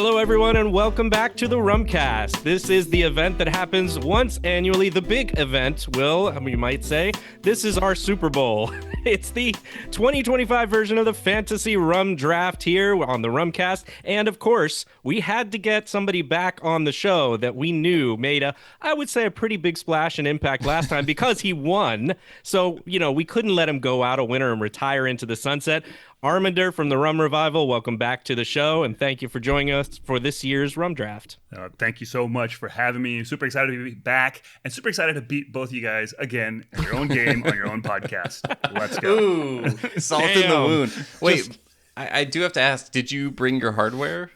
Hello, everyone, and welcome back to the Rumcast. This is the event that happens once annually, the big event, we might say. This is our Super Bowl. It's the 2025 version of the Fantasy Rum Draft here on the Rumcast. And, of course, we had to get somebody back on the show that we knew made a pretty big splash and impact last time because he won. So, we couldn't let him go out a winner and retire into the sunset. Arminder from the Rum Revival, welcome back to the show, and thank you for joining us for this year's Rum Draft. Thank you so much for having me. Super excited to be back, and super excited to beat both of you guys again in your own game on your own podcast. Let's go. Ooh, salt in the wound. Wait, I do have to ask, did you bring your hardware?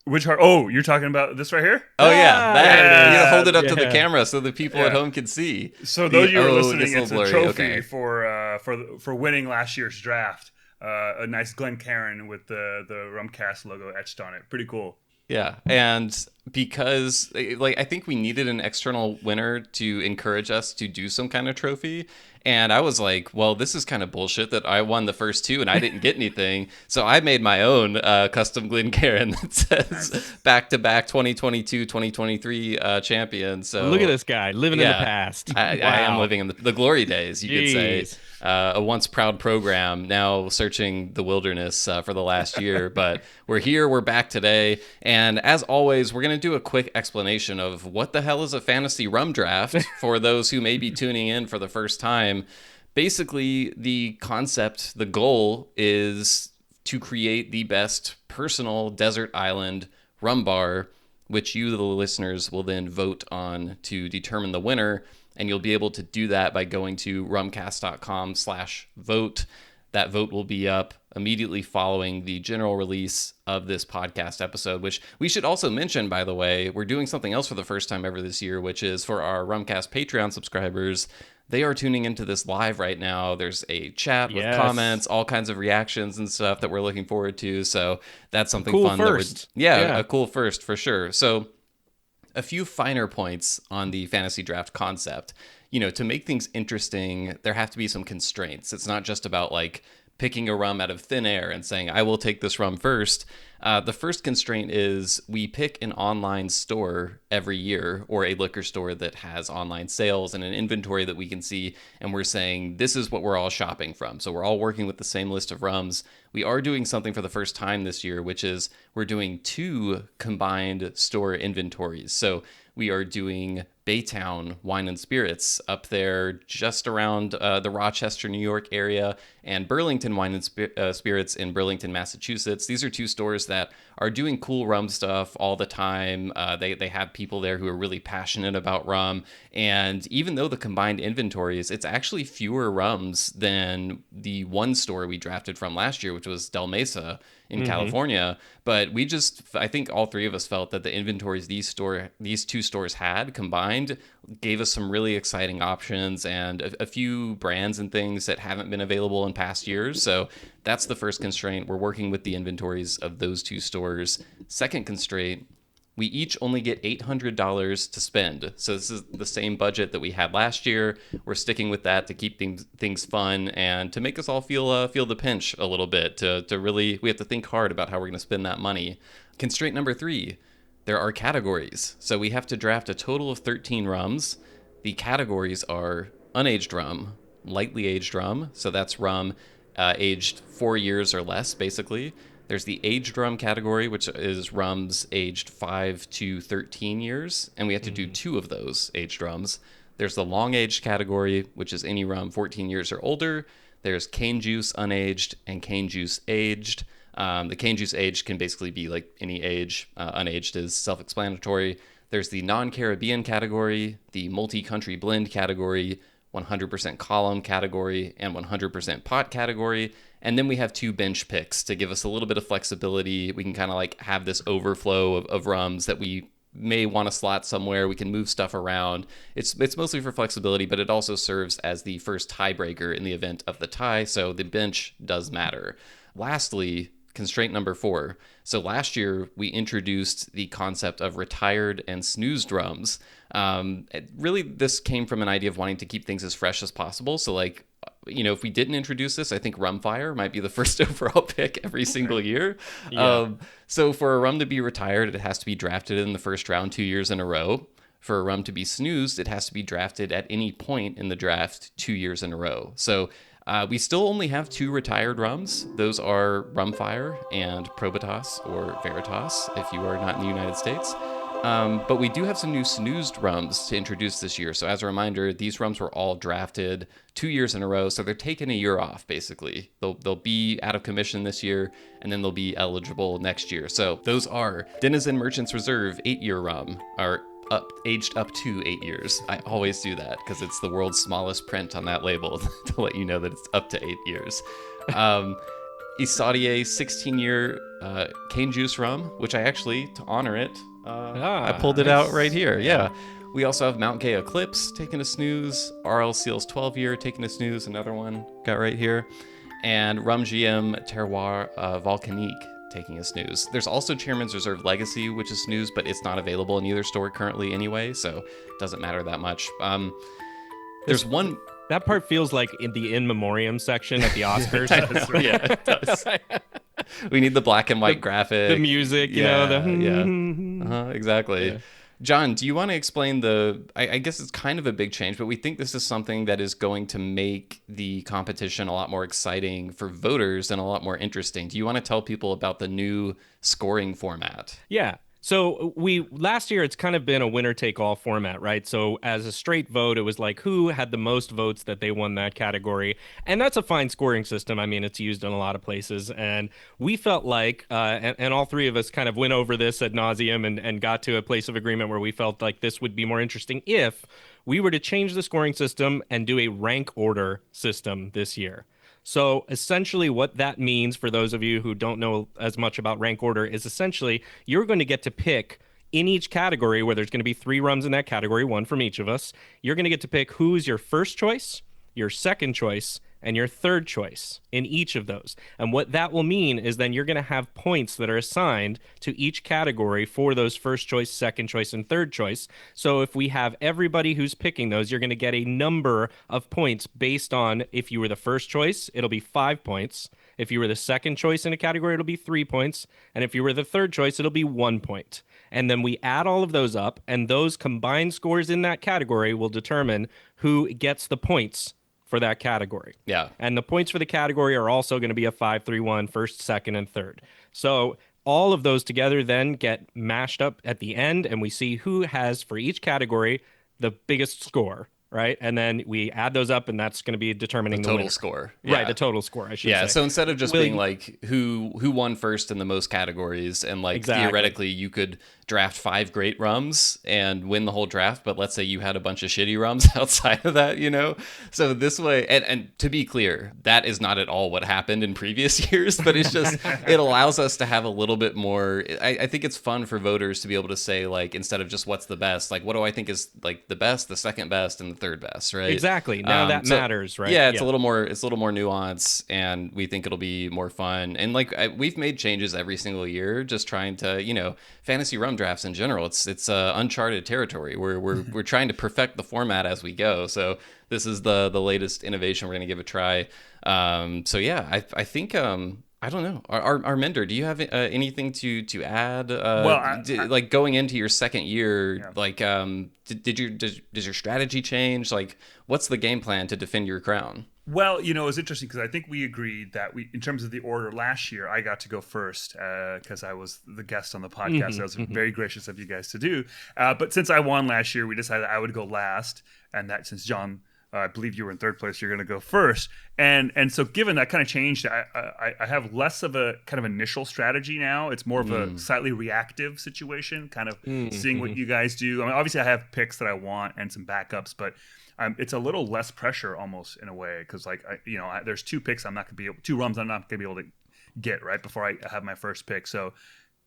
Which hard? Oh, you're talking about this right here? Oh yeah, that. You hold it up to the Yeah. camera so the people at home can see. So those of you who are listening, gets a it's a little trophy blurry. for winning last year's draft. A nice Glencairn with the Rumcast logo etched on it. Pretty cool. Yeah, and because I think we needed an external winner to encourage us to do some kind of trophy. And I was like, well, this is kind of bullshit that I won the first two and I didn't get anything. So I made my own custom Glencairn that says back-to-back 2022-2023 champion. So Look at this guy living in the past. I am living in the glory days, you could say. A once proud program, now searching the wilderness for the last year. But we're here, we're back today. And as always, we're going to do a quick explanation of what the hell is a fantasy rum draft for those who may be tuning in for the first time. Basically, the concept, the goal is to create the best personal desert island rum bar, which you, the listeners, will then vote on to determine the winner. And you'll be able to do that by going to rumcast.com/vote. That vote will be up immediately following the general release of this podcast episode, which we should also mention, by the way, we're doing something else for the first time ever this year, which is for our Rumcast Patreon subscribers. They are tuning into this live right now. There's a chat with comments, all kinds of reactions and stuff that we're looking forward to. So that's something cool fun. First. A cool first for sure. So a few finer points on the fantasy draft concept. To make things interesting, there have to be some constraints. It's not just about picking a rum out of thin air and saying, I will take this rum first. The first constraint is we pick an online store every year, or a liquor store that has online sales and an inventory that we can see, and we're saying this is what we're all shopping from. So we're all working with the same list of rums. We are doing something for the first time this year, which is we're doing 2 combined store inventories. So we are doing Baytowne Wine and Spirits up there just around the Rochester, New York area, and Burlington Wine and Spirits in Burlington, Massachusetts. These are 2 stores that are doing cool rum stuff all the time. They have people there who are really passionate about rum. And even though the combined inventories, it's actually fewer rums than the one store we drafted from last year, which was Del Mesa in California. But I think all 3 of us felt that the inventories these 2 stores had combined gave us some really exciting options and a few brands and things that haven't been available in past years. So that's the first constraint. We're working with the inventories of those 2 stores. Second constraint, we each only get $800 to spend. So this is the same budget that we had last year. We're sticking with that to keep things fun and to make us all feel the pinch a little bit. To really, we have to think hard about how we're going to spend that money. Constraint number 3, there are categories. So we have to draft a total of 13 rums. The categories are unaged rum, lightly aged rum. So that's rum aged 4 years or less, basically. There's the aged rum category, which is rums aged 5 to 13 years, and we have to do 2 of those aged rums. There's the long aged category, which is any rum 14 years or older. There's cane juice unaged and cane juice aged. The cane juice aged can basically be any age. Unaged is self-explanatory. There's the non-Caribbean category, the multi-country blend category, 100% column category, and 100% pot category. And then we have 2 bench picks to give us a little bit of flexibility. We can kind of have this overflow of rums that we may want to slot somewhere. We can move stuff around. It's mostly for flexibility, but it also serves as the first tiebreaker in the event of the tie. So the bench does matter. Lastly, constraint number 4. So last year we introduced the concept of retired and snoozed rums. Really, this came from an idea of wanting to keep things as fresh as possible. So if we didn't introduce this, I think Rumfire might be the first overall pick every single year. Yeah. So for a rum to be retired, it has to be drafted in the first round 2 years in a row. For a rum to be snoozed, it has to be drafted at any point in the draft 2 years in a row. So we still only have 2 retired rums. Those are Rumfire and Probitas or Veritas, if you are not in the United States. But we do have some new snoozed rums to introduce this year. So as a reminder, these rums were all drafted 2 years in a row. So they're taking a year off, basically. They'll be out of commission this year, and then they'll be eligible next year. So those are Denizen Merchant's Reserve 8-year rum, or aged up to 8 years. I always do that because it's the world's smallest print on that label to let you know that it's up to 8 years. Isadier 16-year cane juice rum, which I actually, to honor it, I pulled it out right here. Yeah. We also have Mount Gay Eclipse taking a snooze, RL Seals 12-year taking a snooze, another one got right here, and Rum GM Terroir Volcanique taking a snooze. There's also Chairman's Reserve Legacy, which is snooze, but it's not available in either store currently anyway, so it doesn't matter that much. There's one... That part feels like in the in memoriam section at the Oscars. Yeah, it does. We need the black and white graphic. The music, exactly. Yeah. John, do you want to explain I guess it's kind of a big change, but we think this is something that is going to make the competition a lot more exciting for voters and a lot more interesting. Do you want to tell people about the new scoring format? Yeah. So last year, it's kind of been a winner take all format, right? So as a straight vote, it was like who had the most votes that they won that category. And that's a fine scoring system. I mean, it's used in a lot of places. And we felt like, and all three of us kind of went over this ad nauseum and got to a place of agreement where we felt like this would be more interesting if we were to change the scoring system and do a rank order system this year. So essentially what that means for those of you who don't know as much about rank order is essentially you're going to get to pick in each category where there's going to be 3 rums in that category, 1 from each of us. You're going to get to pick who's your first choice, your second choice, and your third choice in each of those. And what that will mean is then you're going to have points that are assigned to each category for those first choice, second choice, and third choice. So if we have everybody who's picking those, you're going to get a number of points based on if you were the first choice, it'll be 5 points. If you were the second choice in a category, it'll be 3 points. And if you were the third choice, it'll be 1 point. And then we add all of those up, and those combined scores in that category will determine who gets the points for that category. Yeah. And the points for the category are also going to be a 5-3-1, first, second, and third. So all of those together then get mashed up at the end, and we see who has, for each category, the biggest score, right? And then we add those up, and that's going to be determining the total winner. score. Right, Yeah. the total score, I should say. Yeah, so instead of just being like who won first in the most categories, and like Exactly. theoretically you could draft 5 great rums and win the whole draft, but let's say you had a bunch of shitty rums outside of that, So this way, and to be clear, that is not at all what happened in previous years, but it's just, it allows us to have a little bit more, I think it's fun for voters to be able to say, like, instead of just what's the best, like, what do I think is like the best, the second best, and the third best, right? Exactly. Now that matters, right? Yeah, it's a little more nuance, and we think it'll be more fun. And like we've made changes every single year, just trying to, fantasy rum drafts in general. It's uncharted territory. We're trying to perfect the format as we go. So this is the latest innovation. We're gonna give a try. So yeah, I think. I don't know. Arminder, do you have anything to add? Like going into your second year, yeah. Like, does your strategy change? Like, what's the game plan to defend your crown? Well, it was interesting because I think we agreed that in terms of the order last year, I got to go first because I was the guest on the podcast. That was very gracious of you guys to do. But since I won last year, we decided I would go last, and that since John, I believe you were in third place, you're going to go first. And so given that kind of changed, I have less of a kind of initial strategy now. It's more of a slightly reactive situation, kind of seeing what you guys do. I mean, obviously I have picks that I want and some backups, but it's a little less pressure almost in a way because there's 2 picks I'm not going to be able, 2 rums I'm not going to be able to get right before I have my first pick. So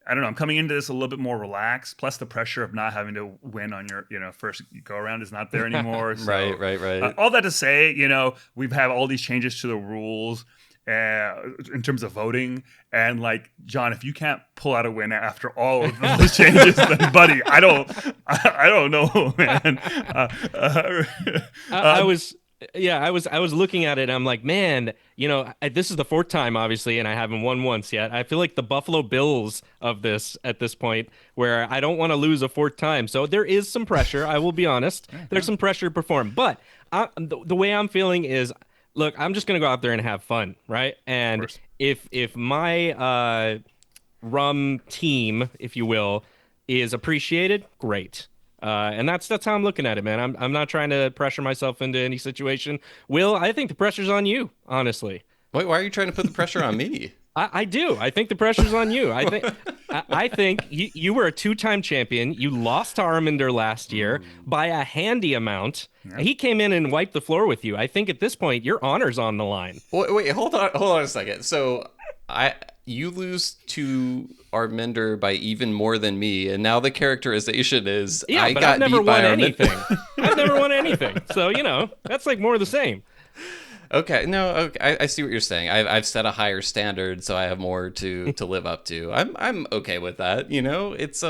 I don't know. I'm coming into this a little bit more relaxed. Plus, the pressure of not having to win on your first go around is not there anymore. So, right. All that to say, we've had all these changes to the rules in terms of voting. And like John, if you can't pull out a win after all of those changes, then buddy, I don't know, man. Yeah, I was looking at it. And I'm like, man, this is the fourth time, obviously, and I haven't won once yet. I feel like the Buffalo Bills of this at this point, where I don't want to lose a fourth time. So there is some pressure. I will be honest. There's some pressure to perform, but the way I'm feeling is, look, I'm just gonna go out there and have fun, right? And course. if my rum team, if you will, is appreciated, great. And that's how I'm looking at it, man. I'm not trying to pressure myself into any situation. Will, I think the pressure's on you, honestly. Wait, why are you trying to put the pressure on me? I do. I think the pressure's on you. I think you were a two-time champion. You lost to Arminder last year by a handy amount. He came in and wiped the floor with you. I think at this point your honor's on the line. Wait, hold on a second. So you lose to Arminder by even more than me, and now the characterization is I but got I've never beat by won Arminder. anything. I've never won anything. So, that's like more of the same. Okay, no, okay, I see what you're saying. I've set a higher standard, so I have more to live up to. I'm okay with that. It's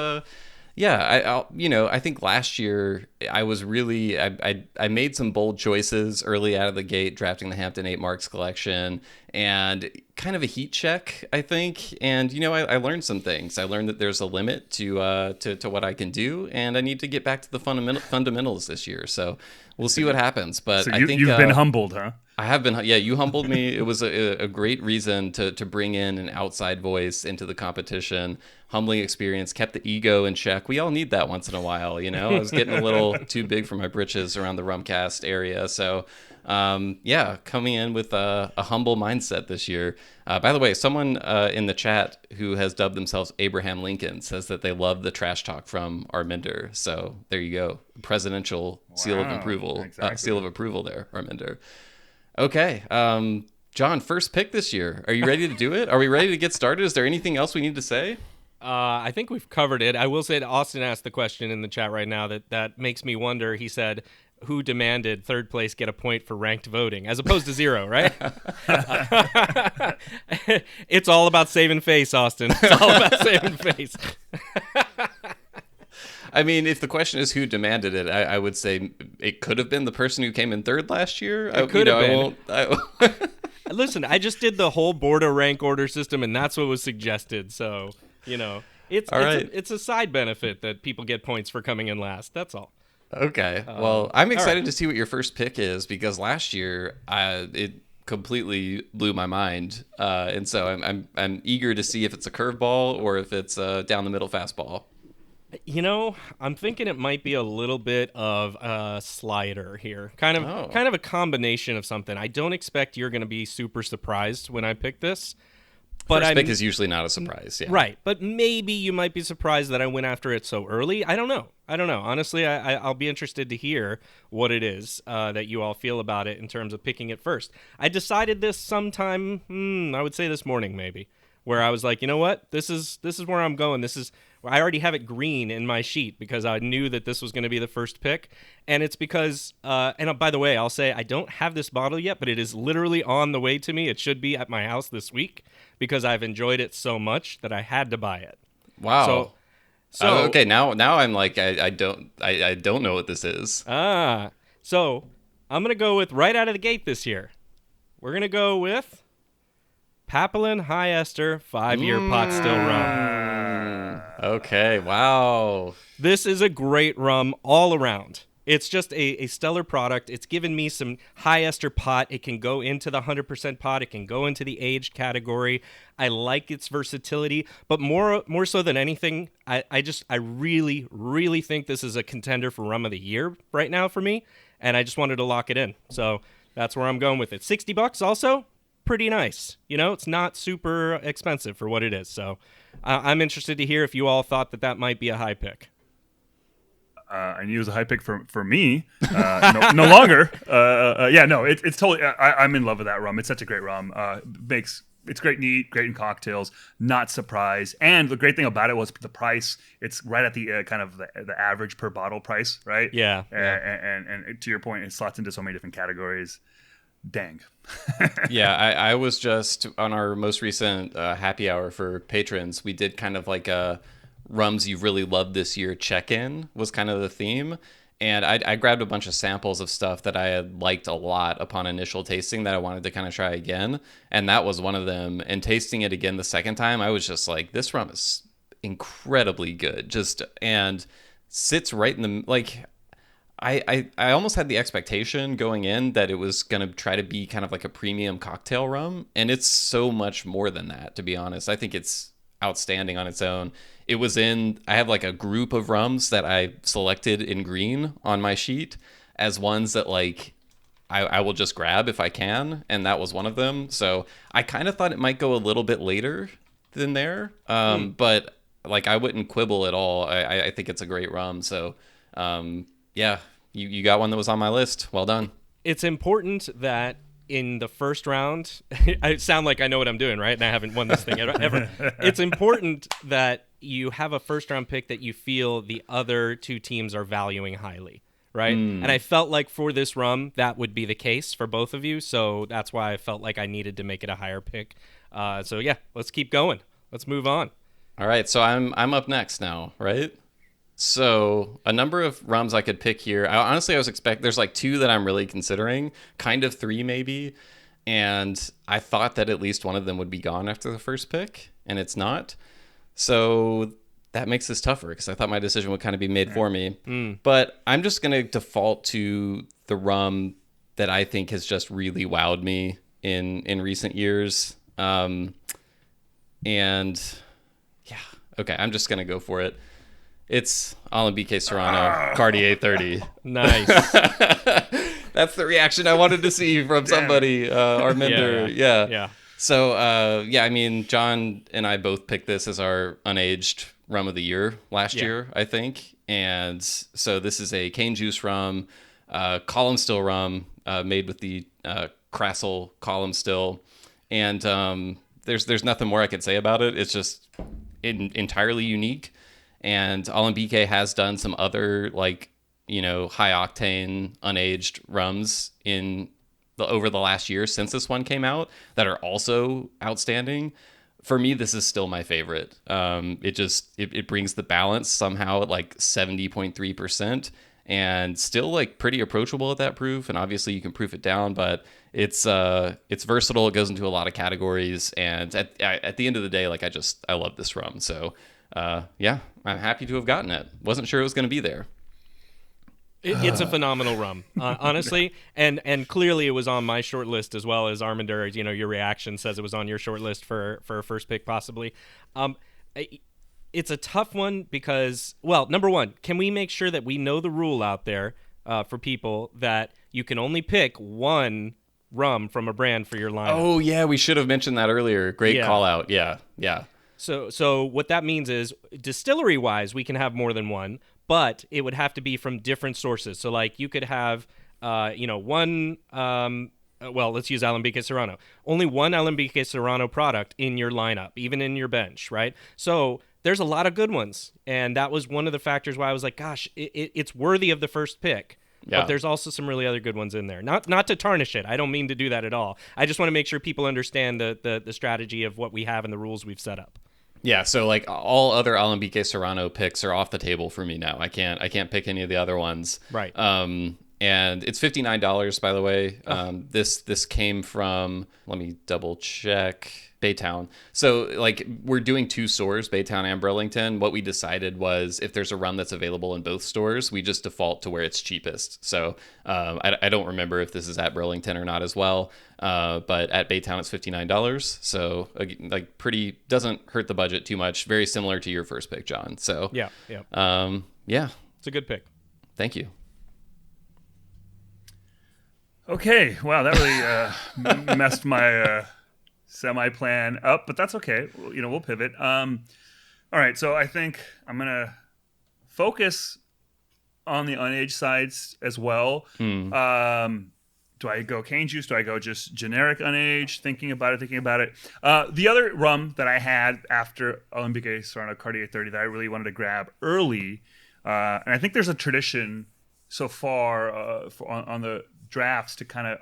yeah. I think last year I was really I made some bold choices early out of the gate, drafting the Hampton 8 Marks collection, and kind of a heat check, I think. And I learned some things. I learned that there's a limit to what I can do, and I need to get back to the fundamentals this year. So we'll see what happens. But So I think you've been humbled, huh? I have been, yeah, you humbled me. It was a great reason to bring in an outside voice into the competition. Humbling experience, kept the ego in check. We all need that once in a while, I was getting a little too big for my britches around the Rumcast area. So, yeah, coming in with a humble mindset this year. By the way, someone in the chat who has dubbed themselves Abraham Lincoln says that they love the trash talk from Arminder. So there you go. Presidential seal of approval. Exactly. Seal of approval there, Arminder. Okay. John, first pick this year. Are you ready to do it? Are we ready to get started? Is there anything else we need to say? I think we've covered it. I will say that Austin asked the question in the chat right now that makes me wonder. He said, who demanded third place get a point for ranked voting as opposed to 0, right? It's all about saving face, Austin. It's all about saving face. I mean, if the question is who demanded it, I would say it could have been the person who came in third last year. It could have been. Listen, I just did the whole border rank order system, and that's what was suggested. So, it's a side benefit that people get points for coming in last. That's all. Okay. Well, I'm excited right. to see what your first pick is because last year it completely blew my mind, and so I'm eager to see if it's a curveball or if it's a down the middle fastball. I'm thinking it might be a little bit of a slider here. Kind of a combination of something. I don't expect you're going to be super surprised when I pick this. But First pick is usually not a surprise. Yeah. Right. But maybe you might be surprised that I went after it so early. I don't know. Honestly, I'll be interested to hear what it is that you all feel about it in terms of picking it first. I decided this sometime, I would say this morning maybe, where I was like, you know what? This is where I'm going. I already have it green in my sheet because I knew that this was going to be the first pick. And it's because, and by the way, I'll say I don't have this bottle yet, but it is literally on the way to me. It should be at my house this week because I've enjoyed it so much that I had to buy it. Wow. So okay, now I'm like I don't know what this is. So I'm going to go with right out of the gate this year. We're going to go with Papillon High Ester 5-year pot still rum. Okay, wow. This is a great rum all around. It's just a stellar product. It's given me some high ester pot. It can go into the 100% pot. It can go into the aged category. I like its versatility, but more so than anything, I really, really think this is a contender for rum of the year right now for me, and I just wanted to lock it in. So that's where I'm going with it. $60 also, pretty nice. It's not super expensive for what it is. So I'm interested to hear if you all thought that might be a high pick. I knew it was a high pick for me. No longer. It's totally. I'm in love with that rum. It's such a great rum. It's great, neat, great in cocktails. Not surprised. And the great thing about it was the price. It's right at the kind of the average per bottle price, right? Yeah. And to your point, it slots into so many different categories. Dang. Yeah, I was just on our most recent happy hour for patrons. We did kind of like a rums you really loved this year check-in was kind of the theme. And I grabbed a bunch of samples of stuff that I had liked a lot upon initial tasting that I wanted to kind of try again. And that was one of them. And tasting it again the second time, I was just like, this rum is incredibly good. And sits right in the, like, I almost had the expectation going in that it was going to try to be kind of like a premium cocktail rum. And it's so much more than that, to be honest. I think it's outstanding on its own. I have like a group of rums that I selected in green on my sheet as ones that like I will just grab if I can, and that was one of them. So I kind of thought it might go a little bit later than there, but like I wouldn't quibble at all. I think it's a great rum. So yeah, you got one that was on my list. Well done. It's important that in the first round, I sound like I know what I'm doing, right? And I haven't won this thing ever. It's important that you have a first round pick that you feel the other two teams are valuing highly, right? And I felt like for this rum, that would be the case for both of you. So that's why I felt like I needed to make it a higher pick. So yeah, let's keep going. Let's move on. All right, so I'm up next now, right? So a number of rums I could pick here. I was expecting, there's like two that I'm really considering, kind of three maybe. And I thought that at least one of them would be gone after the first pick, and it's not. So that makes this tougher because I thought my decision would kind of be made for me. But I'm just going to default to the rum that I think has just really wowed me in recent years. And yeah, okay, I'm just going to go for it. It's Alembique Serrano Cartier 30. Nice. That's the reaction I wanted to see from somebody. Arminder. Yeah. So, I mean, John and I both picked this as our unaged rum of the year last year, I think. And so this is a cane juice rum, column still rum, made with the Crassel column still. And there's nothing more I could say about it. It's just entirely unique. And Alembique has done some other high octane unaged rums over the last year since this one came out that are also outstanding. For me, this is still my favorite. It brings the balance somehow at like 70.3% and still like pretty approachable at that proof. And obviously you can proof it down, but it's versatile. It goes into a lot of categories. And at the end of the day, I love this rum. So I'm happy to have gotten it. Wasn't sure it was going to be there. It's a phenomenal rum, honestly, and clearly it was on my short list as well as Arminder. Your reaction says it was on your short list for a first pick possibly. It's a tough one because, well, number one, can we make sure that we know the rule out there for people that you can only pick one rum from a brand for your lineup? Oh yeah, we should have mentioned that earlier. Great call out. Yeah. So what that means is distillery-wise, we can have more than one, but it would have to be from different sources. So like you could have, one, let's use Alembique Serrano. Only one Alembique Serrano product in your lineup, even in your bench, right? So there's a lot of good ones. And that was one of the factors why I was like, gosh, it's worthy of the first pick. Yeah. But there's also some really other good ones in there. Not to tarnish it. I don't mean to do that at all. I just want to make sure people understand the strategy of what we have and the rules we've set up. Yeah, so like all other Alembique Serrano picks are off the table for me now. I can't pick any of the other ones. Right. And it's $59, by the way. This came from, let me double check, Baytowne. So like we're doing two stores, Baytowne and Burlington. What we decided was if there's a rum that's available in both stores, we just default to where it's cheapest. So I don't remember if this is at Burlington or not as well. But at Baytowne it's $59. So like pretty, doesn't hurt the budget too much. Very similar to your first pick, John. So yeah. It's a good pick. Thank you. Okay, wow, that really messed my semi-plan up, but that's okay. We'll pivot. All right, so I think I'm going to focus on the unaged sides as well. Do I go cane juice? Do I go just generic unaged? Thinking about it. The other rum that I had after Alembique Serrano Cartier 30 that I really wanted to grab early, and I think there's a tradition so far on the drafts to kind of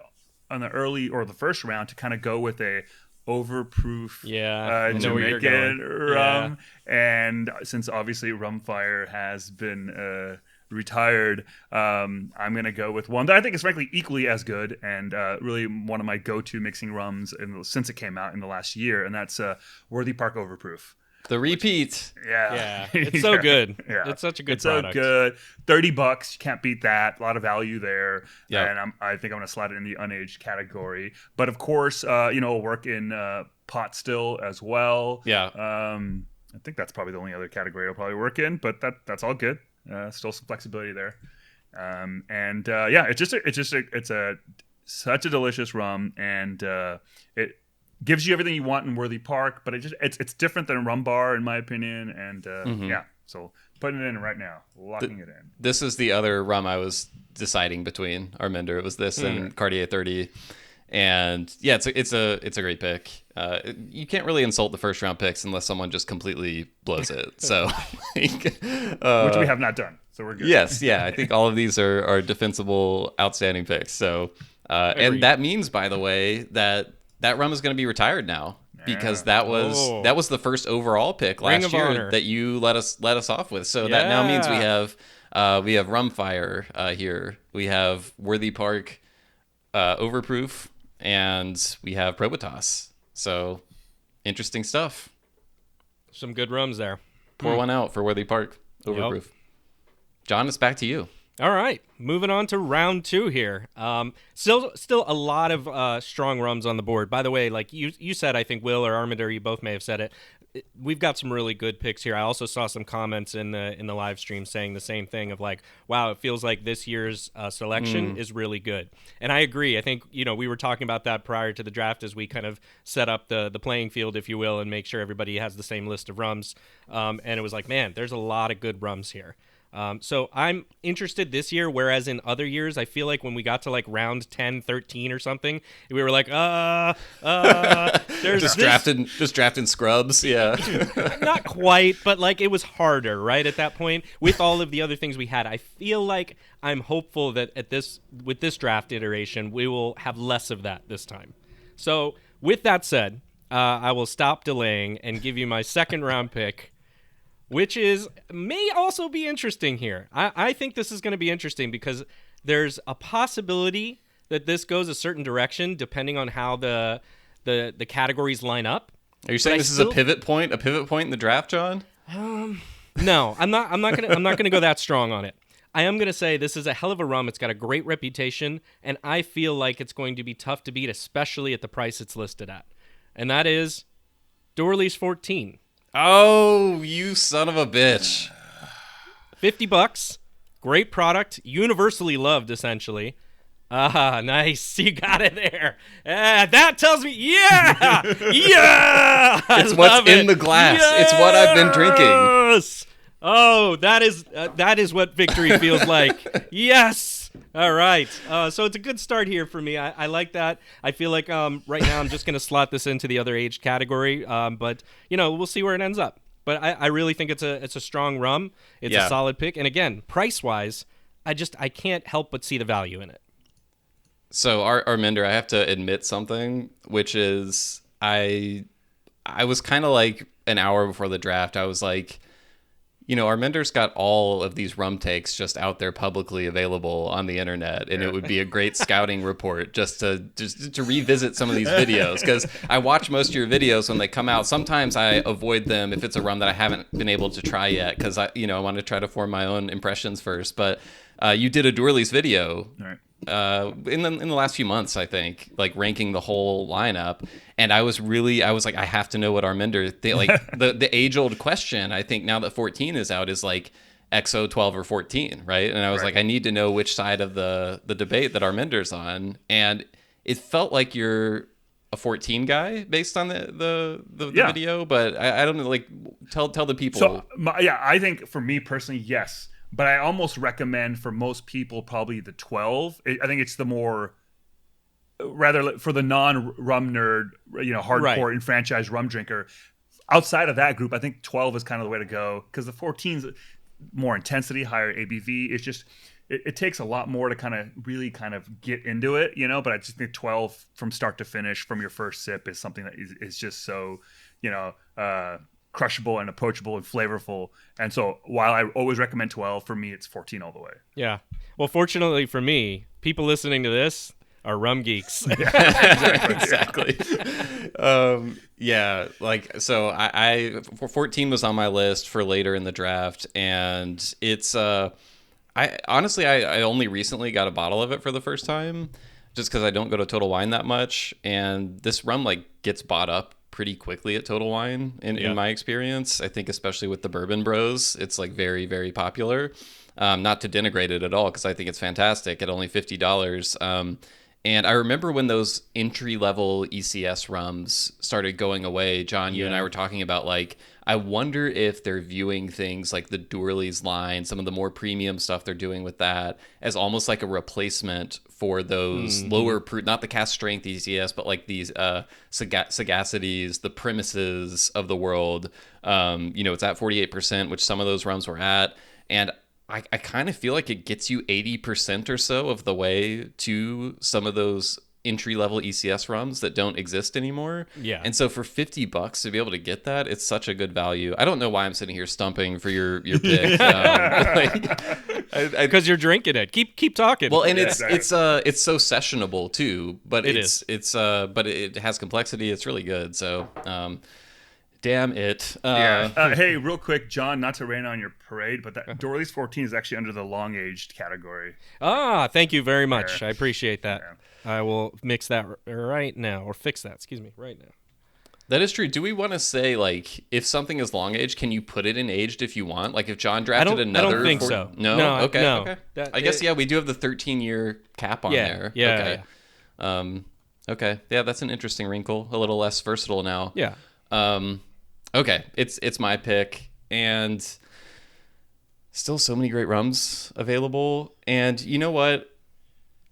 on the early or the first round to kind of go with a overproof I know where you're Jamaican going. rum. And since obviously Rumfire has been retired, I'm going to go with one that I think is frankly equally as good and really one of my go-to mixing rums since it came out in the last year, and that's Worthy Park Overproof. The repeat. Yeah. It's so good. Yeah. It's such a good it's product. So good. $30. You can't beat that. A lot of value there. Yeah. And I think I'm going to slide it in the unaged category. But of course, it'll work in pot still as well. Yeah. I think that's probably the only other category it'll probably work in, but that's all good. Still some flexibility there. It's such a delicious rum, and it gives you everything you want in Worthy Park, but it's different than Rum Bar in my opinion, and so putting it in right now, locking it in. This is the other rum I was deciding between, Arminder. It was this and Cartier 30, and yeah, it's a great pick. You can't really insult the first round picks unless someone just completely blows it. So, which we have not done, so we're good. Yes, yeah, I think all of these are defensible, outstanding picks. So, and that means, by the way, that rum is going to be retired now, because that was the first overall pick last year honor. that you let us off with. So that now means we have Rumfire here. We have Worthy Park Overproof, and we have Probitas. So interesting stuff. Some good rums there. Pour one out for Worthy Park Overproof. Yep. John, it's back to you. All right, moving on to round 2 here. Still a lot of strong rums on the board. By the way, like you said, I think Will or Arminder, you both may have said it. We've got some really good picks here. I also saw some comments in the live stream saying the same thing of like, wow, it feels like this year's selection is really good. And I agree. I think, we were talking about that prior to the draft as we kind of set up the playing field, if you will, and make sure everybody has the same list of rums. And it was like, man, there's a lot of good rums here. So I'm interested this year, whereas in other years, I feel like when we got to like round 10, 13 or something, we were like, there's just drafting scrubs. Yeah. Not quite, but like it was harder, right? At that point, with all of the other things we had, I feel like I'm hopeful that with this draft iteration, we will have less of that this time. So with that said, I will stop delaying and give you my second round pick, which may also be interesting here. I think this is going to be interesting because there's a possibility that this goes a certain direction depending on how the categories line up. Are you saying this is a pivot point in the draft, John? No, I'm not gonna go that strong on it. I am gonna say this is a hell of a rum. It's got a great reputation, and I feel like it's going to be tough to beat, especially at the price it's listed at. And that is Dorley's 14. Oh, you son of a bitch. $50. Great product. Universally loved, essentially. Nice. You got it there. That tells me, yeah! Yeah! It's what's in the glass. Yes! It's what I've been drinking. Oh, that is what victory feels like. Yes! All right. So it's a good start here for me. I like that. I feel like right now I'm just going to slot this into the other age category. But, we'll see where it ends up. But I really think it's a strong rum. It's a solid pick. And again, price-wise, I can't help but see the value in it. So, Arminder, I have to admit something, which is I was kind of like an hour before the draft. I was like, Arminder's got all of these rum takes just out there publicly available on the internet, and it would be a great scouting report just to revisit some of these videos, because I watch most of your videos when they come out. Sometimes I avoid them if it's a rum that I haven't been able to try yet, because I want to try to form my own impressions first. But you did a Dorley's video. Right. In the last few months, I think, like ranking the whole lineup, and I was like, I have to know what Arminder like the age old question. I think now that 14 is out is like XO 12 or 14, right? And I was like, I need to know which side of the debate that Arminder's on, and it felt like you're a 14 guy based on the video, but I don't know, like tell the people. So I think for me personally, yes. But I almost recommend for most people probably the 12. I think it's the more, rather for the non-rum nerd, hardcore enfranchised rum drinker. Outside of that group, I think 12 is kind of the way to go, because the 14's more intensity, higher ABV. It's just it takes a lot more to kind of really kind of get into it, you know. But I just think 12 from start to finish from your first sip is something that is just so, you know, crushable and approachable and flavorful. And so while I always recommend 12, for me it's 14 all the way. Yeah. Well, fortunately for me, people listening to this are rum geeks. Exactly. Yeah, like, so I 14 was on my list for later in the draft, and it's I honestly I only recently got a bottle of it for the first time, just because I don't go to Total Wine that much, and this rum like gets bought up pretty quickly at Total Wine in my experience. I think especially with the Bourbon Bros, it's like very, very popular. Not to denigrate it at all, because I think it's fantastic at only $50. And I remember when those entry-level ECS rums started going away, John, you and I were talking about, like, I wonder if they're viewing things like the Dourley's line, some of the more premium stuff they're doing with that, as almost like a replacement for those lower, not the cast strength ECS, but like these Sagacities, the Premises of the world. You know, it's at 48%, which some of those rums were at. And I kind of feel like it gets you 80% or so of the way to some of those entry-level ECS rums that don't exist anymore. Yeah. And so for $50 to be able to get that, it's such a good value. I don't know why I'm sitting here stumping for your pick. Because you're drinking it. Keep talking. Well, and it's so sessionable too, but it but it has complexity. It's really good. So damn it. Hey, real quick, John, not to rain on your parade, but that Dourley's 14 is actually under the long-aged category. Thank you very much. I appreciate that. Yeah. I will mix that right now, or fix that, right now. That is true. Do we want to say, like, if something is long-aged, can you put it in aged if you want? Like, if John drafted another... I don't think so. No? Okay. No. Okay. I guess, we do have the 13-year cap on there. Yeah. Okay. Okay. Yeah, that's an interesting wrinkle. A little less versatile now. Yeah. Okay, it's my pick, and still so many great rums available. And you know what?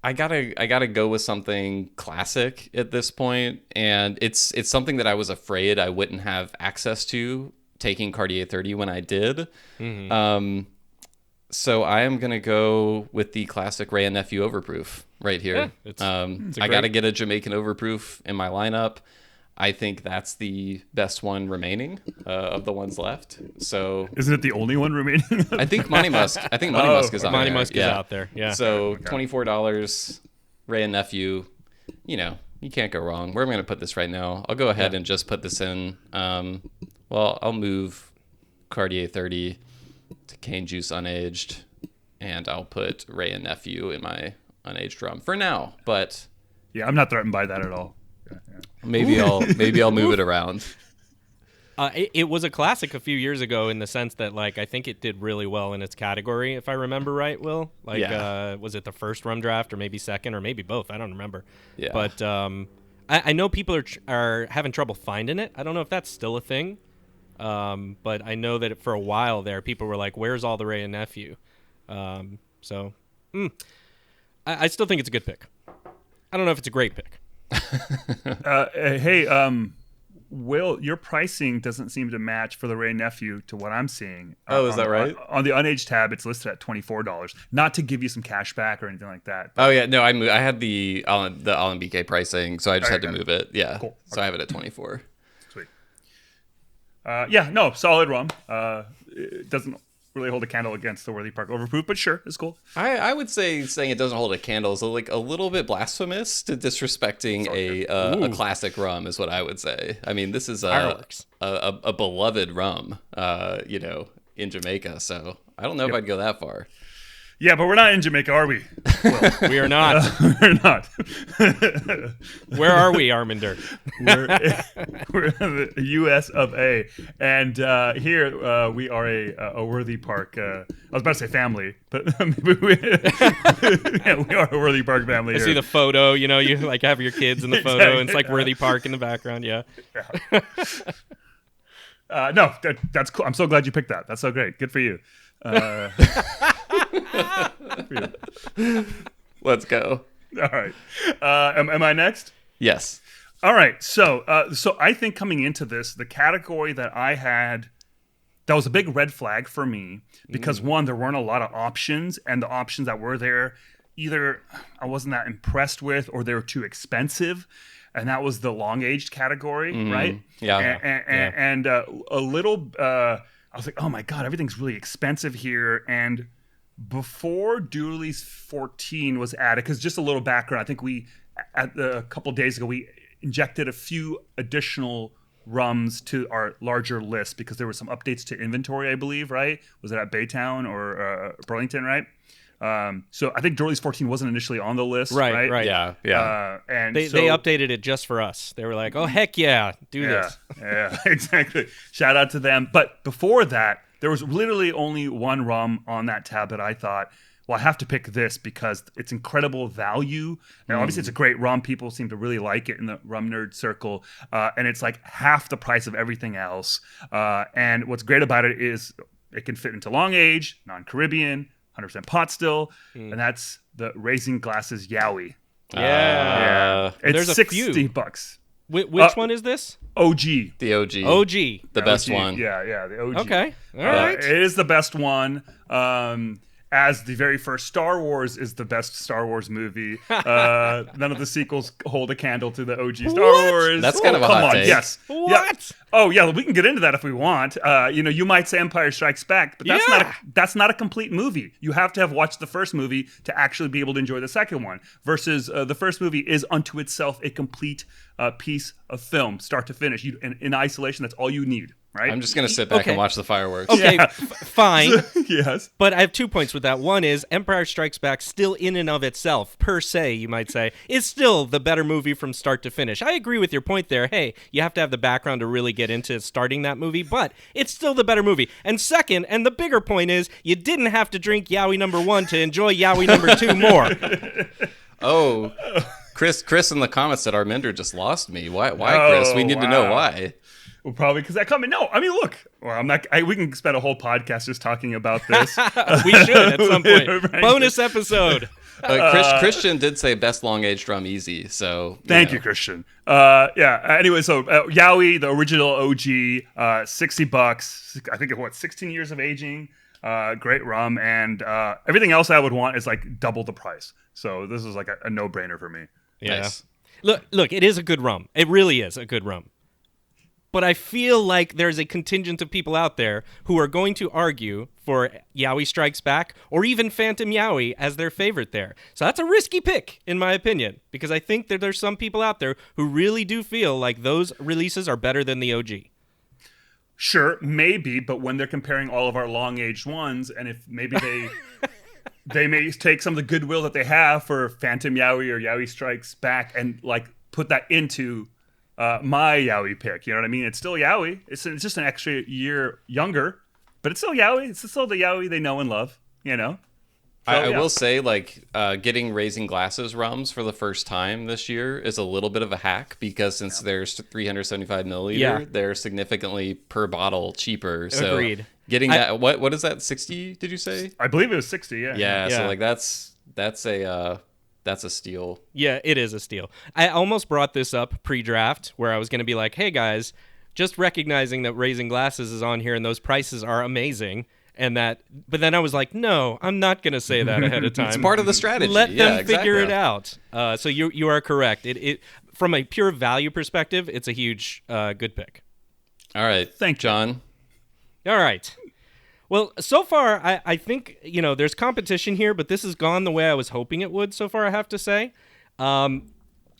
I gotta go with something classic at this point, and it's something that I was afraid I wouldn't have access to taking Cartier 30 when I did. Mm-hmm. So I am gonna go with the classic Ray and Nephew Overproof right here. Yeah, I gotta get a Jamaican Overproof in my lineup. I think that's the best one remaining of the ones left. So isn't it the only one remaining? I think Money Musk. Musk is on Money there. Musk is out there. Yeah. So $24, Ray and Nephew. You know, you can't go wrong. Where am I going to put this right now? I'll go ahead and just put this in. I'll move Cartier 30 to Cane Juice Unaged, and I'll put Ray and Nephew in my unaged rum for now. But yeah, I'm not threatened by that at all. Maybe I'll move it around. It was a classic a few years ago in the sense that, like, I think it did really well in its category, if I remember right, Will. Like, was it the first rum draft or maybe second or maybe both? I don't remember. Yeah. But I know people are having trouble finding it. I don't know if that's still a thing. But I know that for a while there, people were like, "Where's all the Ray and Nephew?" I still think it's a good pick. I don't know if it's a great pick. Hey, Will, your pricing doesn't seem to match for the Ray Nephew to what I'm seeing. Oh, is that right? On the unaged tab, it's listed at $24. Not to give you some cash back or anything like that. Oh yeah, no, I had the BK pricing, so I just had to move it. Yeah, cool. So I have it at 24. Sweet. Solid rum. It doesn't really hold a candle against the Worthy Park Overproof, but sure, it's cool. I would say saying it doesn't hold a candle is like a little bit blasphemous to disrespecting a classic rum is what I would say. I mean, this is a beloved rum, in Jamaica. So I don't know if I'd go that far. Yeah, but we're not in Jamaica, are we? Well, we are not. We're not. Where are we, Arminder? We're in the U.S. of A. And here we are a Worthy Park. I was about to say family, but we are a Worthy Park family. I see the photo. You like have your kids in the photo, exactly. And it's like Worthy Park in the background. Yeah. No, that's cool. I'm so glad you picked that. That's so great. Good for you. Let's go. All right. Am I next? Yes. All right. So I think coming into this, the category that I had that was a big red flag for me because one, there weren't a lot of options, and the options that were there, either I wasn't that impressed with, or they were too expensive, and that was the long aged category, right? Yeah. And a little, I was like, oh my god, everything's really expensive here. And before Dooley's 14 was added, because just a little background, I think a couple days ago we injected a few additional rums to our larger list because there were some updates to inventory, I believe, right? Was it at Baytowne or Burlington, right? So I think Dooley's 14 wasn't initially on the list, right? Right. Yeah. And They updated it just for us. They were like, oh, heck yeah, do this. Yeah, exactly. Shout out to them. But before that, there was literally only one rum on that tab that I thought, well, I have to pick this because it's incredible value. And obviously, it's a great rum. People seem to really like it in the rum nerd circle. And it's like half the price of everything else. And what's great about it is it can fit into long age, non-Caribbean, 100% pot still. And that's the Raising Glasses Yowie. Yeah. It's There's a $60. few. Which one is this? OG. The OG. OG. The best OG. one. Yeah, the OG. Okay. All right. It is the best one. As the very first Star Wars is the best Star Wars movie. None of the sequels hold a candle to the OG Star Wars. That's kind of a Come hot on, take. yes. What? Yeah. Oh yeah, we can get into that if we want. You might say Empire Strikes Back, but that's not a complete movie. You have to have watched the first movie to actually be able to enjoy the second one. Versus the first movie is unto itself a complete piece of film, start to finish. In isolation, that's all you need. Right? I'm just going to sit back and watch the fireworks. Okay, Yeah. Fine. Yes. But I have 2 points with that. One is Empire Strikes Back, still in and of itself, per se, you might say, is still the better movie from start to finish. I agree with your point there. Hey, you have to have the background to really get into starting that movie, but it's still the better movie. And second, and the bigger point is, you didn't have to drink Yowie number 1 to enjoy Yowie number 2 more. Oh, Chris in the comments said Arminder just lost me. Why, Chris? We need to know why. Well, probably because that comment. No, I mean, look. Well, I'm not. We can spend a whole podcast just talking about this. We should at some point. Right. Bonus episode. Christian did say best long aged rum easy. So Thank you, Christian. Yeah. Anyway, so Yowie, the original OG, $60. I think of 16 years of aging. Great rum, and everything else I would want is like double the price. So this is like a no-brainer for me. Yeah. Nice. Look, it is a good rum. It really is a good rum. But I feel like there's a contingent of people out there who are going to argue for Yowie Strikes Back or even Phantom Yowie as their favorite there. So that's a risky pick, in my opinion, because I think that there's some people out there who really do feel like those releases are better than the OG. Sure, maybe, but when they're comparing all of our long-aged ones, and if maybe they may take some of the goodwill that they have for Phantom Yowie or Yowie Strikes Back and like put that into my Yowie pick. You know what I mean? It's still Yowie. It's just an extra year younger, but it's still Yowie. It's still the Yowie they know and love. You know. So, I will say, like, getting Raising Glasses rums for the first time this year is a little bit of a hack because since there's 375 milliliter, they're significantly per bottle cheaper. So Agreed. Getting that, what is that? 60? Did you say? I believe it was 60. Yeah. Yeah. So like that's a steal. Yeah, it is a steal. I almost brought this up pre-draft where I was going to be like, hey guys, just recognizing that Raising Glasses is on here and those prices are amazing. But then I was like, no, I'm not going to say that ahead of time. It's part of the strategy. Let them figure it out. So you are correct. It from a pure value perspective, it's a huge good pick. All right. Thank you. John. All right. Well, so far, I think, there's competition here, but this has gone the way I was hoping it would so far, I have to say.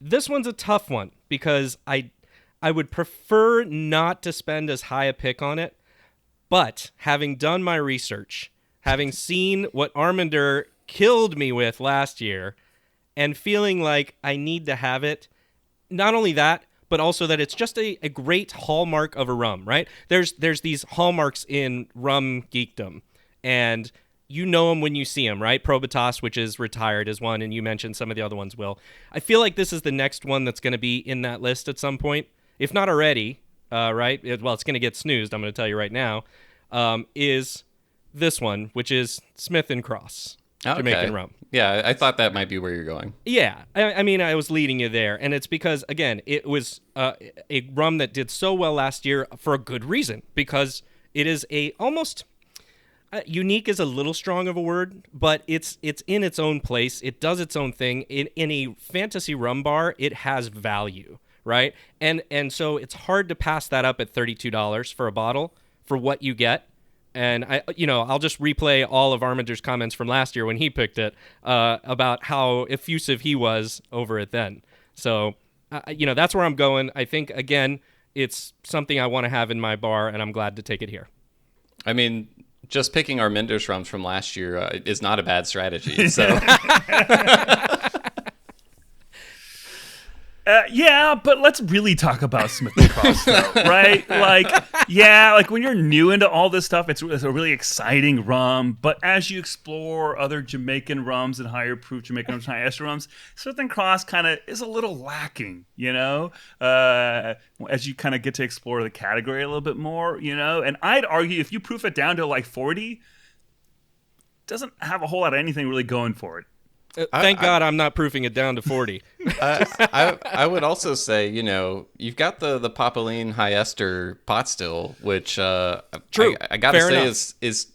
This one's a tough one because I would prefer not to spend as high a pick on it. But having done my research, having seen what Arminder killed me with last year, and feeling like I need to have it, not only that, but also that it's just a great hallmark of a rum, right? There's these hallmarks in rum geekdom, and you know them when you see them, right? Probitas, which is retired, is one, and you mentioned some of the other ones, Will. I feel like this is the next one that's going to be in that list at some point, if not already. Right? It's going to get snoozed, I'm going to tell you right now, is this one, which is Smith & Cross Jamaican rum. Yeah, I thought that might be where you're going. Yeah, I mean, I was leading you there, and it's because, again, it was a rum that did so well last year for a good reason, because It is a almost unique is a little strong of a word, but it's in its own place. It does its own thing. In a fantasy rum bar, it has value, right? And so it's hard to pass that up at $32 for a bottle for what you get. And I'll just replay all of Arminder's comments from last year when he picked it about how effusive he was over it then. So, that's where I'm going. I think, again, it's something I want to have in my bar, and I'm glad to take it here. I mean, just picking Arminder's rums from last year is not a bad strategy. So. Yeah, but let's really talk about Smith & Cross, though, right? Like when you're new into all this stuff, it's a really exciting rum. But as you explore other Jamaican rums and higher proof Jamaican rums, high ester rums, Smith & Cross kind of is a little lacking, as you kind of get to explore the category a little bit more, And I'd argue if you proof it down to like 40, it doesn't have a whole lot of anything really going for it. Thank God I'm not proofing it down to 40. I would also say, you've got the Papaline High Ester pot still, which True. I gotta Fair say enough. is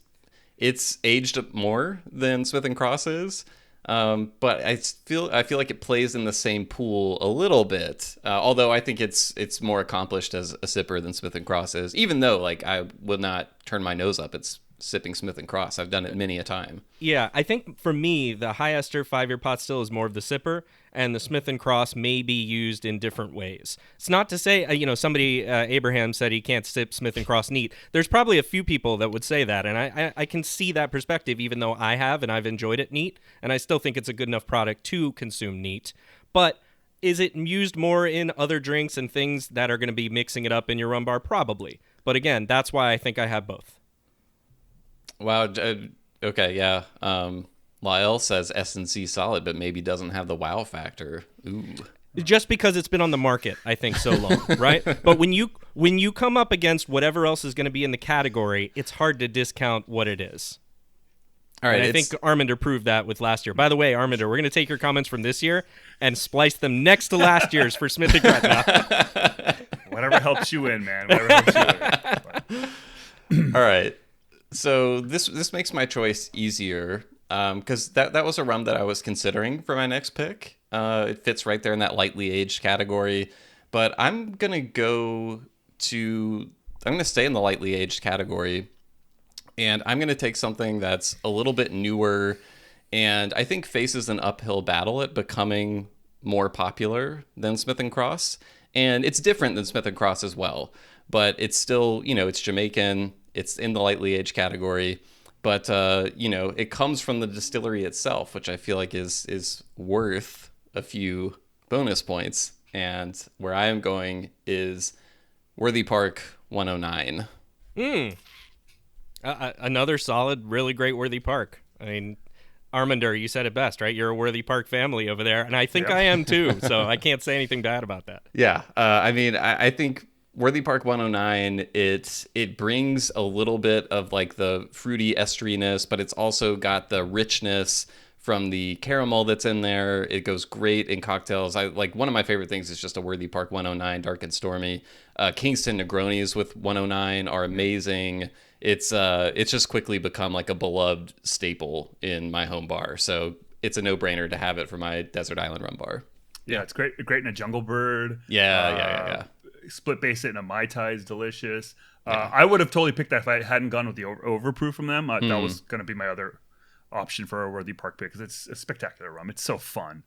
it's aged more than Smith & Cross is. But I feel like it plays in the same pool a little bit. Although I think it's more accomplished as a sipper than Smith & Cross is, even though I will not turn my nose up. It's sipping Smith & Cross. I've done it many a time. Yeah, I think for me, the high ester 5-year pot still is more of the sipper, and the Smith & Cross may be used in different ways. It's not to say, somebody, Abraham said he can't sip Smith & Cross neat. There's probably a few people that would say that, and I can see that perspective, even though I have, and I've enjoyed it neat, and I still think it's a good enough product to consume neat. But is it used more in other drinks and things that are going to be mixing it up in your rum bar? Probably. But again, that's why I think I have both. Wow. Okay. Yeah. Lyle says S&C solid, but maybe doesn't have the wow factor. Ooh. Just because it's been on the market, I think, so long, right? But when you come up against whatever else is going to be in the category, it's hard to discount what it is. All right. And I think Arminder proved that with last year. By the way, Arminder, we're going to take your comments from this year and splice them next to last year's for Smith & Cross. Whatever helps you win, man. Whatever helps you win. All right. So this makes my choice easier because that was a rum that I was considering for my next pick. It fits right there in that lightly aged category, but I'm gonna stay in the lightly aged category, and I'm gonna take something that's a little bit newer, and I think faces an uphill battle at becoming more popular than Smith & Cross, and it's different than Smith & Cross as well, but it's still it's Jamaican. It's in the lightly aged category, but it comes from the distillery itself, which I feel like is worth a few bonus points. And where I am going is Worthy Park 109. Another solid, really great Worthy Park. I mean, Arminder, you said it best, right? You're a Worthy Park family over there, and I think I am too. So I can't say anything bad about that. Yeah, I think Worthy Park 109, it brings a little bit of like the fruity esteriness, but it's also got the richness from the caramel that's in there. It goes great in cocktails. One of my favorite things is just a Worthy Park 109 Dark and Stormy. Kingston Negronis with 109 are amazing. It's just quickly become like a beloved staple in my home bar. So it's a no-brainer to have it for my Desert Island rum bar. Yeah, it's great in a Jungle Bird. Yeah. Split base it in a Mai Tai is delicious. I would have totally picked that if I hadn't gone with the overproof from them. That was going to be my other option for a Worthy Park pick because it's a spectacular rum. It's so fun.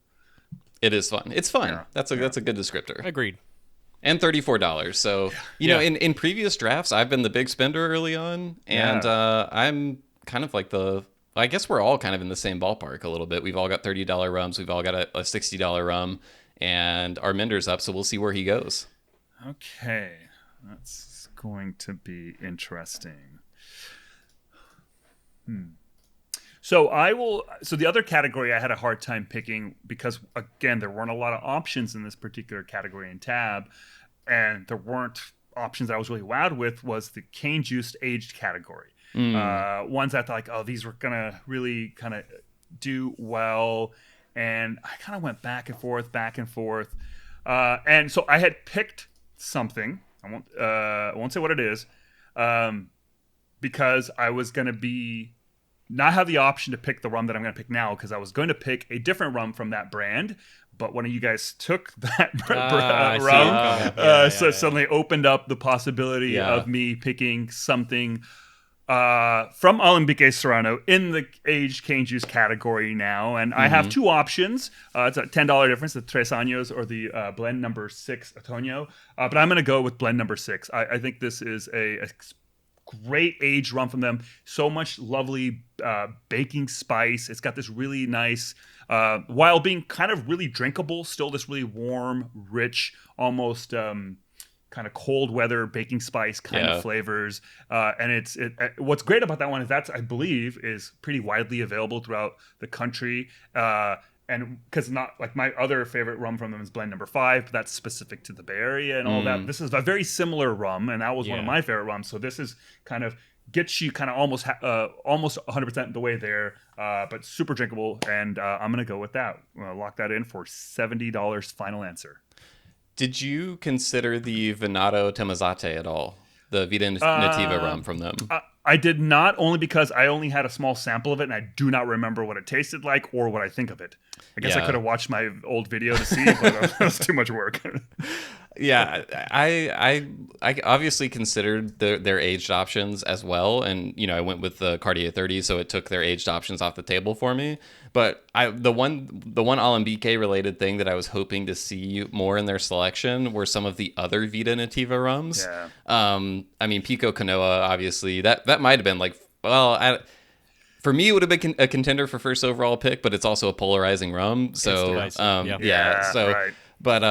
It is fun. It's fun. Yeah. That's a good descriptor. Agreed. And $34. So in previous drafts, I've been the big spender early on, and I'm kind of like I guess we're all kind of in the same ballpark a little bit. We've all got $30 rums. We've all got a $60 rum, and Arminder's up, so we'll see where he goes. Okay, that's going to be interesting. So the other category I had a hard time picking because, again, there weren't a lot of options in this particular category in Tab, and there weren't options that I was really wowed with was the cane juiced aged category. Ones that I thought, these were going to really kind of do well, and I kind of went back and forth. And so I had picked something. I won't say what it is. because I was going to be not have the option to pick the rum that I'm going to pick now, because I was going to pick a different rum from that brand. But one of you guys took that rum, so it suddenly opened up the possibility of me picking something from Alambique Serrano in the aged cane juice category now. And I have two options. It's a $10 difference, the Tres Años or the blend number 6 Otoño. But I'm going to go with blend number 6. I think this is a great aged rum from them. So much lovely baking spice. It's got this really nice, while being kind of really drinkable, still this really warm, rich, almost kind of cold weather baking spice kind of flavors. And what's great about that one is that's, I believe, is pretty widely available throughout the country. And because not like my other favorite rum from them is blend number 5, but that's specific to the Bay Area and all that. This is a very similar rum, and that was one of my favorite rums. So this is kind of gets you kind of almost 100% the way there, but super drinkable. And I'm gonna go with that. I'm gonna lock that in for $70 final answer. Did you consider the Venado Temazate at all? The Vida Nativa rum from them? I did not, only because I only had a small sample of it, and I do not remember what it tasted like or what I think of it. I guess I could have watched my old video to see, but it was too much work. Yeah, I obviously considered their aged options as well, and I went with the Cartier 30, so it took their aged options off the table for me. But the one Alambique related thing that I was hoping to see more in their selection were some of the other Vida Nativa rums. Yeah. I mean, Pico Canoa, obviously that might have been like, for me, it would have been a contender for first overall pick, but it's also a polarizing rum. So, right. But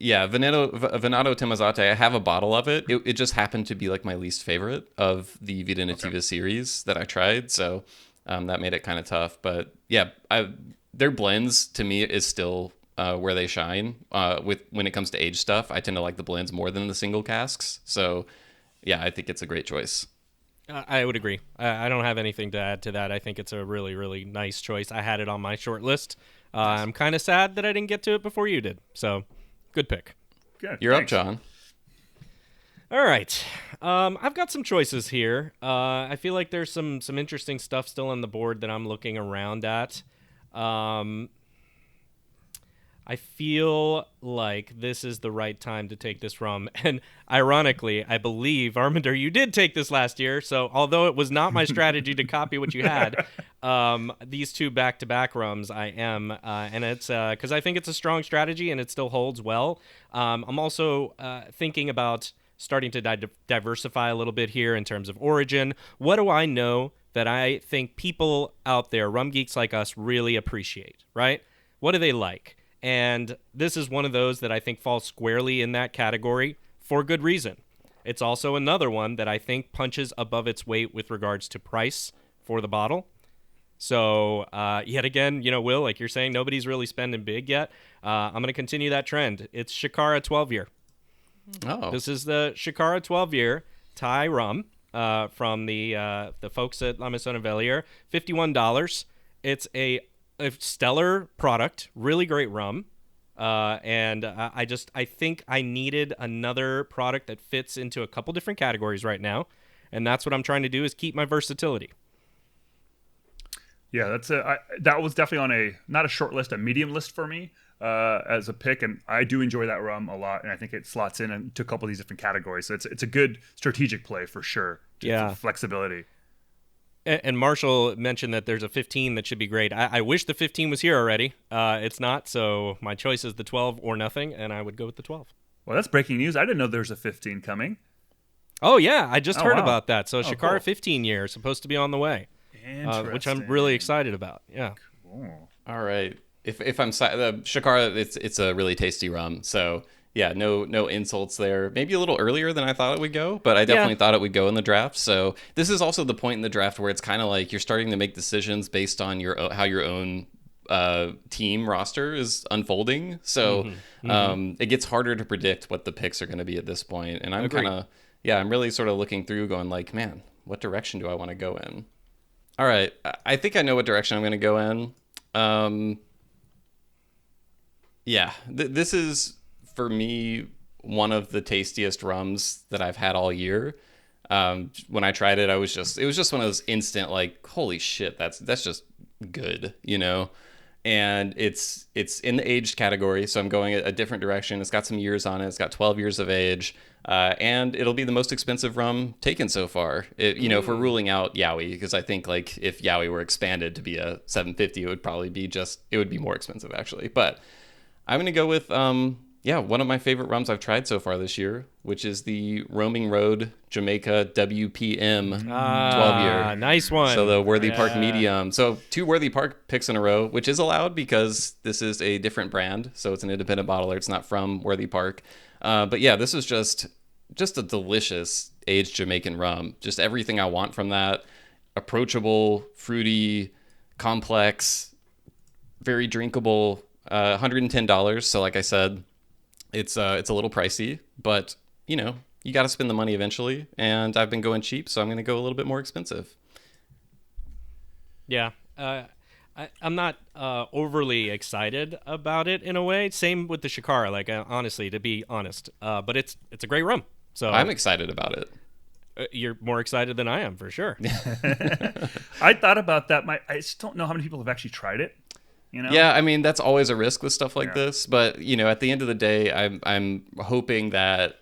Venado Temazate, I have a bottle of it. It just happened to be like my least favorite of the Vida Nativa series that I tried. So that made it kind of tough. But yeah, their blends to me is still where they shine. When it comes to aged stuff, I tend to like the blends more than the single casks. So yeah, I think it's a great choice. I would agree. I don't have anything to add to that. I think it's a really, really nice choice. I had it on my short list. I'm kind of sad that I didn't get to it before you did. So, good pick. Good. You're Thanks. up, John. All right. I've got some choices here. I feel like there's some interesting stuff still on the board that I'm looking around at. I feel like this is the right time to take this rum. And ironically, I believe, Arminder, you did take this last year. So although it was not my strategy to copy what you had, these two back-to-back rums I am. And it's because I think it's a strong strategy and it still holds well. I'm also thinking about starting to diversify a little bit here in terms of origin. What do I know that I think people out there, rum geeks like us, really appreciate, right? What do they like? And this is one of those that I think falls squarely in that category for good reason. It's also another one that I think punches above its weight with regards to price for the bottle. So yet again, Will, like you're saying, nobody's really spending big yet. I'm going to continue that trend. It's Shikara 12-year. Oh. This is the Shikara 12-year Thai rum from the folks at La Maison Vellier. $51. It's a stellar product, really great rum, and I think I needed another product that fits into a couple different categories right now, and that's what I'm trying to do is keep my versatility. Yeah, that was definitely on not a short list, a medium list for me as a pick, and I do enjoy that rum a lot, and I think it slots in into a couple of these different categories. So it's a good strategic play for sure. For flexibility. And Marshall mentioned that there's a 15 that should be great. I wish the 15 was here already. It's not, so my choice is the 12 or nothing, and I would go with the 12. Well, that's breaking news. I didn't know there's a 15 coming. Oh, yeah, I just heard about that. So Shikara cool. 15 year is supposed to be on the way, which I'm really excited about. Yeah. Cool. All right. If I'm the Shikara, it's a really tasty rum. So yeah, no insults there. Maybe a little earlier than I thought it would go, but I definitely thought it would go in the draft. So this is also the point in the draft where it's kind of like you're starting to make decisions based on how your own team roster is unfolding. So it gets harder to predict what the picks are going to be at this point. And I'm I'm really sort of looking through going like, man, what direction do I want to go in? All right. I think I know what direction I'm going to go in. This is, for me, one of the tastiest rums that I've had all year. When I tried it, it was just one of those instant like, holy shit, that's just good, you know. And it's in the aged category, so I'm going a different direction. It's got some years on it. It's got 12 years of age, and it'll be the most expensive rum taken so far. If we're ruling out Yowie, because I think like if Yowie were expanded to be a 750, it would probably be more expensive actually. But I'm gonna go with one of my favorite rums I've tried so far this year, which is the Roaming Road Jamaica WPM 12-year. Nice one. So the Worthy Park Medium. So 2 Worthy Park picks in a row, which is allowed because this is a different brand. So it's an independent bottler. It's not from Worthy Park. But yeah, this is just a delicious aged Jamaican rum. Just everything I want from that. Approachable, fruity, complex, very drinkable. $110. So like I said, it's a little pricey, but you got to spend the money eventually, and I've been going cheap, so I'm going to go a little bit more expensive. Yeah, I'm not overly excited about it in a way. Same with the Shikara, like honestly, to be honest, but it's a great rum. So I'm excited about it. You're more excited than I am, for sure. I thought about that. I just don't know how many people have actually tried it. Yeah, I mean, that's always a risk with stuff like this. But, at the end of the day, I'm hoping that,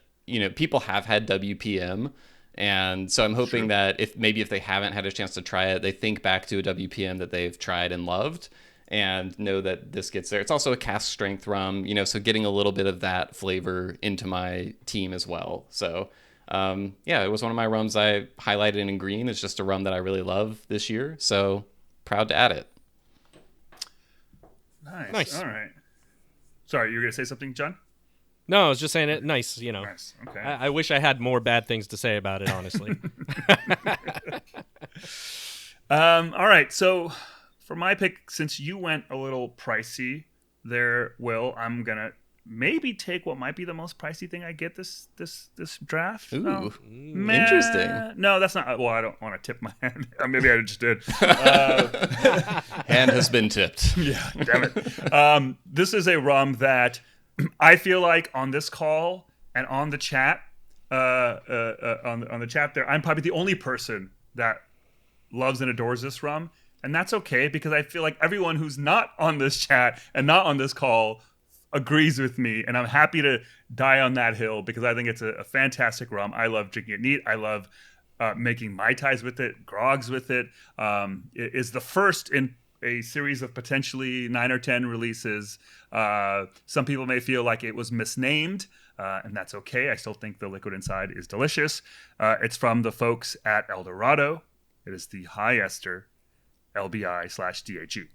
people have had WPM. And so I'm hoping that if they haven't had a chance to try it, they think back to a WPM that they've tried and loved and know that this gets there. It's also a cask strength rum, so getting a little bit of that flavor into my team as well. So, it was one of my rums I highlighted in green. It's just a rum that I really love this year. So proud to add it. Nice. All right. Sorry, you were going to say something, John? No, I was just saying it. Nice, Nice. Okay. I wish I had more bad things to say about it, honestly. All right. So for my pick, since you went a little pricey there, Will, I'm going to maybe take what might be the most pricey thing I get this draft. Ooh, interesting. No, that's not. Well, I don't want to tip my hand. Maybe I just did. Hand has been tipped. Yeah, damn it. This is a rum that I feel like on this call and on the chat, on the chat there, I'm probably the only person that loves and adores this rum, and that's okay because I feel like everyone who's not on this chat and not on this call agrees with me, and I'm happy to die on that hill because I think it's a fantastic rum. I love drinking it neat. I love making Mai Tais with it, grogs with it. It is the first in a series of potentially 9 or 10 releases. Some people may feel like it was misnamed, and that's okay. I still think the liquid inside is delicious. It's from the folks at El Dorado. It is the high ester LBI/DHE.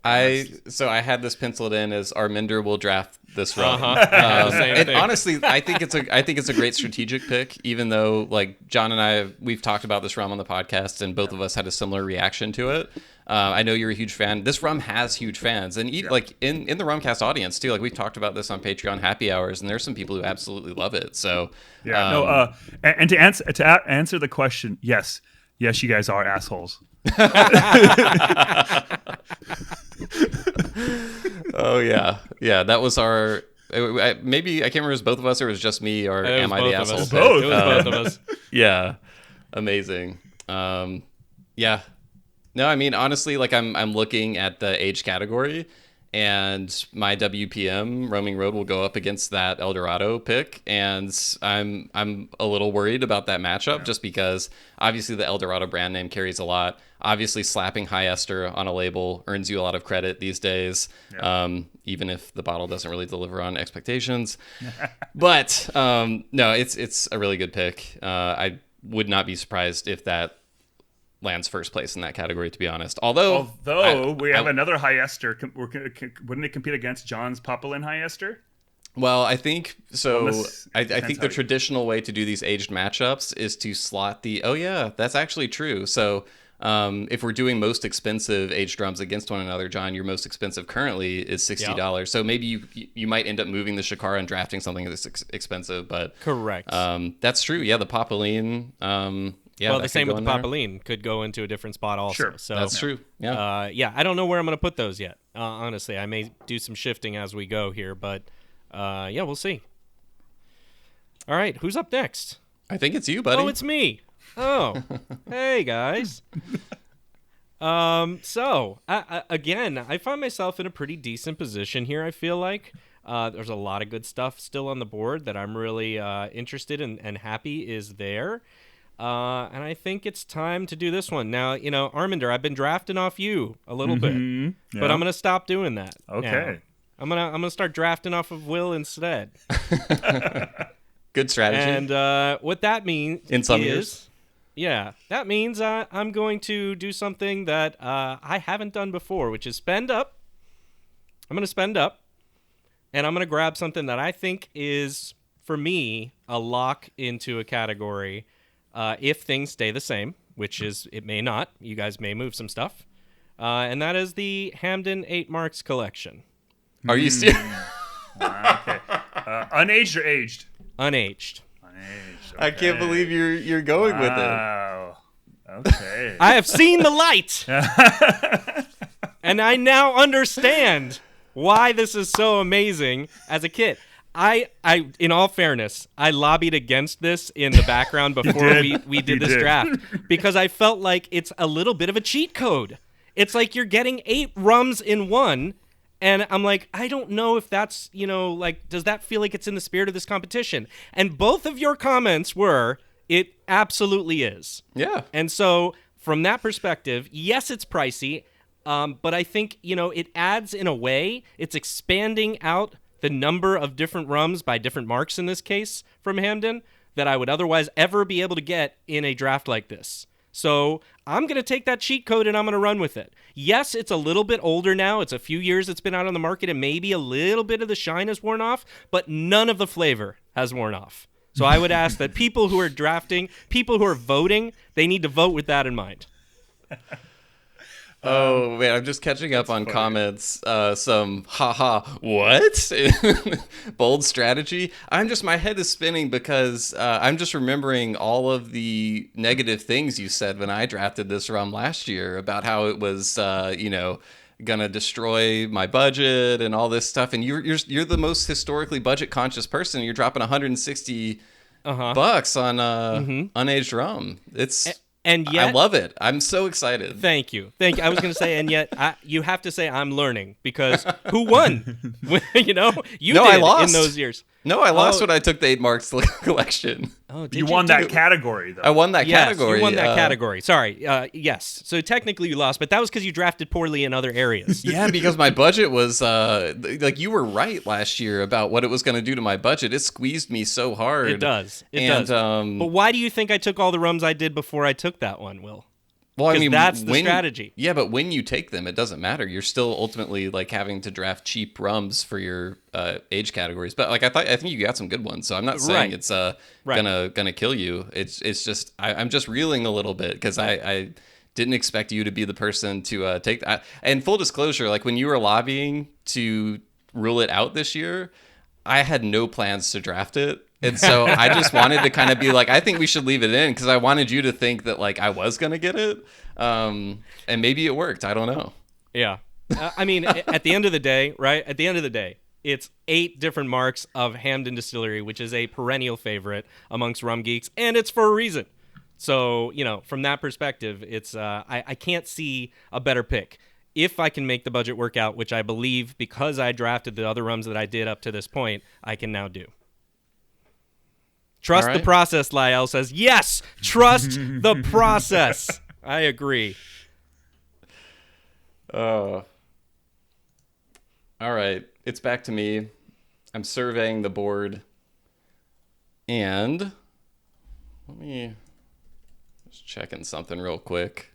I had this penciled in as Arminder will draft this rum. Same thing. Honestly, I think it's a great strategic pick. Even though like John and we've talked about this rum on the podcast, and both of us had a similar reaction to it. I know you're a huge fan. This rum has huge fans, and like in the Rumcast audience too. Like we've talked about this on Patreon happy hours, and there's some people who absolutely love it. So and to answer the question, yes, you guys are assholes. Oh yeah, that was our. Maybe I can't remember if it was both of us or it was just me or am I the asshole? Both. It was both of us. Yeah, amazing. Yeah, no, I mean honestly, like I'm looking at the age category, and my WPM Roaming Road will go up against that El Dorado pick, and I'm a little worried about that matchup just because obviously the El Dorado brand name carries a lot. Obviously, slapping high ester on a label earns you a lot of credit these days, even if the bottle doesn't really deliver on expectations. But no, it's a really good pick. I would not be surprised if that lands first place in that category, to be honest. Although we have another high ester, wouldn't it compete against John's Populin high ester? Well, I think so. I think the traditional way to do these aged matchups is to slot the. Oh yeah, that's actually true. So. If we're doing most expensive aged drums against one another, John, your most expensive currently is $60. Yep. So maybe you might end up moving the Shikara and drafting something that's expensive, but correct. That's true. Yeah, the Populin. Well, the same with the Populin could go into a different spot also. Sure, so that's true. Yeah. I don't know where I'm going to put those yet. Honestly, I may do some shifting as we go here, but we'll see. All right, who's up next? I think it's you, buddy. Oh, it's me. Oh, hey guys. So again, I find myself in a pretty decent position here. I feel like there's a lot of good stuff still on the board that I'm really interested in and happy is there. And I think it's time to do this one now. Arminder, I've been drafting off you a little bit, but I'm gonna stop doing that. Okay. Now. I'm gonna start drafting off of Will instead. Good strategy. And what that means in some years. Yeah, that means I'm going to do something that I haven't done before, which is spend up. I'm going to spend up, and I'm going to grab something that I think is, for me, a lock into a category if things stay the same, which is it may not. You guys may move some stuff. And that is the Hamden 8 Marks collection. Are you serious? Okay. Unaged or aged? Unaged. Unaged. I can't believe you're going with it. Wow. Okay. I have seen the light, and I now understand why this is so amazing as a kid. I in all fairness, I lobbied against this in the background before we did this draft because I felt like it's a little bit of a cheat code. It's like you're getting 8 rums in one. And I'm like, I don't know if that's, does that feel like it's in the spirit of this competition? And both of your comments were, it absolutely is. Yeah. And so from that perspective, yes, it's pricey, but I think, it adds in a way, it's expanding out the number of different rums by different marks in this case from Hamden that I would otherwise ever be able to get in a draft like this. So I'm going to take that cheat code and I'm going to run with it. Yes, it's a little bit older now. It's a few years it's been out on the market and maybe a little bit of the shine has worn off, but none of the flavor has worn off. So I would ask that people who are drafting, people who are voting, they need to vote with that in mind. Oh, man, I'm just catching up on comments. Some haha, what? Bold strategy. My head is spinning because I'm just remembering all of the negative things you said when I drafted this rum last year about how it was, gonna destroy my budget and all this stuff. And you're the most historically budget conscious person. You're dropping 160 bucks on unaged rum. And yet, I love it. I'm so excited. Thank you. I was going to say, and yet you have to say I'm learning because who won? You did I lost in those years. No, I lost when I took the 8 Marks collection. Oh, you won that category, though. I won that category. You won that category. Sorry. Yes. So technically you lost, but that was because you drafted poorly in other areas. Yeah, because my budget was, you were right last year about what it was going to do to my budget. It squeezed me so hard. It does. It does. But why do you think I took all the rums I did before I took that one, Will? Well, I mean, that's the strategy. Yeah, but when you take them, it doesn't matter. You're still ultimately having to draft cheap rums for your age categories. But I think you got some good ones. So I'm not saying it's gonna kill you. It's just I'm just reeling a little bit because I didn't expect you to be the person to take that. And full disclosure, when you were lobbying to rule it out this year, I had no plans to draft it. And so I just wanted to kind of be I think we should leave it in because I wanted you to think that I was going to get it. And maybe it worked. I don't know. Yeah. I mean, at the end of the day, right? At the end of the day, it's 8 different marks of Hamden Distillery, which is a perennial favorite amongst rum geeks. And it's for a reason. So, from that perspective, it's I can't see a better pick. If I can make the budget work out, which I believe because I drafted the other rums that I did up to this point, I can now do. Trust the process, Lyle says. Yes, trust the process. I agree. All right. It's back to me. I'm surveying the board. And let me just checking something real quick.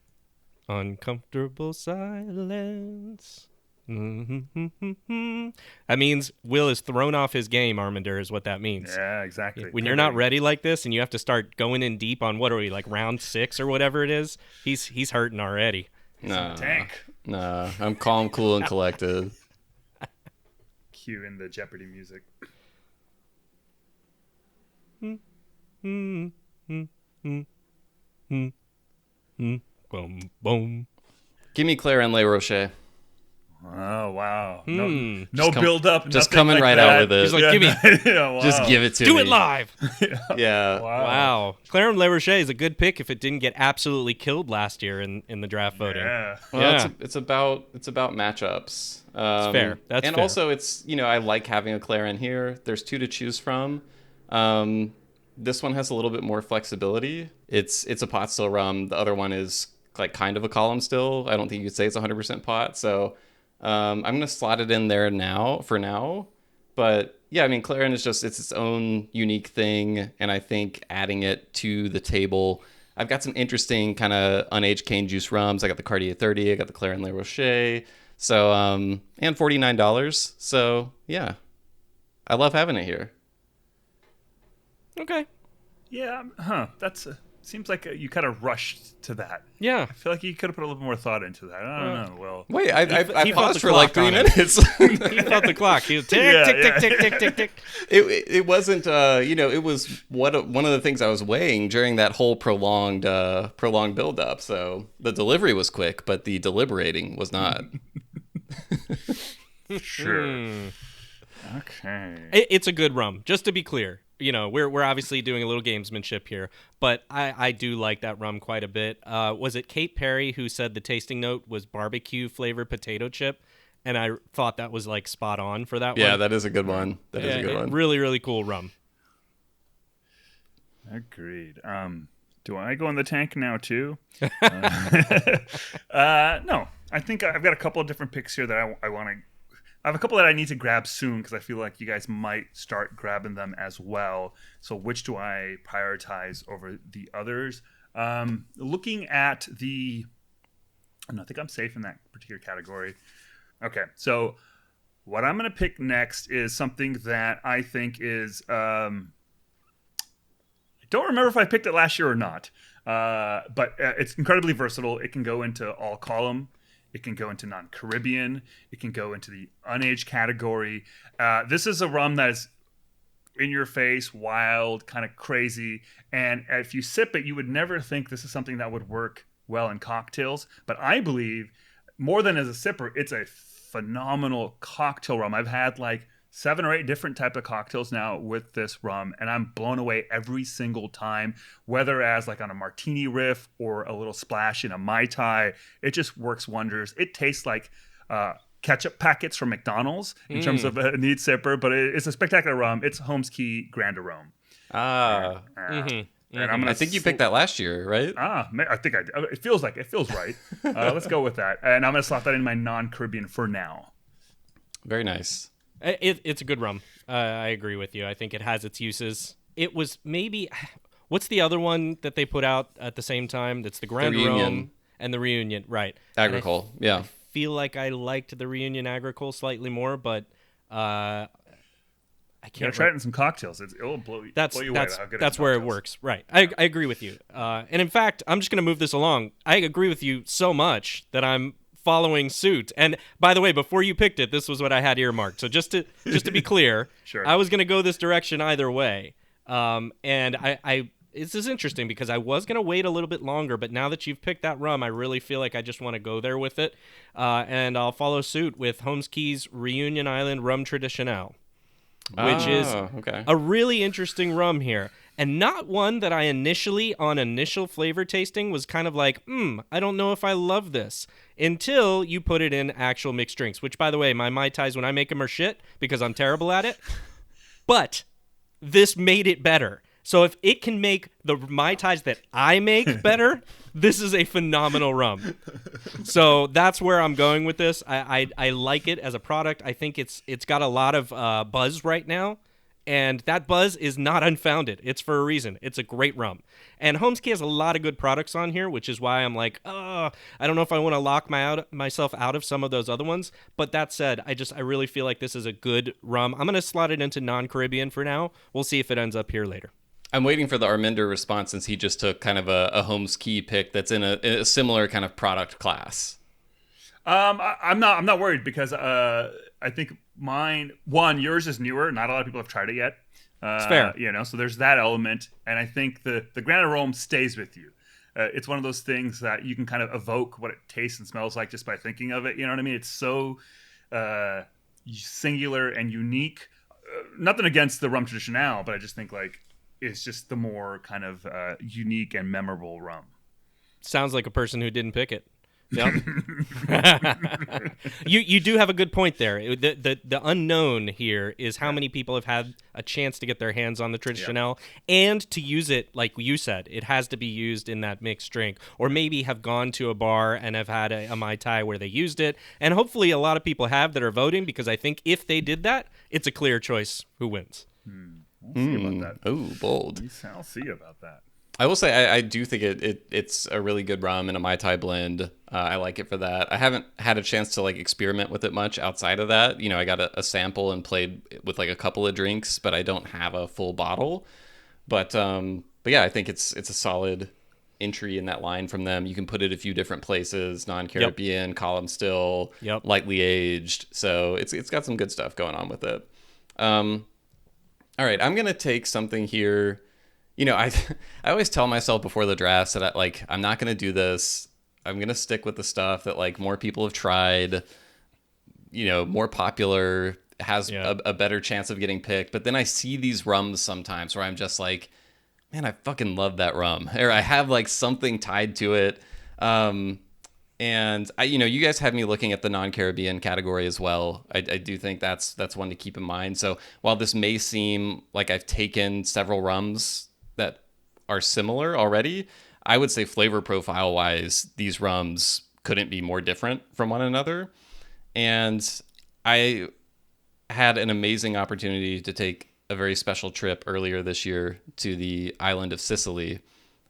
Uncomfortable silence. That means Will is thrown off his game, Arminder, is what that means. Yeah, exactly. When you're not ready like this and you have to start going in deep on what are we, round 6 or whatever it is, he's hurting already. Tank. Nah, I'm calm, cool, and collected. Cue in the Jeopardy music. Boom, boom. Give me Claire and Le Rocher. Oh wow! No Just build up. Just nothing coming like right that. out with it. He's like, give me, Yeah, wow. Just give it to do me. it live. Yeah. Wow. Clarence Le Rocher is a good pick if it didn't get absolutely killed last year in the draft voting. Yeah. Well, Yeah. it's about matchups. That's fair. That's and fair. also it's I like having a Claren here. There's two to choose from. This one has a little bit more flexibility. It's a pot still rum. The other one is like kind of a column still. I don't think you could say it's 100% pot. So I'm gonna slot it in there for now. But yeah, I mean, Claren is it's its own unique thing, and I think adding it to the table. I've got some interesting kind of unaged cane juice rums. I got the Cartier 30. I got the Claren Le Rocher. So and $49. So yeah, I love having it here. Okay. Yeah. That's seems like you kind of rushed to that. Yeah. I feel like you could have put a little more thought into that. I don't know. Well, Wait, I he felt paused the for like clock 3 on it. minutes. He felt the clock. He was tick, Yeah, tick, yeah. tick, tick, tick, tick, tick. It wasn't it was one of the things I was weighing during that whole prolonged build up. So the delivery was quick, but the deliberating was not. sure. Okay. It's a good rum. Just to be clear, we're obviously doing a little gamesmanship here, but I do like that rum quite a bit. Was it Kate Perry who said the tasting note was barbecue flavored potato chip? And I thought that was like spot on for that one. Yeah, that is a good one. That is a good one. Really, really cool rum. Agreed. Do I go in the tank now too? No, I think I've got a couple of different picks here that I want to. I have a couple that I need to grab soon because I feel like you guys might start grabbing them as well. So which do I prioritize over the others? Looking at I think I'm safe in that particular category. Okay, so what I'm going to pick next is something that I think is. I don't remember if I picked it last year or not, but it's incredibly versatile. It can go into all column. It can go into non-Caribbean. It can go into the unaged category. This is a rum that is in your face, wild, kind of crazy. And if you sip it, you would never think this is something that would work well in cocktails. But I believe more than as a sipper, it's a phenomenal cocktail rum. I've had like 7 or 8 different type of cocktails now with this rum, and I'm blown away every single time, whether as like on a martini riff or a little splash in a Mai Tai. It just works wonders. It tastes like ketchup packets from McDonald's in terms of a neat sipper, but it's a spectacular rum. It's Holmes Key Grand Arome. And I think you picked that last year, right? I think it feels right. Let's go with that. And I'm going to slot that in my non-Caribbean for now. Very nice. It's a good rum. I agree with you. I think it has its uses. It was maybe... What's the other one that they put out at the same time? That's the Grand Arome and the Reunion. Right. Agricole, yeah. I feel like I liked the Reunion Agricole slightly more, but I can't try it in some cocktails. It'll blow you away. That's where it works. Right. I agree with you. And in fact, I'm just going to move this along. I agree with you so much that I'm following suit. And by the way, before you picked it, this was what I had earmarked. So just to be clear, Sure. I was going to go this direction either way. And this is interesting because I was going to wait a little bit longer, but now that you've picked that rum, I really feel like I just want to go there with it. And I'll follow suit with Holmes Key's Reunion Island Rum Traditionnel, which is a really interesting rum here. And not one that I initial flavor tasting was kind of like, I don't know if I love this, until you put it in actual mixed drinks, which, by the way, my Mai Tais, when I make them, are shit because I'm terrible at it. But this made it better. So if it can make the Mai Tais that I make better, this is a phenomenal rum. So that's where I'm going with this. I like it as a product. I think it's got a lot of buzz right now. And that buzz is not unfounded. It's for a reason. It's a great rum. And Holmes Key has a lot of good products on here, which is why I'm like, I don't know if I want to lock myself out of some of those other ones. But that said, I really feel like this is a good rum. I'm going to slot it into non-Caribbean for now. We'll see if it ends up here later. I'm waiting for the Arminder response since he just took kind of a Holmes Key pick that's in a similar kind of product class. I'm not worried because I think yours is newer. Not a lot of people have tried it yet. It's fair. So there's that element, and I think the Grand Arome stays with you. It's one of those things that you can kind of evoke what it tastes and smells like just by thinking of it. You know what I mean? It's so singular and unique. Nothing against the rum traditionale, but I just think like it's just the more kind of unique and memorable rum. Sounds like a person who didn't pick it. Yep. You do have a good point there. The unknown here is how many people have had a chance to get their hands on the traditionale and to use it, like you said, it has to be used in that mixed drink, or maybe have gone to a bar and have had a Mai Tai where they used it, and hopefully a lot of people have that are voting, because I think if they did that, it's a clear choice who wins. We'll see about that. Oh, bold. I'll see about that. I will say I do think it's a really good rum and a Mai Tai blend. I like it for that. I haven't had a chance to like experiment with it much outside of that. You know, I got a sample and played with like a couple of drinks, but I don't have a full bottle. But yeah, I think it's a solid entry in that line from them. You can put it a few different places: non-Caribbean, column still, lightly aged. So it's got some good stuff going on with it. All right, I'm gonna take something here. You know, I always tell myself before the drafts that I'm not going to do this. I'm going to stick with the stuff that like more people have tried, you know, more popular, has a better chance of getting picked. But then I see these rums sometimes where I'm just like, man, I fucking love that rum. Or I have like something tied to it. And you guys had me looking at the non-Caribbean category as well. I do think that's one to keep in mind. So while this may seem like I've taken several rums that are similar already, I would say flavor profile wise, these rums couldn't be more different from one another. And I had an amazing opportunity to take a very special trip earlier this year to the island of Sicily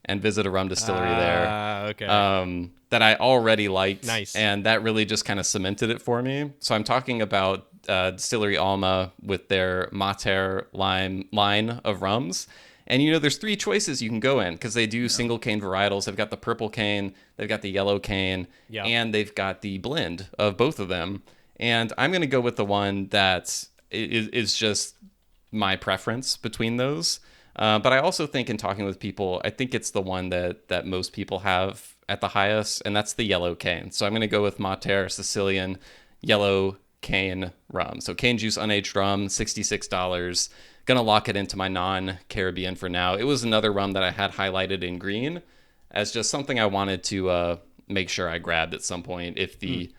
and visit a rum distillery there. Okay. That I already liked. Nice. And that really just kind of cemented it for me. So I'm talking about Distillery Alma with their Mater line of rums. And, you know, there's 3 choices you can go in because they do single cane varietals. They've got the purple cane, they've got the yellow cane, and they've got the blend of both of them. And I'm going to go with the one that is just my preference between those. But I also think in talking with people, I think it's the one that most people have at the highest, and that's the yellow cane. So I'm going to go with Mater Sicilian yellow cane rum. So cane juice unaged rum, $66. Gonna lock it into my non-Caribbean for now. It was another rum that I had highlighted in green as just something I wanted to make sure I grabbed at some point if the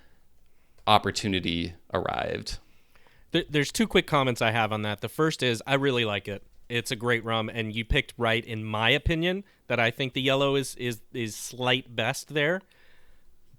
opportunity arrived. There's 2 quick comments I have on that. The first is I really like it. It's a great rum, and you picked right in my opinion that I think the yellow is slight best there.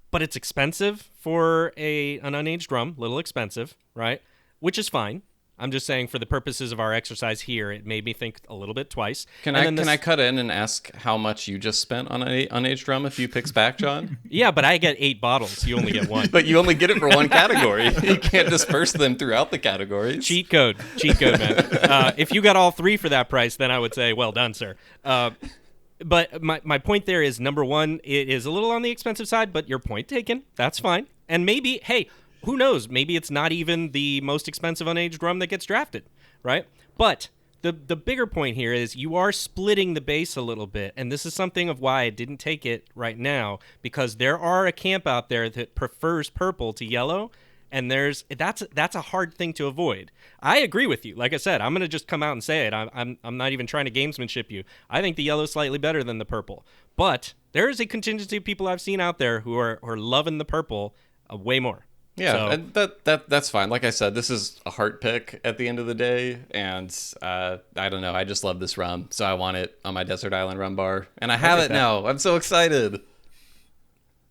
But it's expensive for an unaged rum, little expensive, right? Which is fine. I'm just saying for the purposes of our exercise here, it made me think a little bit twice. Can I cut in and ask how much you just spent on an unaged rum a few picks back, John? Yeah, but I get 8 bottles. You only get 1. But you only get it for one category. You can't disperse them throughout the categories. Cheat code, man. If you got all 3 for that price, then I would say, well done, sir. But my point there is, number one, it is a little on the expensive side, but your point taken. That's fine. And maybe, hey, who knows? Maybe it's not even the most expensive unaged rum that gets drafted, right? But the bigger point here is you are splitting the base a little bit, and this is something of why I didn't take it right now, because there are a camp out there that prefers purple to yellow, and that's a hard thing to avoid. I agree with you. Like I said, I'm going to just come out and say it. I'm not even trying to gamesmanship you. I think the yellow is slightly better than the purple, but there is a contingency of people I've seen out there who are loving the purple way more. Yeah, so, that's fine. Like I said, this is a heart pick at the end of the day, and I don't know. I just love this rum, so I want it on my Desert Island Rum Bar, and I have it now. I'm so excited.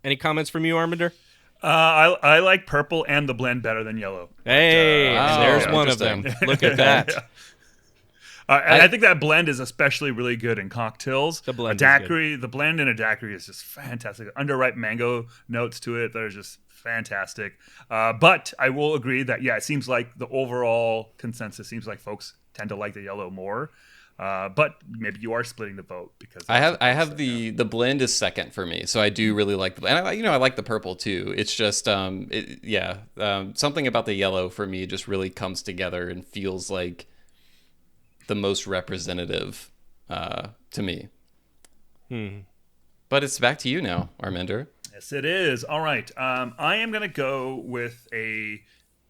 Any comments from you, Arminder? I like purple and the blend better than yellow. Hey, there's one of them. Look at that. And I think that blend is especially really good in cocktails. The blend a daiquiri, the blend in a daiquiri is just fantastic. Underripe mango notes to it that are just fantastic. But I will agree that, it seems like the overall consensus seems like folks tend to like the yellow more. But maybe you are splitting the vote because I have the blend is second for me, so I do really like the blend. And I like the purple too. It's just something about the yellow for me just really comes together and feels like the most representative to me. But it's back to you now, Arminder. Yes, it is. All right. I am going to go with a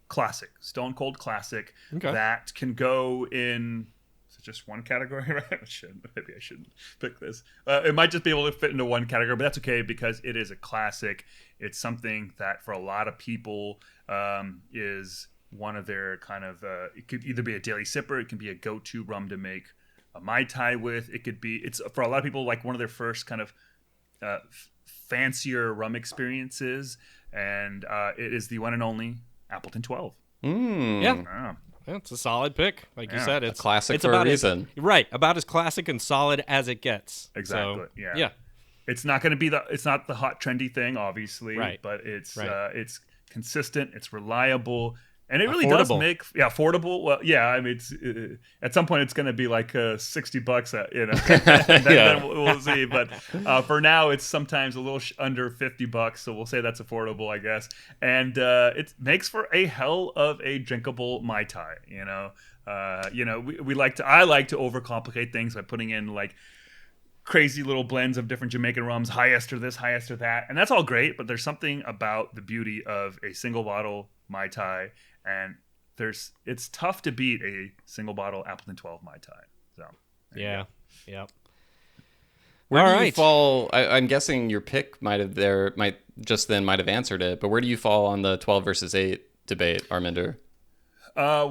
classic, Stone Cold classic that can go in just one category, right? Maybe I shouldn't pick this. It might just be able to fit into one category, but that's okay because it is a classic. It's something that for a lot of people is one of their kind of, it could either be a daily sipper, it can be a go-to rum to make a Mai Tai with. It's for a lot of people like one of their first kind of fancier rum experiences, and it is the one and only Appleton 12. Yeah. It's a solid pick. Like you said, it's a classic it's for about a reason. About as classic and solid as it gets. Exactly. So, yeah. It's not going to be it's not the hot trendy thing, obviously, right. but it's consistent, it's reliable, and it really affordable. does make affordable. Well, yeah, I mean, it's at some point it's going to be like $60, then we'll see. But for now, it's sometimes a little under $50, so we'll say that's affordable, I guess. And it makes for a hell of a drinkable Mai Tai. I like to overcomplicate things by putting in like crazy little blends of different Jamaican rums, high ester this, high ester that, and that's all great. But there's something about the beauty of a single bottle Mai Tai. And it's tough to beat a single bottle Appleton 12 Mai Tai. So yeah. Where do you fall? I'm guessing your pick might have answered it, but where do you fall on the 12 versus 8 debate, Arminder? I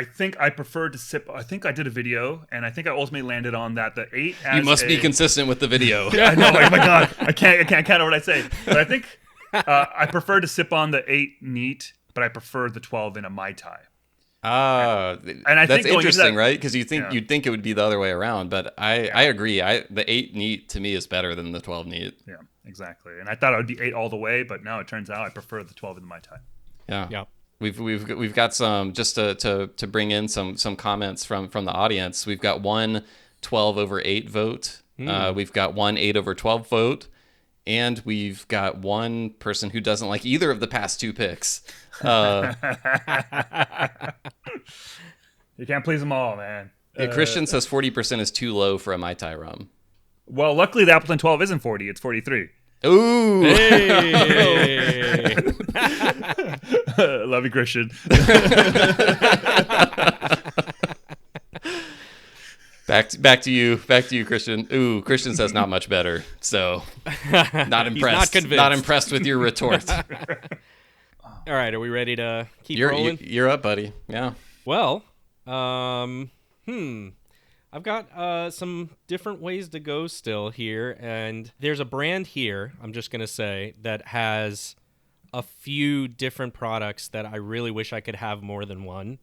think I prefer to sip. I think I did a video, and I think I ultimately landed on that the 8. As you must be consistent with the video. Yeah, I know. Oh my god, I can't count what I say. But I think I prefer to sip on the 8 neat, but I prefer the 12 in a Mai Tai. And that's interesting, right? Because you'd think it would be the other way around, but I agree. The 8 neat to me is better than the 12 neat. Yeah, exactly. And I thought it would be 8 all the way, but no, it turns out I prefer the 12 in the Mai Tai. Yeah. We've got some, just to bring in some comments from the audience. We've got one 12 over 8 vote. We've got one 8 over 12 vote. And we've got one person who doesn't like either of the past 2 picks. You can't please them all, man. Christian says 40% is too low for a Mai Tai rum. Well, luckily the Appleton 12 isn't 40. It's 43. Ooh. Hey. Love you, Christian. Back to you, Christian. Ooh, Christian says not much better. So, not impressed. Not impressed with your retort. All right, are we ready to keep rolling? You're up, buddy. Yeah. Well, I've got some different ways to go still here, and there's a brand here, I'm just going to say, that has a few different products that I really wish I could have more than one,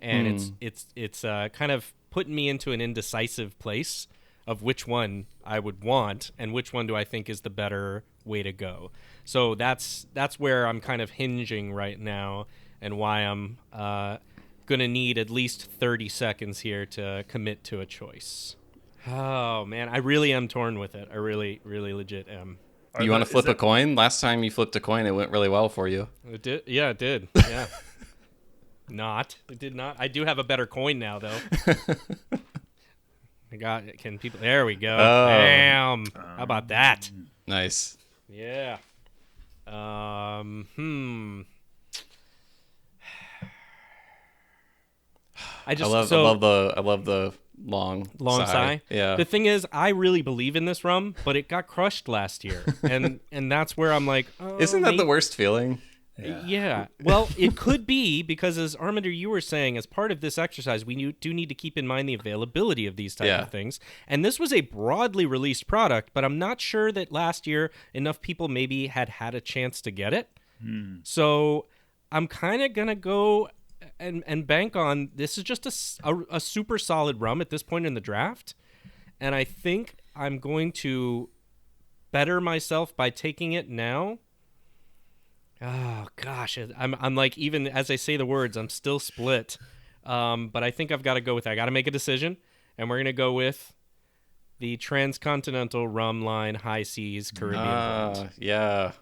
and it's kind of putting me into an indecisive place of which one I would want and which one do I think is the better way to go. So that's where I'm kind of hinging right now, and why I'm going to need at least 30 seconds here to commit to a choice. Oh, man, I really am torn with it. I really, really legit am. You want to flip a coin? Last time you flipped a coin, it went really well for you. It did. Yeah, it did. Yeah. It did not. I do have a better coin now, though. There we go. Oh. Bam. How about that? Nice. Yeah. I love the long sigh. Yeah. The thing is, I really believe in this rum, but it got crushed last year, and that's where I'm like, oh, isn't that the worst feeling? Yeah. Well, it could be, because as Arminder, you were saying, as part of this exercise, we do need to keep in mind the availability of these type of things. And this was a broadly released product, but I'm not sure that last year enough people maybe had a chance to get it. So I'm kind of going to go and bank on, this is just a super solid rum at this point in the draft. And I think I'm going to better myself by taking it now. Oh gosh, I'm like, even as I say the words, I'm still split. But I think I've got to go with it. I got to make a decision, and we're gonna go with the Transcontinental Rum Line High Seas Caribbean Blend. Yeah.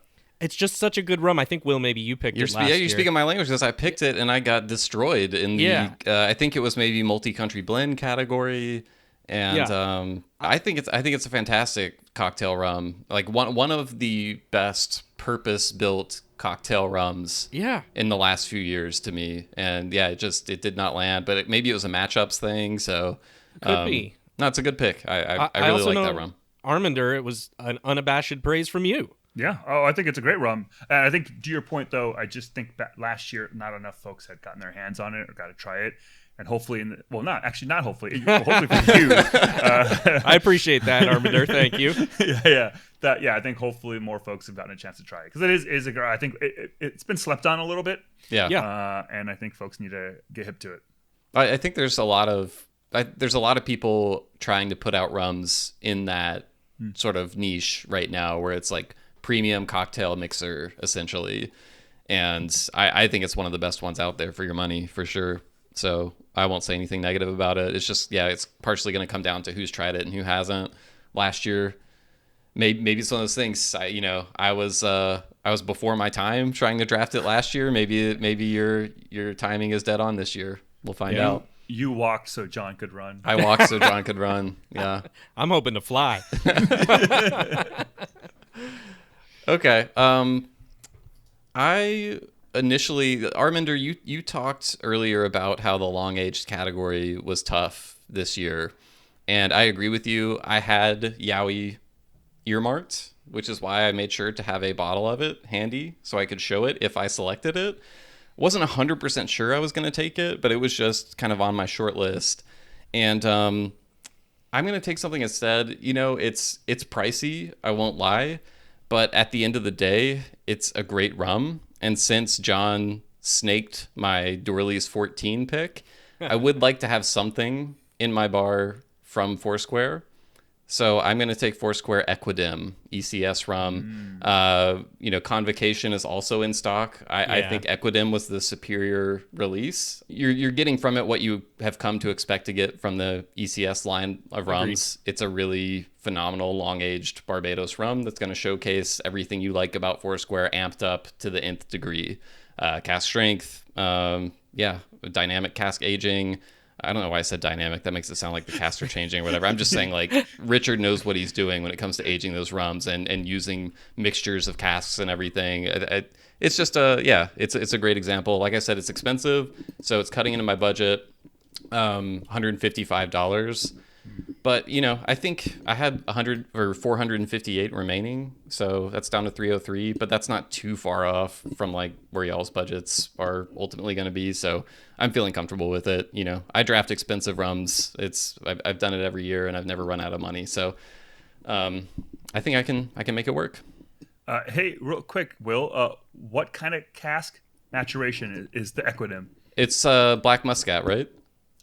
It's just such a good rum. I think, Will, maybe you picked it last year. You're speaking my language, because I picked it and I got destroyed in the, I think it was maybe multi-country blend category. And I think it's a fantastic cocktail rum. Like one of the best purpose-built cocktail rums in the last few years to me. And yeah, it did not land, but maybe it was a matchups thing. So Could be. No, it's a good pick. I really like that rum. Arminder, it was an unabashed praise from you. Yeah. Oh, I think it's a great rum. And I think to your point, though, I just think that last year not enough folks had gotten their hands on it or got to try it. And hopefully, not hopefully for you. I appreciate that, Arminder. Thank you. I think hopefully more folks have gotten a chance to try it because it is a girl. I think it's been slept on a little bit. Yeah. And I think folks need to get hip to it. I think there's a lot of people trying to put out rums in that sort of niche right now, where it's like premium cocktail mixer essentially, and I think it's one of the best ones out there for your money for sure. So I won't say anything negative about it. It's just, it's partially going to come down to who's tried it and who hasn't. Last year, maybe it's one of those things. I was before my time trying to draft it last year. Maybe your timing is dead on this year. We'll find out. You walked so John could run. I walked so John could run. Yeah. I'm hoping to fly. Okay. Arminder, you talked earlier about how the long-aged category was tough this year, and I agree with you. I had Yowie earmarked, which is why I made sure to have a bottle of it handy so I could show it if I selected it. Wasn't 100% sure I was going to take it, but it was just kind of on my short list. And I'm going to take something instead. It's pricey, I won't lie, but at the end of the day, it's a great rum. And since John snaked my Doorley's 14 pick, I would like to have something in my bar from Foursquare. So I'm going to take Foursquare Equidim ECS rum. Convocation is also in stock. I think Equidim was the superior release. You're getting from it what you have come to expect to get from the ECS line of rums. Agreed. It's a really phenomenal long-aged Barbados rum that's going to showcase everything you like about Foursquare amped up to the nth degree. Cask strength, dynamic cask aging. I don't know why I said dynamic. That makes it sound like the casks are changing or whatever. I'm just saying, like, Richard knows what he's doing when it comes to aging those rums and using mixtures of casks and everything. It's just it's a great example. Like I said, it's expensive, so it's cutting into my budget, $155. But, I think I had 458 remaining, so that's down to 303, but that's not too far off from like where y'all's budgets are ultimately going to be. So I'm feeling comfortable with it. I draft expensive rums. I've done it every year and I've never run out of money. So I think I can make it work. Hey, real quick, Will, what kind of cask maturation is the Equidim? It's Black Muscat, right?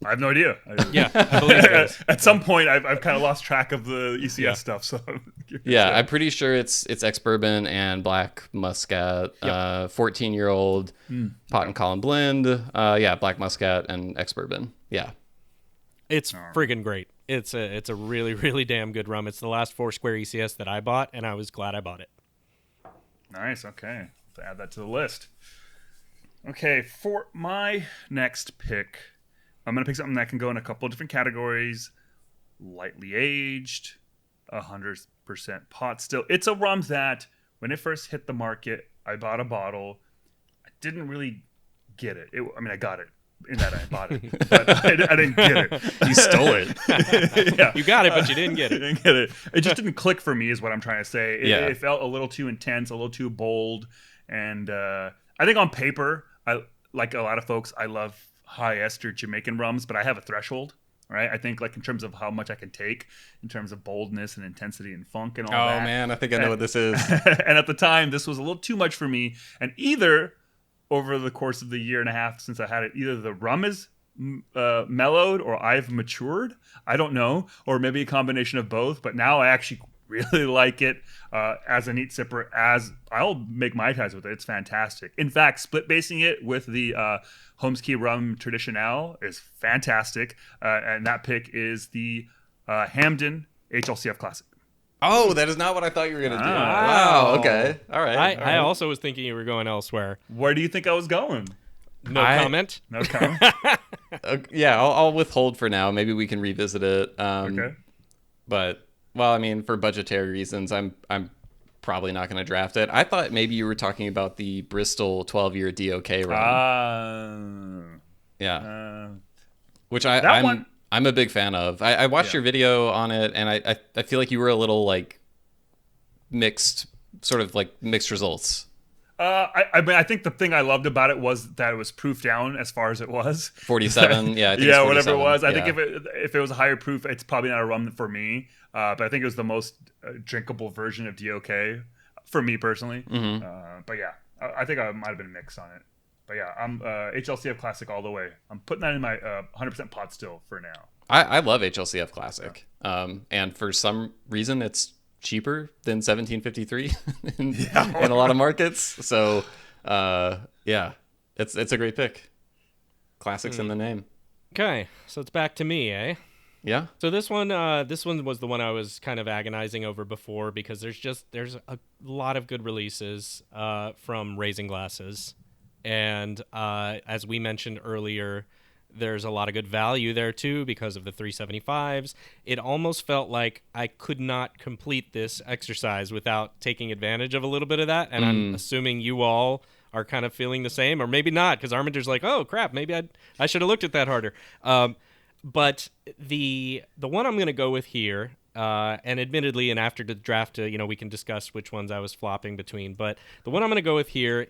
I have no idea. I believe it is. At some point, I've kind of lost track of the ECS stuff. So I'm pretty sure it's ex-bourbon and Black Muscat, 14-year-old pot and column blend. Black Muscat and ex-bourbon. Yeah, it's friggin' great. It's a really, really damn good rum. It's the last Foursquare ECS that I bought, and I was glad I bought it. Nice. Okay, I'll add that to the list. Okay, for my next pick, I'm going to pick something that can go in a couple of different categories. Lightly aged, 100% pot still. It's a rum that, when it first hit the market, I bought a bottle. I didn't really get it. I got it. In that I bought it. But I didn't get it. You stole it. Yeah. You got it, but you didn't get it. I didn't get it. It just didn't click for me is what I'm trying to say. It felt a little too intense, a little too bold. And I think on paper, like a lot of folks, I love high ester Jamaican rums, but I have a threshold, right? I think like in terms of how much I can take in terms of boldness and intensity and funk and all that. Oh man, I think I know what this is. And at the time, this was a little too much for me. And either over the course of the year and a half since I had it, either the rum is mellowed or I've matured. I don't know. Or maybe a combination of both. But now I actually really like it as a neat sipper. As I'll make Mai Tais with it. It's fantastic. In fact, split basing it with the Holmes Key Rum Traditionale is fantastic. And that pick is the Hamden HLCF Classic. Oh, that is not what I thought you were going to do. Wow. Okay. All right. I also was thinking you were going elsewhere. Where do you think I was going? No comment. No comment. Yeah, I'll withhold for now. Maybe we can revisit it. Okay. But well, I mean, for budgetary reasons, I'm probably not going to draft it. I thought maybe you were talking about the Bristol 12-year DOK run. Yeah, which that one. I'm a big fan of. I watched your video on it, and I feel like you were a little like mixed results. I mean, I think the thing I loved about it was that it was proof down as far as it was. 47, yeah, I think yeah, it's 47. whatever it was. I Yeah. think if it was a higher proof, it's probably not a rum for me. But I think it was the most drinkable version of DOK for me personally. But yeah, I think I might have been a mix on it. But yeah, I'm HLCF Classic all the way. I'm putting that in my 100% pot still for now. I love HLCF Classic, and for some reason it's cheaper than 1753 in a lot of markets. So yeah, it's a great pick. Classics in the name. Okay, so it's back to me, eh? Yeah. So this one was the one I was kind of agonizing over before because there's a lot of good releases from Raising Glasses, and as we mentioned earlier, there's a lot of good value there too because of the 375s. It almost felt like I could not complete this exercise without taking advantage of a little bit of that, and I'm assuming you all are kind of feeling the same, or maybe not, because Arminder's like, oh crap, maybe I should have looked at that harder. But the one I'm going to go with here, and admittedly, and after the draft, we can discuss which ones I was flopping between. But the one I'm going to go with here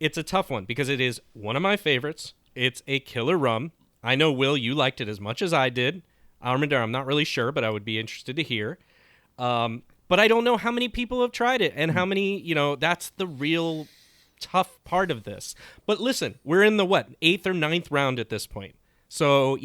it's a tough one because it is one of my favorites. It's a killer rum. I know, Will, you liked it as much as I did. Arminder, I'm not really sure, but I would be interested to hear. But I don't know how many people have tried it and how many, that's the real tough part of this. But listen, we're in the 8th or 9th round at this point. So,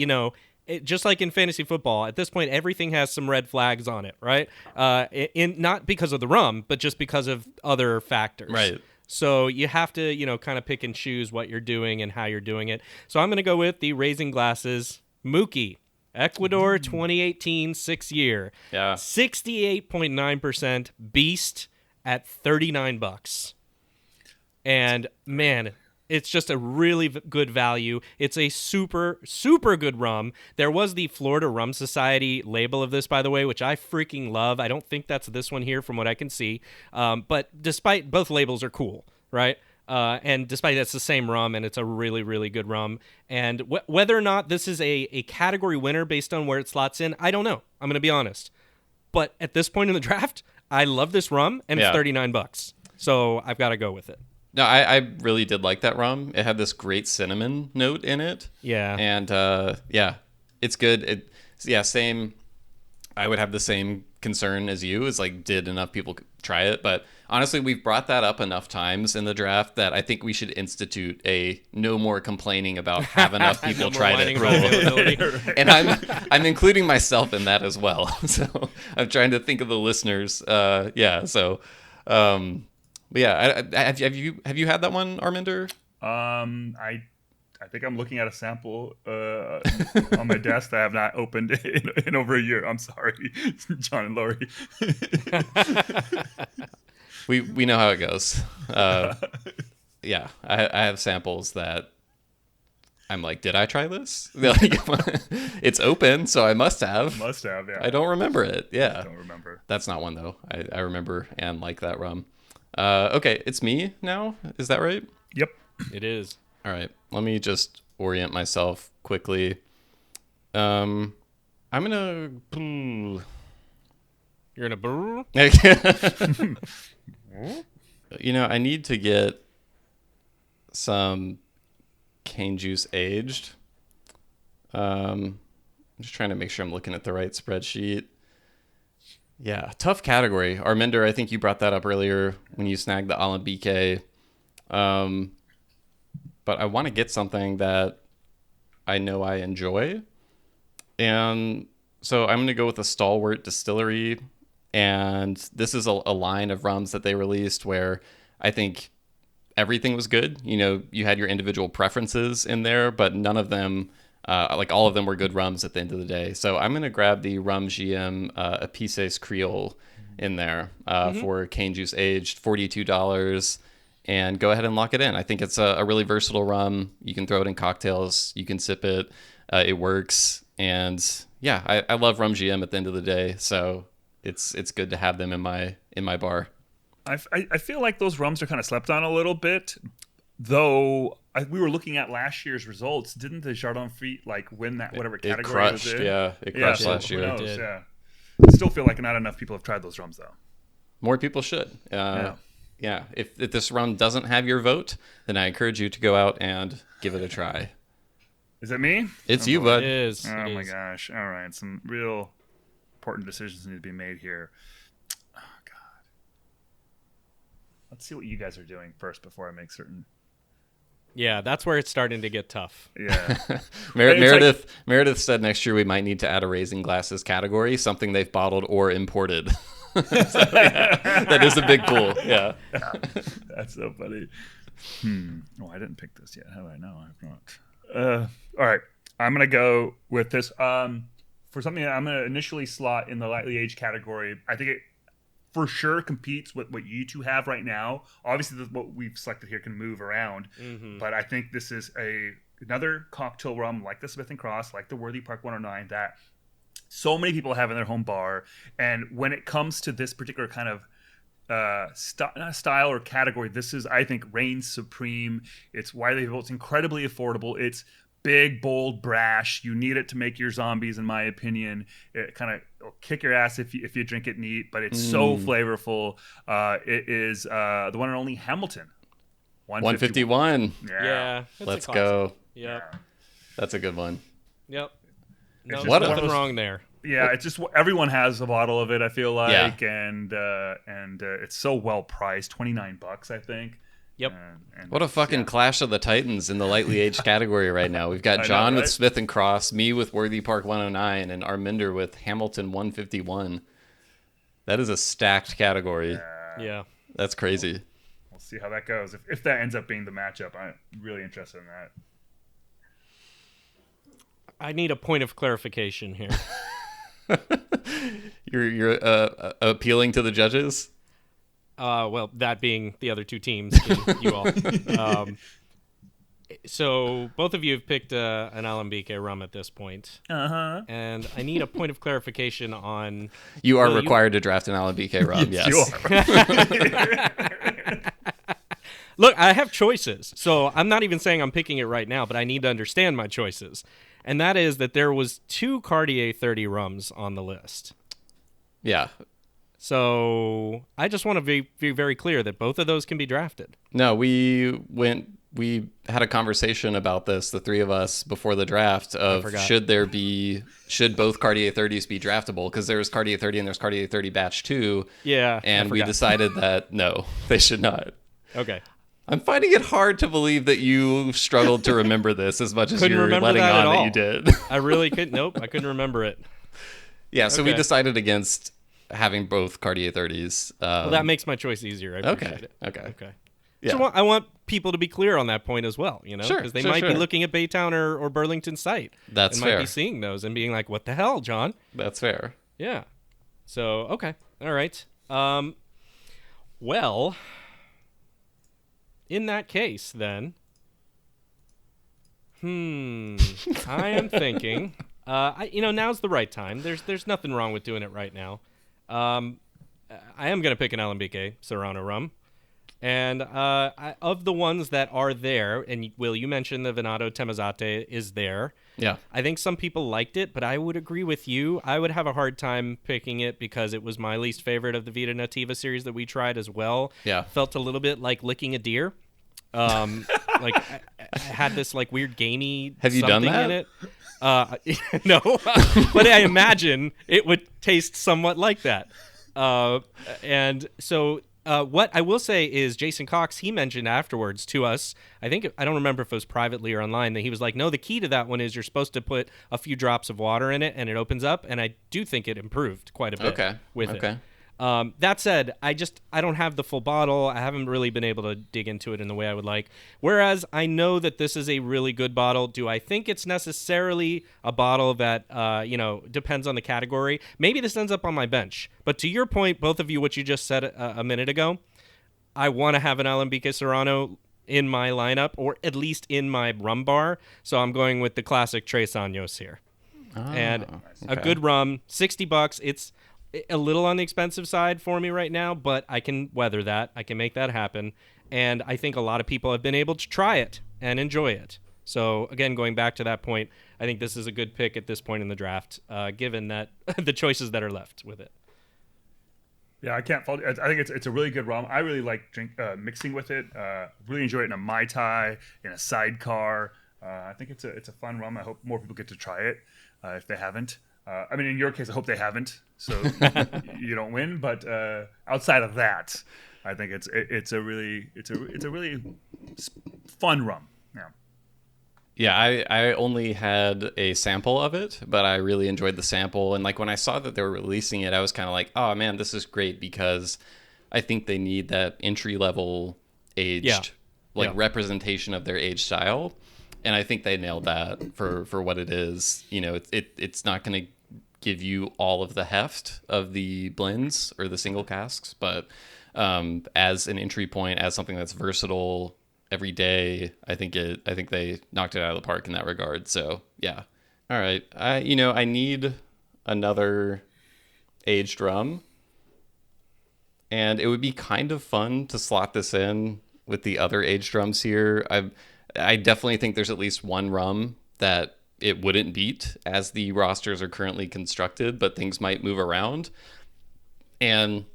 just like in fantasy football, at this point, everything has some red flags on it, right? Not because of the rum, but just because of other factors. Right. So you have to, kind of pick and choose what you're doing and how you're doing it. So I'm going to go with the Raising Glasses Mookie, Ecuador 2018 6-year. Yeah. 68.9% beast at $39. And man, it's just a really good value. It's a super, super good rum. There was the Florida Rum Society label of this, by the way, which I freaking love. I don't think that's this one here from what I can see. But despite both labels are cool, right? And despite that's the same rum, and it's a really, really good rum. And whether or not this is a category winner based on where it slots in, I don't know. I'm going to be honest. But at this point in the draft, I love this rum, and it's $39. So I've got to go with it. No, I really did like that rum. It had this great cinnamon note in it. Yeah. And it's good. Same. I would have the same concern as you, is like, did enough people try it? But honestly, we've brought that up enough times in the draft that I think we should institute a no more complaining about have enough people tried it rule. And I'm including myself in that as well. So I'm trying to think of the listeners. But yeah, have you had that one, Arminder? I think I'm looking at a sample on my desk that I have not opened in over a year. I'm sorry, John and Lori. We know how it goes. Yeah, I have samples that I'm like, did I try this? Like, it's open, so I must have. Must have, yeah. I don't remember it. Yeah, I don't remember. That's not one though. I remember and like that rum. Okay, it's me now. Is that right? Yep, it is. All right, let me just orient myself quickly. I'm gonna. You're gonna brew? I need to get some cane juice aged. I'm just trying to make sure I'm looking at the right spreadsheet. Yeah, tough category. Arminder, I think you brought that up earlier when you snagged the Alambique. But I want to get something that I know I enjoy. And so I'm going to go with a Stalwart Distillery. And this is a line of rums that they released where I think everything was good. You had your individual preferences in there, but none of them, all of them were good rums at the end of the day. So I'm going to grab the Rum GM Epices Creole in there for cane juice aged, $42. and go ahead and lock it in. I think it's a really versatile rum. You can throw it in cocktails. You can sip it. It works. And yeah, I love Rum GM at the end of the day. So it's good to have them in my bar. I feel like those rums are kind of slept on a little bit, though. We were looking at last year's results. Didn't the Chardonnay Feet win that whatever category it crushed, it was in? Yeah, it crushed so last who year. knows, yeah. I still feel like not enough people have tried those rums though. More people should. Yeah. If this rum doesn't have your vote, then I encourage you to go out and give it a try. Is it me? It's you, bud. It is. Oh my gosh! All right, some real important decisions need to be made here. Oh God. Let's see what you guys are doing first before I make certain. Yeah, that's where it's starting to get tough. Yeah. Meredith said next year we might need to add a raising glasses category, something they've bottled or imported. So, yeah, that is a big pool. Yeah. That's so funny. Oh, I didn't pick this yet. How do I know? I've not. All right. I'm going to go with this. For something that I'm going to initially slot in the lightly aged category, I think it for sure competes with what you two have right now. Obviously, what we've selected here can move around, but I think this is another cocktail rum like the Smith & Cross, like the Worthy Park 109, that so many people have in their home bar. And when it comes to this particular kind of style or category, this is, I think, reigns supreme. It's widely available. It's incredibly affordable. It's big, bold, brash. You need it to make your zombies, in my opinion. It kind of kick your ass if you drink it neat, but it's so flavorful. It is the one and only Hamilton. 151. Yeah. Let's go. Yep. That's a good one. Yep. No, What there's nothing wrong there. Yeah, it's just everyone has a bottle of it, I feel like, and it's so well priced, $29, I think. Yep. And What a fucking clash of the titans in the lightly aged category right now. We've got John with Smith & Cross, me with Worthy Park 109, and Arminder with Hamilton 151. That is a stacked category. Yeah. That's crazy. We'll see how that goes. If that ends up being the matchup, I'm really interested in that. I need a point of clarification here. You're appealing to the judges? Well, that being the other two teams, you all. So both of you have picked an Alambique rum at this point. Uh-huh. And I need a point of clarification on... You are required to draft an Alambique rum, yes. You are. Look, I have choices. So I'm not even saying I'm picking it right now, but I need to understand my choices. And that is that there was 2 Cartier 30 rums on the list. Yeah. So I just want to be very clear that both of those can be drafted. No, we had a conversation about this, the three of us, before the draft of should both Cartier 30s be draftable, because there's Cartier 30 and there's Cartier 30 batch 2. Yeah. And we decided that no, they should not. Okay. I'm finding it hard to believe that you struggled to remember this as much as you're letting on that you did. I really couldn't. Nope, I couldn't remember it. Yeah, so we decided against having both Cartier 30s. Well, that makes my choice easier. I appreciate it. Okay. Yeah. So I want people to be clear on that point as well, Sure. Because they might be looking at Baytowne or Burlington site. That's fair. fair. Might be seeing those and being like, what the hell, John? That's fair. Yeah. So, okay. All right. Well, in that case, then, I am thinking, now's the right time. There's nothing wrong with doing it right now. I am going to pick an Alambique Serrano rum. And of the ones that are there, and Will, you mentioned the Venado Temazate is there. Yeah. I think some people liked it, but I would agree with you. I would have a hard time picking it because it was my least favorite of the Vita Nativa series that we tried as well. Yeah. Felt a little bit like licking a deer. Like I had this like weird gamey Have you something done that? in it. No, but I imagine it would taste somewhat like that. And so what I will say is Jason Cox, he mentioned afterwards to us, I don't remember if it was privately or online, that he was like, no, the key to that one is you're supposed to put a few drops of water in it and it opens up. And I do think it improved quite a bit with it. That said, I don't have the full bottle. I haven't really been able to dig into it in the way I would like. Whereas I know that this is a really good bottle. Do I think it's necessarily a bottle that, depends on the category? Maybe this ends up on my bench. But to your point, both of you, what you just said a minute ago, I want to have an Alambique Serrano in my lineup, or at least in my rum bar. So I'm going with the classic Tres Años here. And a good rum, $60. It's a little on the expensive side for me right now, but I can weather that. I can make that happen. And I think a lot of people have been able to try it and enjoy it. So again, going back to that point, I think this is a good pick at this point in the draft, given that the choices that are left with it. Yeah, I can't fault it. I think it's a really good rum. I really like mixing with it. Really enjoy it in a Mai Tai, in a sidecar. I think it's a fun rum. I hope more people get to try it if they haven't. I mean, in your case, I hope they haven't, so you don't win. But outside of that, I think it's a really fun rum. Yeah. Yeah, I only had a sample of it, but I really enjoyed the sample. And like when I saw that they were releasing it, I was kind of like, oh man, this is great, because I think they need that entry level aged representation of their age style. And I think they nailed that for what it is. You know, it's not going to give you all of the heft of the blends or the single casks, but as an entry point, as something that's versatile every day, I think they knocked it out of the park in that regard. So yeah. All right. I need another aged rum, and it would be kind of fun to slot this in with the other aged rums here. I definitely think there's at least one rum that it wouldn't beat as the rosters are currently constructed, but things might move around. And,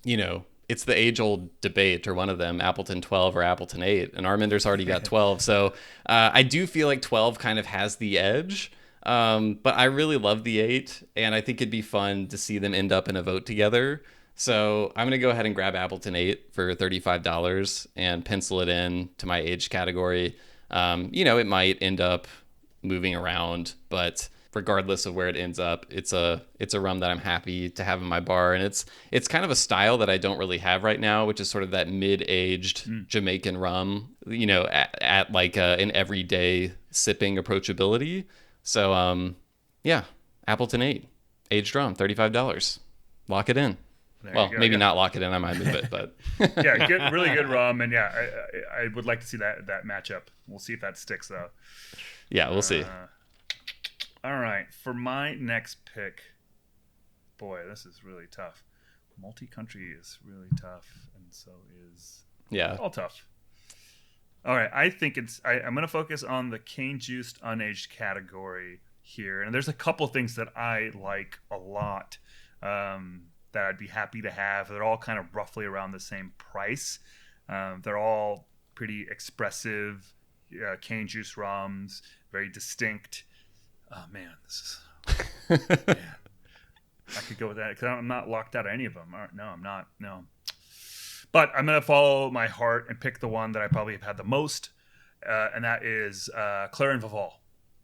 it's the age-old debate, or one of them, Appleton 12 or Appleton 8, and Arminder's already got 12. So I do feel like 12 kind of has the edge, but I really love the 8, and I think it'd be fun to see them end up in a vote together. So I'm going to go ahead and grab Appleton 8 for $35 and pencil it in to my age category. It might end up moving around, but regardless of where it ends up, it's a rum that I'm happy to have in my bar. And it's kind of a style that I don't really have right now, which is sort of that mid-aged Jamaican rum, at like an everyday sipping approachability. So, Appleton 8, aged rum, $35. Lock it in. Well, maybe not lock it in. I might move it, but yeah, really good rum, and yeah, I would like to see that matchup. We'll see if that sticks though. Yeah, we'll see. All right, for my next pick, boy, this is really tough. Multi-country is really tough, and so is all tough. All right, I think I'm going to focus on the cane-juiced unaged category here, and there's a couple things that I like a lot. That I'd be happy to have. They're all kind of roughly around the same price. They're all pretty expressive cane juice rums, very distinct. Oh man, this is. Man. I could go with that because I'm not locked out of any of them. No, I'm not. No, but I'm gonna follow my heart and pick the one that I probably have had the most, and that is Claire and Vival.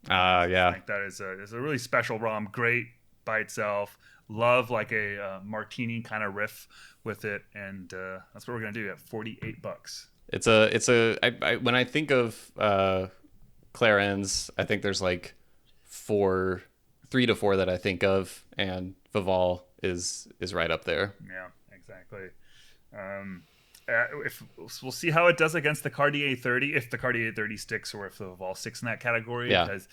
Yeah. I think that is a really special rum. Great by itself. Love like a martini kind of riff with it, and that's what we're gonna do at $48. When I think of Clarence, I think there's like 3 to 4 that I think of, and Vival is right up there. Yeah, exactly. If we'll see how it does against the Cartier 30, if the Cartier 30 sticks, or if the Vival sticks in that category. Yeah. Because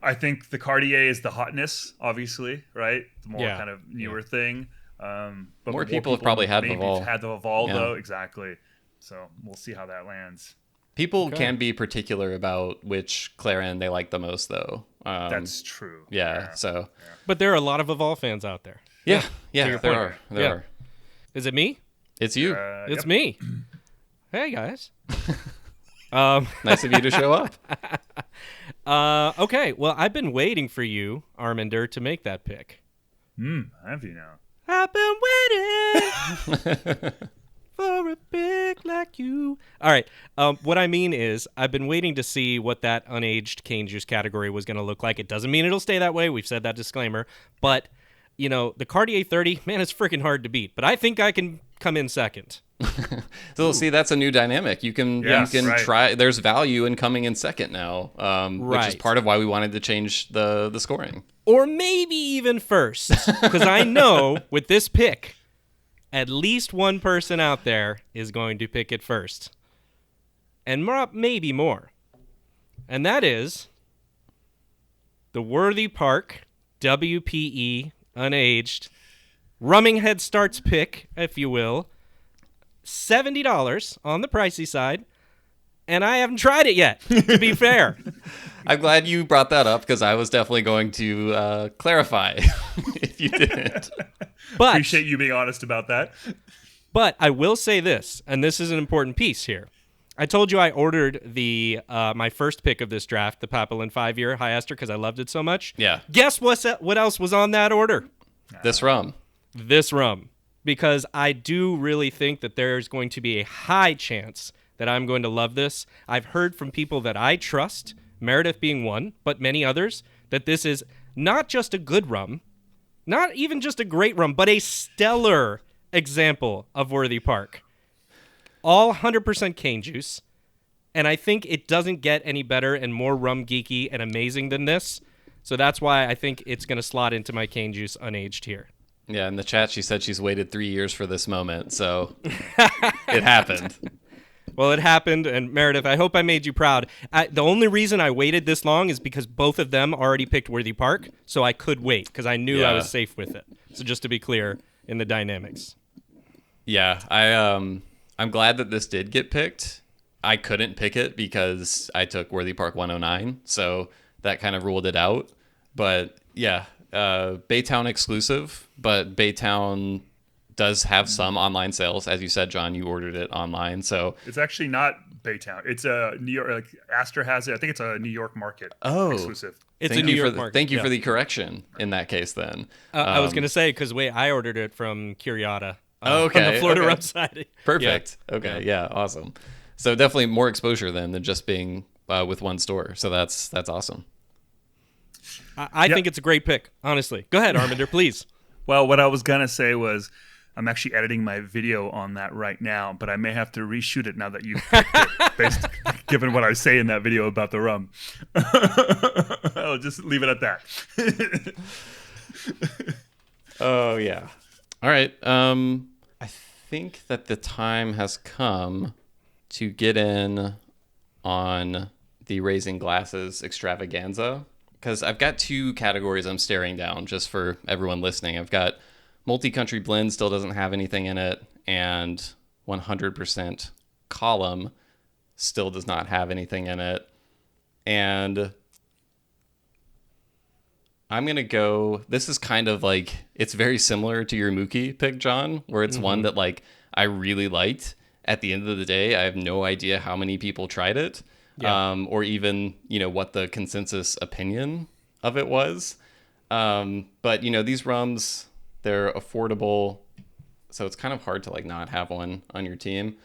I think the Cartier is the hotness, obviously, right? The more kind of newer thing. But more people have probably had Vival. Had the Vival, though, exactly. So we'll see how that lands. People can be particular about which Claren they like the most, though. That's true. Yeah. So. But there are a lot of Vival fans out there. Yeah, there are. Is it me? It's you. It's me. Hey guys. Nice of you to show up. Okay, well, I've been waiting for you, Arminder, to make that pick. Have you now? I've been waiting for a pick like you. All right. What I mean is, I've been waiting to see what that unaged cane juice category was going to look like. It doesn't mean it'll stay that way. We've said that disclaimer. But, the Cartier 30, man, it's freaking hard to beat. But I think I can come in second. So see, that's a new dynamic. You can try. There's value in coming in second now, which is part of why we wanted to change the scoring. Or maybe even first, because I know with this pick, at least one person out there is going to pick it first. And maybe more. And that is the Worthy Park WPE Unaged Rumming Head Starts pick, if you will. $70 on the pricey side. And I haven't tried it yet, to be fair. I'm glad you brought that up because I was definitely going to clarify if you didn't. But appreciate you being honest about that. But I will say this, and this is an important piece here. I told you I ordered the my first pick of this draft, the Papillon 5-year High Ester, because I loved it so much. Yeah. Guess what else was on that order? This rum. This rum. Because I do really think that there's going to be a high chance that I'm going to love this. I've heard from people that I trust, Meredith being one, but many others, that this is not just a good rum, not even just a great rum, but a stellar example of Worthy Park. All 100% cane juice, and I think it doesn't get any better and more rum geeky and amazing than this. So that's why I think it's going to slot into my cane juice unaged here. Yeah, in the chat she said she's waited 3 years for this moment, so it happened. Well, it happened, and Meredith, I hope I made you proud. The only reason I waited this long is because both of them already picked Worthy Park, so I could wait because I knew I was safe with it. So just to be clear in the dynamics. Yeah, I'm glad that this did get picked. I couldn't pick it because I took Worthy Park 109, so that kind of ruled it out. But yeah, Baytowne exclusive, but Baytowne does have some online sales. As you said, John, you ordered it online, so It's actually not Baytowne. It's a New York. Like Astor has it. I think it's a New York market exclusive. It's thank a New you York for market. thank you yeah. for the correction in that case. Then I was going to say, because I ordered it from Curiata. Okay, On the Florida okay. rum side. perfect. Yeah. Okay, yeah, awesome. So definitely more exposure then than just being with one store. So that's awesome. I think it's a great pick, honestly. Go ahead, Arminder, please. Well, what I was gonna say was, I'm actually editing my video on that right now, but I may have to reshoot it now that you've picked it, given what I say in that video about the rum. I'll just leave it at that. Oh yeah. All right. I think that the time has come to get in on the Raising Glasses extravaganza, because I've got two categories I'm staring down just for everyone listening. I've got multi-country blend still doesn't have anything in it, and 100% column still does not have anything in it. And I'm going to go, this is kind of like, it's very similar to your Mookie pick, John, where it's one that like I really liked. At the end of the day, I have no idea how many people tried it, or even, what the consensus opinion of it was. But, these rums, they're affordable, so it's kind of hard to like not have one on your team.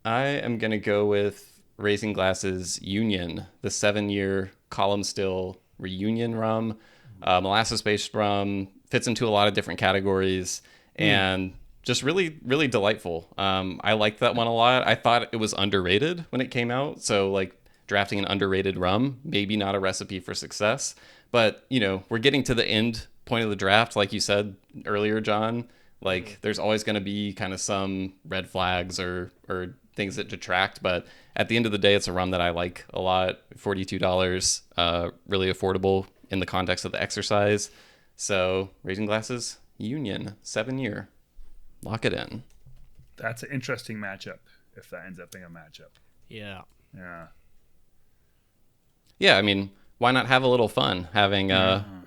I am going to go with Raising Glasses Union, the 7-year column still reunion rum, molasses-based rum, fits into a lot of different categories, and just really, really delightful. I liked that one a lot. I thought it was underrated when it came out, so like drafting an underrated rum, maybe not a recipe for success, but we're getting to the end point of the draft, like you said earlier, John. Like there's always going to be kind of some red flags or things that detract, but at the end of the day, it's a rum that I like a lot. $42, really affordable in the context of the exercise. So Raising Glasses Union, 7-year, lock it in. That's an interesting matchup if that ends up being a matchup. Yeah. Yeah, I mean, why not have a little fun having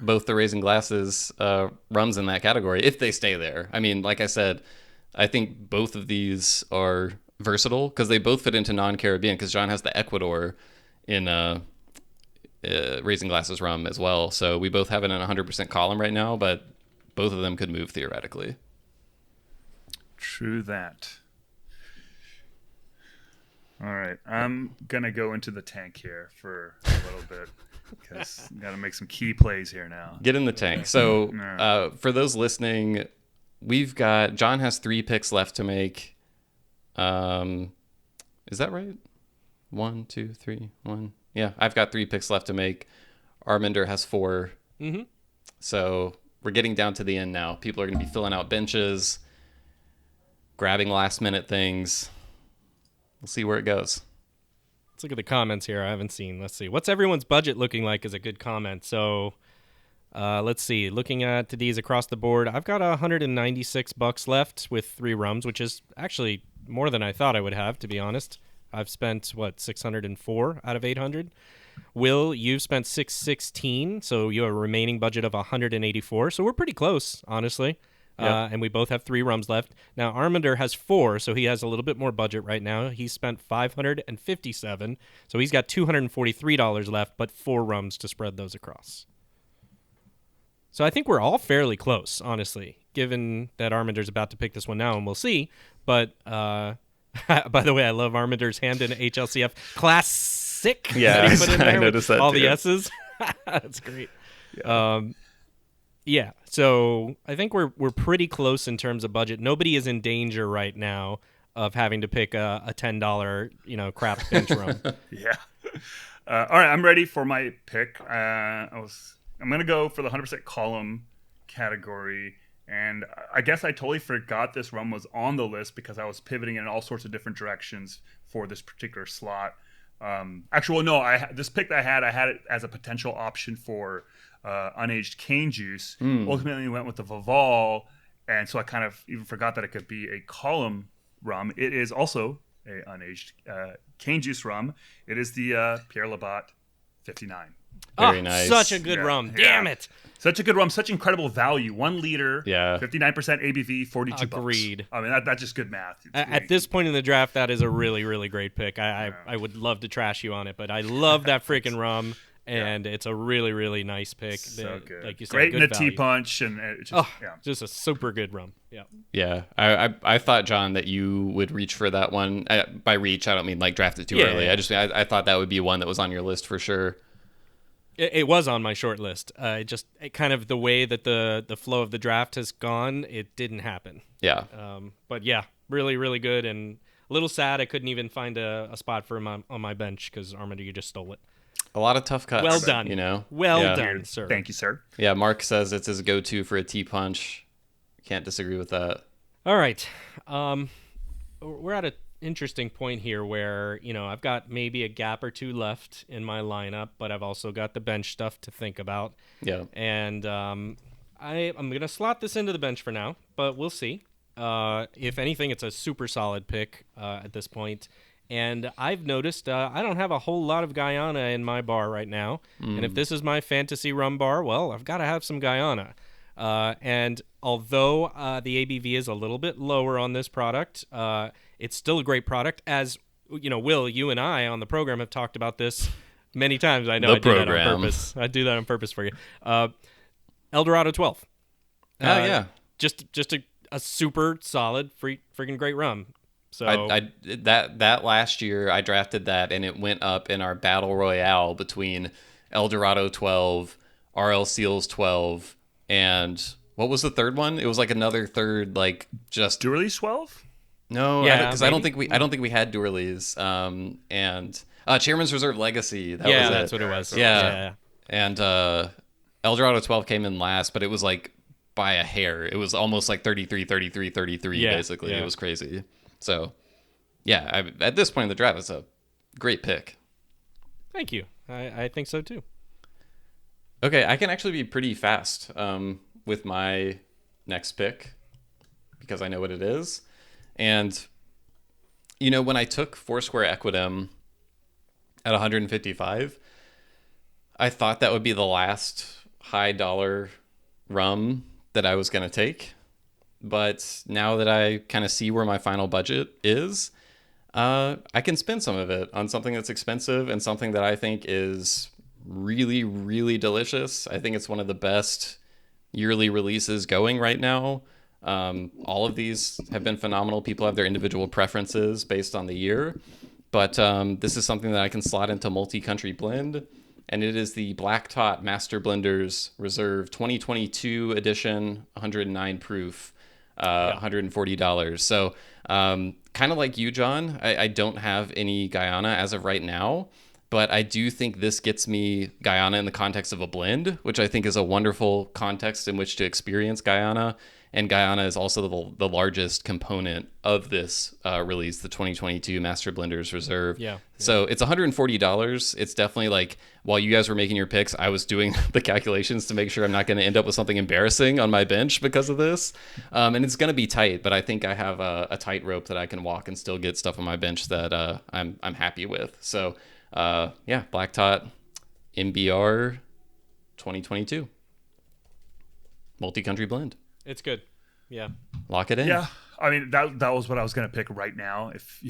both the Raising Glasses rums in that category if they stay there? I mean, like I said, I think both of these are versatile because they both fit into non-Caribbean, because John has the Ecuador in Raising Glasses rum as well. So we both have it in 100% column right now, but both of them could move theoretically. True that. All right, I'm going to go into the tank here for a little bit because got to make some key plays here now. Get in the tank. So for those listening, John has 3 picks left to make. Is that right? 1, 2, 3, 1. Yeah, I've got 3 picks left to make. Arminder has 4. Mm-hmm. So we're getting down to the end now. People are going to be filling out benches. grabbing last minute things. We'll see where it goes. Let's look at the comments here. I haven't seen. Let's see. What's everyone's budget looking like is a good comment. So let's see. Looking at these across the board, I've got $196 left with 3 rums, which is actually more than I thought I would have, to be honest. I've spent, 604 out of 800. Will, you've spent 616, so you have a remaining budget of 184. So we're pretty close, honestly. Yep. And we both have 3 rums left. Now, Arminder has 4, so he has a little bit more budget right now. He spent 557, so he's got $243 left, but 4 rums to spread those across. So I think we're all fairly close, honestly, given that Arminder's about to pick this one now, and we'll see. But, by the way, I love Arminder's Hamden HLCF Classic. Yeah, that he put in there I noticed that all too. the S's. That's great. Yeah, so I think we're pretty close in terms of budget. Nobody is in danger right now of having to pick a $10 crap bench rum. Yeah. All right, I'm ready for my pick. I'm gonna go for the 100% column category, and I guess I totally forgot this rum was on the list because I was pivoting in all sorts of different directions for this particular slot. This pick that I had it as a potential option for unaged cane juice. Ultimately went with the Vival, and so I kind of even forgot that it could be a column rum. It is also a unaged cane juice rum. It is the Pierre Labatt 59. Very nice. Such a good rum. Damn it. Such a good rum, such incredible value. 1 liter, Yeah. 59% ABV, 42 Agreed. bucks. I mean, that's just good math. At this point in the draft, that is a really, really great pick. I would love to trash you on it, but I love that freaking rum, and it's a really, really nice pick. So good. Like you said, great in good a value. T-punch. And it's just, Just a super good rum. Yeah. Yeah, I thought, John, that you would reach for that one. By reach, I don't mean like draft it too early. Yeah. I thought that would be one that was on your list for sure. It was on my short list. Kind of the way that the flow of the draft has gone, it didn't happen. Yeah. But yeah, really, really good, and a little sad I couldn't even find a spot for him on my bench because Arminder, you just stole it. A lot of tough cuts. Well done. Well Yeah. done, sir. Thank you, sir. Yeah, Mark says it's his go-to for a T-punch. Can't disagree with that. All right. We're at an interesting point here where, I've got maybe a gap or 2 left in my lineup, but I've also got the bench stuff to think about. Yeah. And I'm going to slot this into the bench for now, but we'll see. If anything, it's a super solid pick at this point. And I've noticed I don't have a whole lot of Guyana in my bar right now. And if this is my fantasy rum bar, well, I've got to have some Guyana. And although the ABV is a little bit lower on this product, it's still a great product. As Will, you and I on the program have talked about this many times. I know I do that on purpose. I do that on purpose for you. Eldorado 12. Yeah. Just a super solid, freaking great rum. So I that last year I drafted that, and it went up in our battle royale between Eldorado 12, RL Seals 12, and what was the third one? It was like another third, like just Durley's 12? no, Yeah, because I don't think we had Durley's, and Chairman's Reserve Legacy. that's what it was. Yeah. And Eldorado 12 came in last, but it was like by a hair. It was almost like 33, basically. Yeah. It was crazy. So, yeah, at this point in the draft, it's a great pick. Thank you. I think so too. Okay, I can actually be pretty fast with my next pick because I know what it is. And, when I took Foursquare Equidem at 155, I thought that would be the last high dollar rum that I was going to take. But now that I kind of see where my final budget is, I can spend some of it on something that's expensive and something that I think is really, really delicious. I think it's one of the best yearly releases going right now. All of these have been phenomenal. People have their individual preferences based on the year. But this is something that I can slot into multi-country blend. And it is the Black Tot Master Blenders Reserve 2022 edition, 109 proof. $140. So kind of like you, John, I don't have any Guyana as of right now, but I do think this gets me Guyana in the context of a blend, which I think is a wonderful context in which to experience Guyana. And Guyana is also the largest component of this release, the 2022 Master Blenders Reserve. Yeah. So it's $140. It's definitely like, while you guys were making your picks, I was doing the calculations to make sure I'm not going to end up with something embarrassing on my bench because of this. And it's going to be tight, but I think I have a tight rope that I can walk and still get stuff on my bench that I'm happy with. So Black Tot MBR 2022 multi-country blend. It's good. Yeah. Lock it in. Yeah, I mean that was what I was going to pick right now. If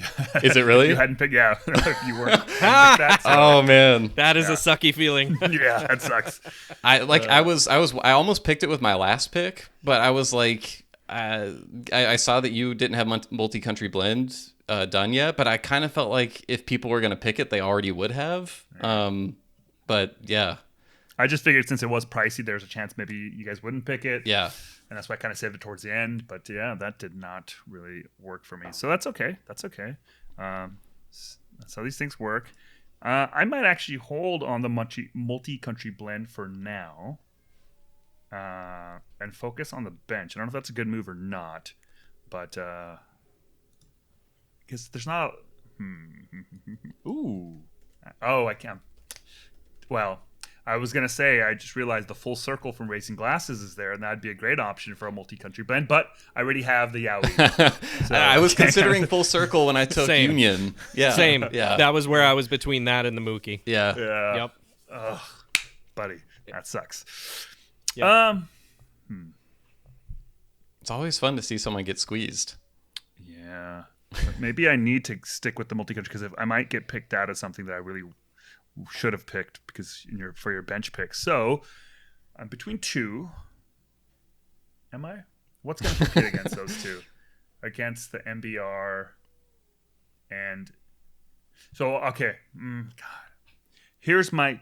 Is it really? If you hadn't picked, yeah. If you weren't, picked that, so, Oh man, That is a sucky feeling. yeah, that sucks. I almost picked it with my last pick, but I was like, I saw that you didn't have multi-country blend done yet, but I kind of felt like if people were going to pick it, they already would have. But yeah. I just figured since it was pricey, there's a chance maybe you guys wouldn't pick it. Yeah. And that's why I kind of saved it towards the end. But yeah, that did not really work for me. So that's okay. That's okay. That's how these things work. I might actually hold on the multi-country blend for now and focus on the bench. I don't know if that's a good move or not. But because there's not... Ooh. Oh, I can't... Well... I was going to say, I just realized the Full Circle from Racing Glasses is there, and that'd be a great option for a multi-country blend, but I already have the Yowie. So. I was considering Full Circle when I took Same. Union. Yeah. Same. Yeah. That was where I was between that and the Mookie. Yeah. Yeah. Yep. Ugh, buddy, that sucks. Yep. It's always fun to see someone get squeezed. Yeah. But maybe I need to stick with the multi-country because I might get picked out of something that I really should have picked because for your bench pick. So I'm between two. Am I? What's going to compete against those two? Against the MBR and so okay. God, here's my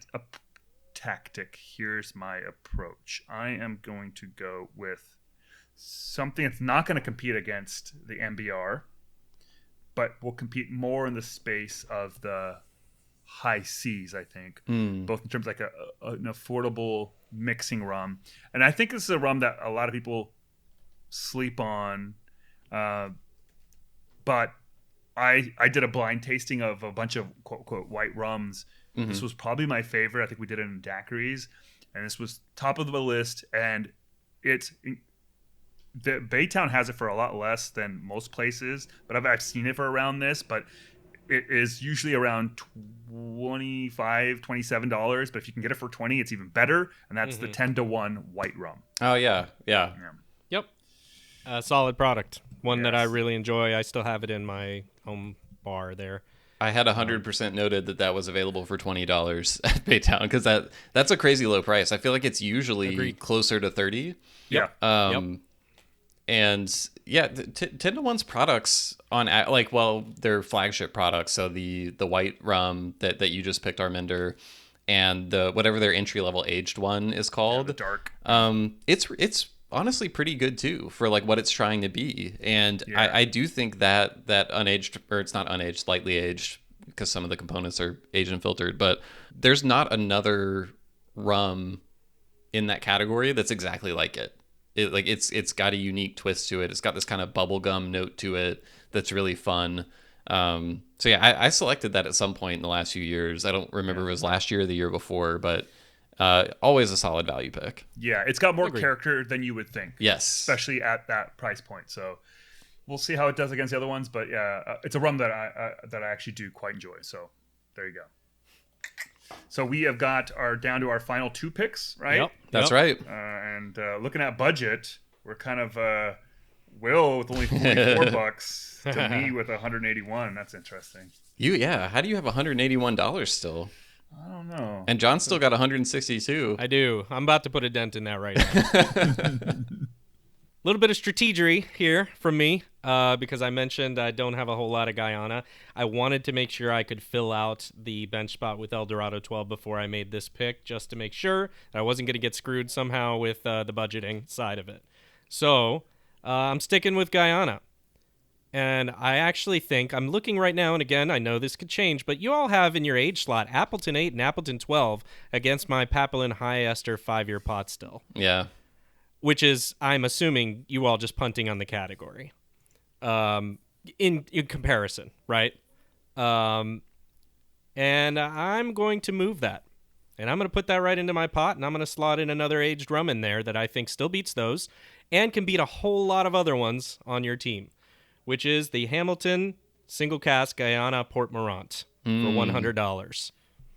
tactic. Here's my approach. I am going to go with something that's not going to compete against the MBR, but will compete more in the space of the high C's, I think, both in terms of like an affordable mixing rum. And I think this is a rum that a lot of people sleep on. But I did a blind tasting of a bunch of quote unquote white rums. Mm-hmm. This was probably my favorite. I think we did it in daiquiris, and this was top of the list. And the Baytowne has it for a lot less than most places, but I've seen it for around this, but it is usually around $25, $27. But if you can get it for $20, it's even better. And that's the 10-to-1 white rum. Oh, yeah. Yep. Solid product. One that I Yes. really enjoy. I still have it in my home bar there. I had 100% noted that was available for $20 at Baytowne because that's a crazy low price. I feel like it's usually Agreed. closer to 30. Yeah. Yep. And yeah, 10-to-1's products they're flagship products. So the white rum that you just picked, Arminder, and the whatever their entry level aged one is called, The dark. it's honestly pretty good too for like what it's trying to be. And Yeah. I do think that unaged, or it's not unaged, lightly aged, because some of the components are aged and filtered, but there's not another rum in that category that's exactly like it. It's got a unique twist to it. It's got this kind of bubblegum note to it that's really fun. So yeah, I selected that at some point in the last few years. I don't remember if it was last year or the year before, but always a solid value pick. Yeah, it's got more Agreed. character than you would think. Yes. Especially at that price point. So we'll see how it does against the other ones. But yeah, it's a rum that I actually do quite enjoy. So there you go. So we have got down to our final two picks, right? Yep. That's right. And looking at budget, we're kind of Will with only $44 to me with 181. That's interesting. How do you have $181 still? I don't know. And John still got 162. I do. I'm about to put a dent in that right now. A little bit of strategery here from me because I mentioned I don't have a whole lot of Guyana. I wanted to make sure I could fill out the bench spot with Eldorado 12 before I made this pick, just to make sure that I wasn't going to get screwed somehow with the budgeting side of it. So I'm sticking with Guyana. And I actually think, I'm looking right now, and again, I know this could change, but you all have in your age slot Appleton 8 and Appleton 12 against my Papillon High Ester 5-year pot still. Yeah. which is, I'm assuming, you all just punting on the category. In comparison, right? And I'm going to move that. And I'm going to put that right into my pot, and I'm going to slot in another aged rum in there that I think still beats those and can beat a whole lot of other ones on your team, which is the Hamilton Single Cask Guyana Port Morant for $100.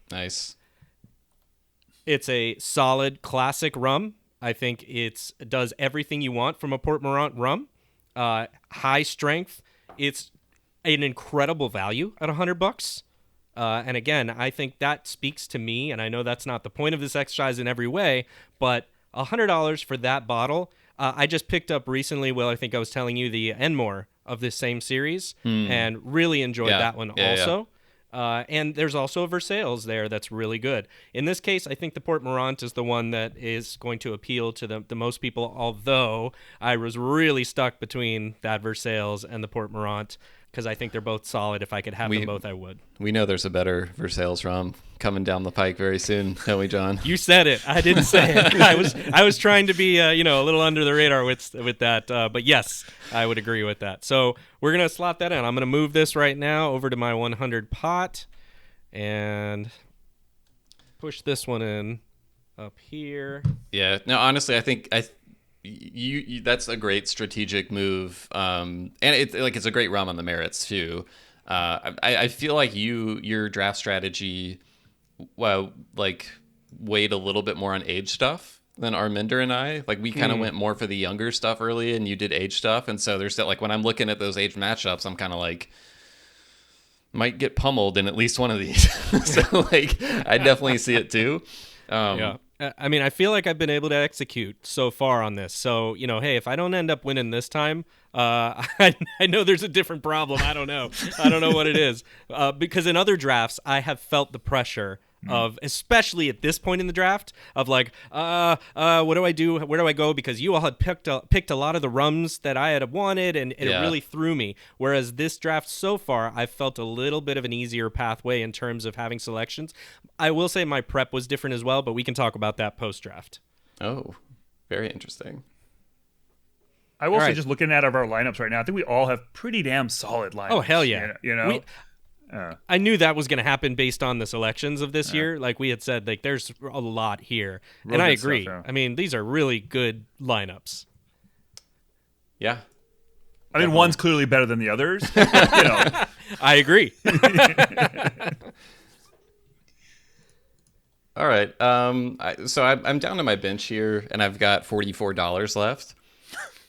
Nice. It's a solid classic rum. I think it does everything you want from a Port Morant rum. High strength. It's an incredible value at $100. And again, I think that speaks to me, and I know that's not the point of this exercise in every way, but $100 for that bottle. I just picked up recently, Will, I think I was telling you, the Enmore of this same series, and really enjoyed that one also. And there's also a Versailles there that's really good. In this case, I think the Port Morant is the one that is going to appeal to the most people, although I was really stuck between that Versailles and the Port Morant, because I think they're both solid. If I could have them both, I would. We know there's a better Versailles rum coming down the pike very soon, don't we, John? You said it. I didn't say it. I was trying to be a little under the radar with that. But yes, I would agree with that. So we're gonna slot that in. I'm gonna move this right now over to my 100 pot and push this one in up here. Yeah. No, honestly, I think you that's a great strategic move, and it's a great rum on the merits too. I feel like your draft strategy, weighed a little bit more on age stuff than Arminder and I. Like, we kind of went more for the younger stuff early, and you did age stuff, and so there's that, like, when I'm looking at those age matchups, I'm kind of like, might get pummeled in at least one of these. So like, I definitely see it too. Yeah. I mean, I feel like I've been able to execute so far on this. So, hey, if I don't end up winning this time, I know there's a different problem. I don't know. I don't know what it is. Because in other drafts, I have felt the pressure of, especially at this point in the draft, of like, what do I do? Where do I go? Because you all had picked a lot of the rums that I had wanted, and it really threw me. Whereas this draft so far, I've felt a little bit of an easier pathway in terms of having selections. I will say my prep was different as well, but we can talk about that post-draft. Oh, very interesting. I will say, just looking at our lineups right now, I think we all have pretty damn solid lineups. Oh, hell yeah. I knew that was going to happen based on the selections of this year. Like we had said, like there's a lot here. Real and I good agree. stuff, yeah. I mean, these are really good lineups. Yeah. I mean, one's clearly better than the others. I agree. All right. So I'm down to my bench here, and I've got $44 left.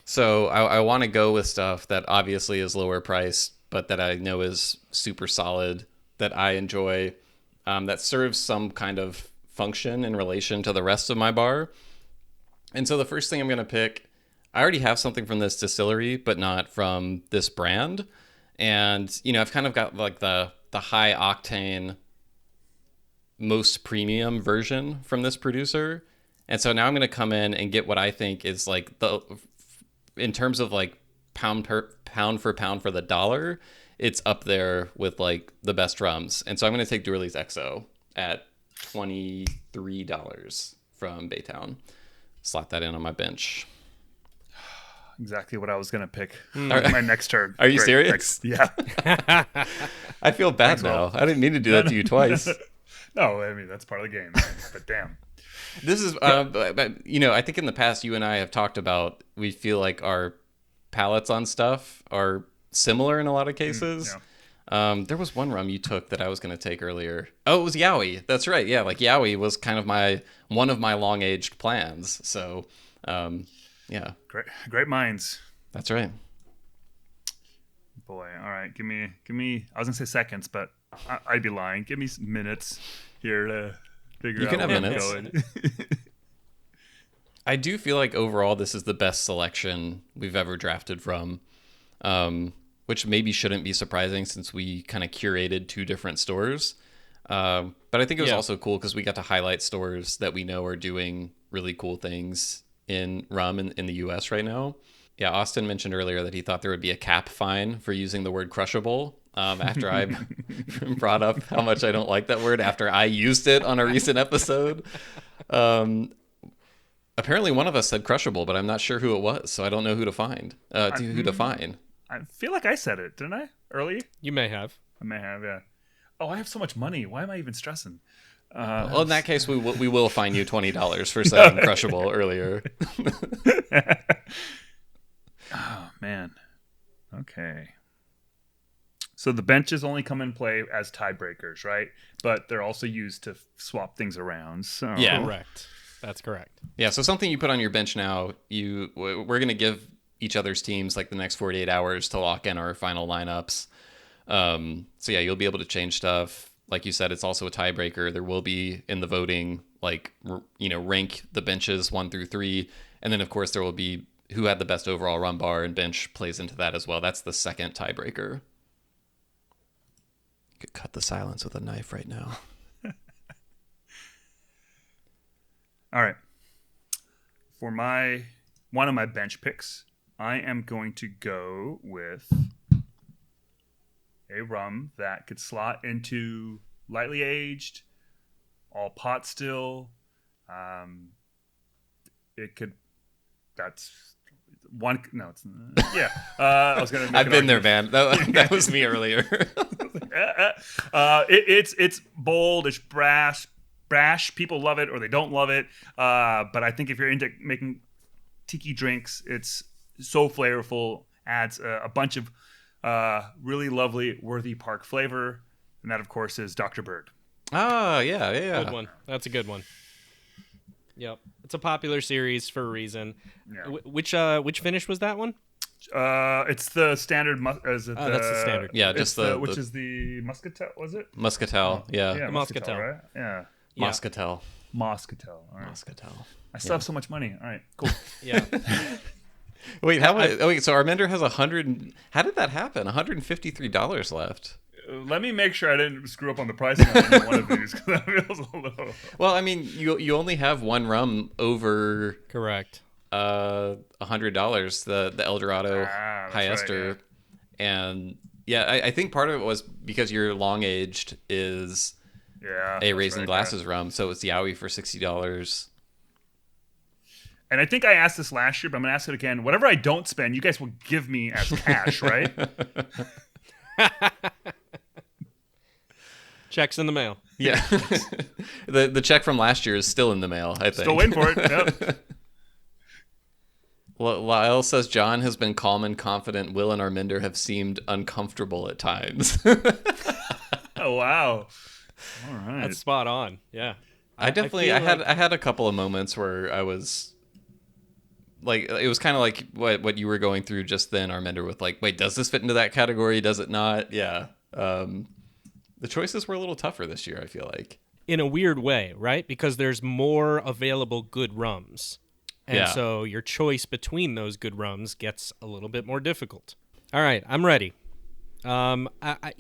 So I want to go with stuff that obviously is lower priced, but that I know is super solid, that I enjoy, that serves some kind of function in relation to the rest of my bar. And so the first thing I'm going to pick, I already have something from this distillery, but not from this brand. And, I've kind of got like the high octane, most premium version from this producer. And so now I'm going to come in and get what I think is like in terms of like pound for pound for the dollar, it's up there with like the best rums. And so I'm going to take Durley's XO at $23 from Baytowne. Slot that in on my bench. Exactly what I was going to pick. My next turn. Are you serious? Yeah. I feel bad now. I didn't mean to do that to you twice. No, I mean, that's part of the game. But damn. This is, I think in the past you and I have talked about, we feel like our palettes on stuff are similar in a lot of cases. There was one rum you took that I was going to take earlier. Oh, it was Yowie. That's right. Yeah, like Yowie was kind of one of my long-aged plans. So, yeah. Great minds. That's right. Boy, all right. Give me. I was going to say seconds, but I'd be lying. Give me some minutes here to figure out. You can have where I'm minutes. going. I do feel like overall this is the best selection we've ever drafted from, which maybe shouldn't be surprising since we kind of curated two different stores. But I think it was also cool because we got to highlight stores that we know are doing really cool things in rum in the US right now. Yeah, Austin mentioned earlier that he thought there would be a cap fine for using the word crushable. After I brought up how much I don't like that word after I used it on a recent episode. Apparently one of us said crushable, but I'm not sure who it was, so I don't know who to find. Who to find. I feel like I said it, didn't I? Early? You may have. I may have, yeah. Oh, I have so much money. Why am I even stressing? Well, in that case, we will fine you $20 for saying crushable earlier. Oh, man. Okay. So the benches only come in play as tiebreakers, right? But they're also used to swap things around. So Yeah. Correct. That's correct. Yeah, so something you put on your bench now, we're going to give each other's teams like the next 48 hours to lock in our final lineups. So yeah, you'll be able to change stuff. Like you said, it's also a tiebreaker. There will be in the voting, like, rank the benches 1 through 3. And then, of course, there will be who had the best overall run bar, and bench plays into that as well. That's the second tiebreaker. You could cut the silence with a knife right now. All right. For one of my bench picks, I am going to go with a rum that could slot into lightly aged, all pot still. It could. That's one. No, it's yeah. I was gonna. I've been there, man. That was me earlier. It's bold. It's brash. People love it or they don't love it. But I think if you're into making tiki drinks, it's so flavorful. Adds a bunch of really lovely Worthy Park flavor, and that of course is Dr. Bird. Oh yeah. Good one. That's a good one. Yep, it's a popular series for a reason. Yeah. Which finish was that one? It's the standard. That's the standard. Yeah, just which is the Muscatel. Was it Muscatel? Yeah, yeah, Muscatel. right? Yeah, Muscatel. Muscatel. All right. Muscatel. I still have so much money. All right, cool. Yeah. Wait, so Arminder has 100. How did that happen? $153 left. Let me make sure I didn't screw up on the pricing on any one of these because that feels a little. Well, I mean, you only have one rum over Correct. $100, the El Dorado that's High right, Ester, and yeah, I think part of it was because your long aged is a Raisin Glasses rum, so it's Yowie for $60. And I think I asked this last year, but I'm gonna ask it again. Whatever I don't spend, you guys will give me as cash, right? Check's in the mail. Yeah, the check from last year is still in the mail. I think. Still waiting for it. Yep. Lyle says John has been calm and confident. Will and Arminder have seemed uncomfortable at times. Oh wow! All right, That's spot on. Yeah. I had a couple of moments where I was like, it was kind of like what you were going through just then, Arminder, with like, wait, does this fit into that category? Does it not? Yeah. The choices were a little tougher this year, I feel like. In a weird way, right? Because there's more available good rums. And so your choice between those good rums gets a little bit more difficult. All right, I'm ready. I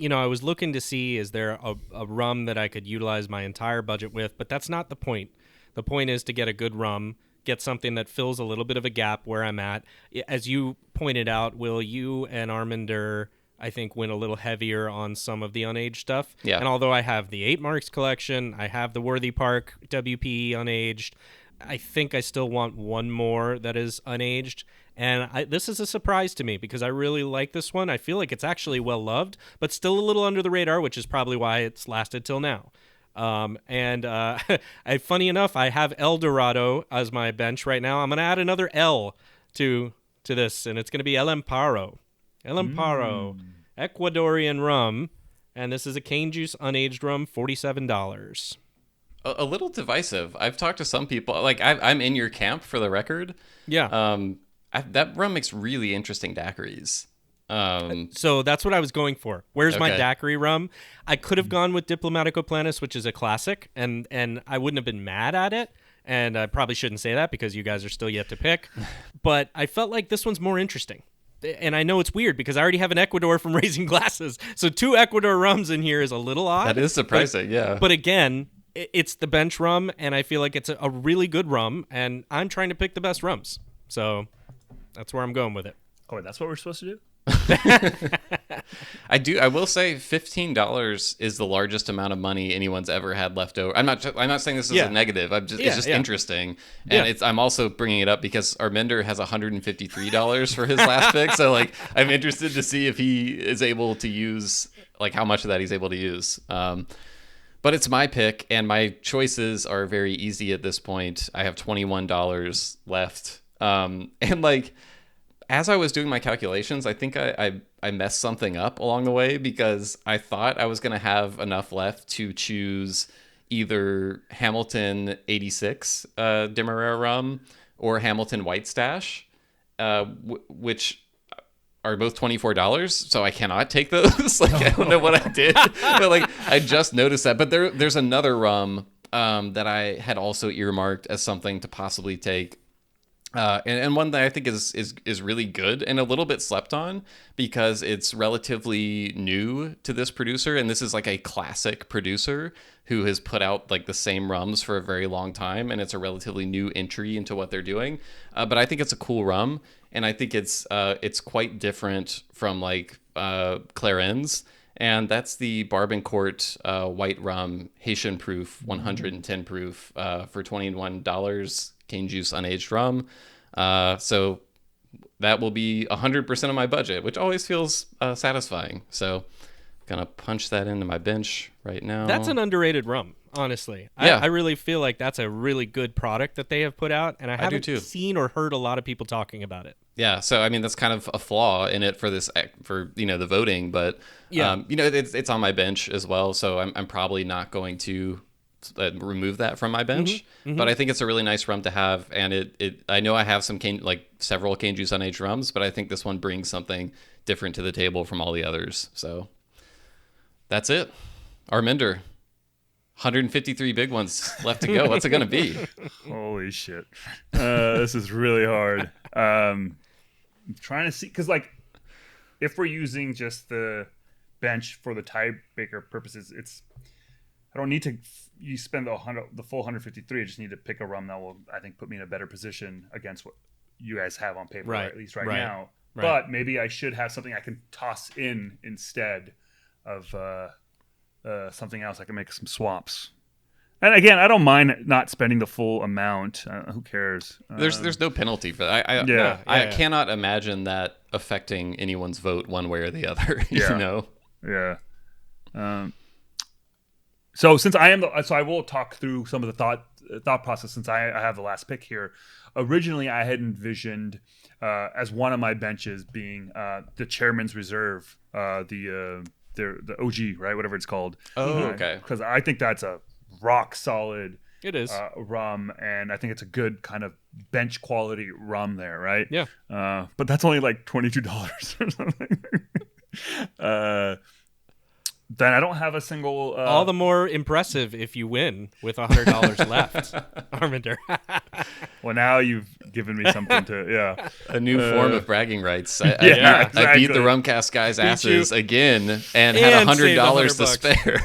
was looking to see, is there a rum that I could utilize my entire budget with? But that's not the point. The point is to get a good rum, get something that fills a little bit of a gap where I'm at. As you pointed out, Will, you and Arminder, I think, went a little heavier on some of the unaged stuff. Yeah. And although I have the 8 Marks collection, I have the Worthy Park WP unaged, I think I still want one more that is unaged. And this is a surprise to me because I really like this one. I feel like it's actually well loved, but still a little under the radar, which is probably why it's lasted till now. Funny enough, I have El Dorado as my bench right now. I'm going to add another L to this, and it's going to be El Amparo. El Amparo, Ecuadorian rum, and this is a cane juice unaged rum, $47. A little divisive. I've talked to some people, like I'm in your camp for the record. Yeah. That rum makes really interesting daiquiris. So that's what I was going for. Where's my Okay. daiquiri rum? I could have gone with Diplomatico Planus, which is a classic, and I wouldn't have been mad at it. And I probably shouldn't say that because you guys are still yet to pick. But I felt like this one's more interesting. And I know it's weird because I already have an Ecuador from Raising Glasses. So 2 Ecuador rums in here is a little odd. That is surprising, yeah. But again, it's the bench rum, and I feel like it's a really good rum, and I'm trying to pick the best rums. So that's where I'm going with it. Oh, wait, that's what we're supposed to do? I will say $15 is the largest amount of money anyone's ever had left over. I'm not saying this is a negative. It's just interesting. And I'm also bringing it up because Arminder has $153 for his last pick. So like, I'm interested to see if he is able to use, like, how much of that he's able to use. But it's my pick, and my choices are very easy at this point. I have $21 left. And like, as I was doing my calculations, I think I messed something up along the way, because I thought I was going to have enough left to choose either Hamilton 86 Demerara rum or Hamilton White Stash, which are both $24, so I cannot take those. Like, I don't know what I did, but like, I just noticed that. But there's another rum that I had also earmarked as something to possibly take. And one that I think is really good and a little bit slept on, because it's relatively new to this producer, and this is like a classic producer who has put out like the same rums for a very long time, and it's a relatively new entry into what they're doing. But I think it's a cool rum, and I think it's quite different from like Clarins, and that's the Barbancourt white rum, Haitian proof, 110 proof, for $21. Cane juice unaged rum. So that will be 100% of my budget, which always feels satisfying. So gonna punch that into my bench right now. That's an underrated rum, honestly. Yeah. I really feel like that's a really good product that they have put out, and I haven't seen or heard a lot of people talking about it. Yeah, so I mean, that's kind of a flaw in it for the voting, but it's on my bench as well, so I'm probably not going to remove that from my bench. But I think it's a really nice rum to have, and I know I have several cane juice unaged rums, but I think this one brings something different to the table from all the others. So that's it. Arminder, 153 big ones left to go. What's it gonna be? Holy shit, this is really hard. I'm trying to see, because like, if we're using just the bench for the tiebreaker purposes, I don't need to you spend the full 153. I just need to pick a rum that will, I think, put me in a better position against what you guys have on paper, right, or at least right now. Right. But maybe I should have something I can toss in instead of something else. I can make some swaps. And again, I don't mind not spending the full amount. Who cares? There's no penalty for that. I cannot imagine that affecting anyone's vote one way or the other. You know? Yeah. So since I will talk through some of the thought process, since I have the last pick here. Originally, I had envisioned as one of my benches being the Chairman's Reserve, the OG, right, whatever it's called. Oh, okay. Because I think that's a rock solid. It is rum, and I think it's a good kind of bench quality rum there, right? Yeah. But that's only like $22 or something. Then I don't have a single. All the more impressive if you win with $100 left, Arminder. Well, now you've given me something to, a new form of bragging rights. Exactly. I beat the Rumcast guys' asses again and had $100 to spare.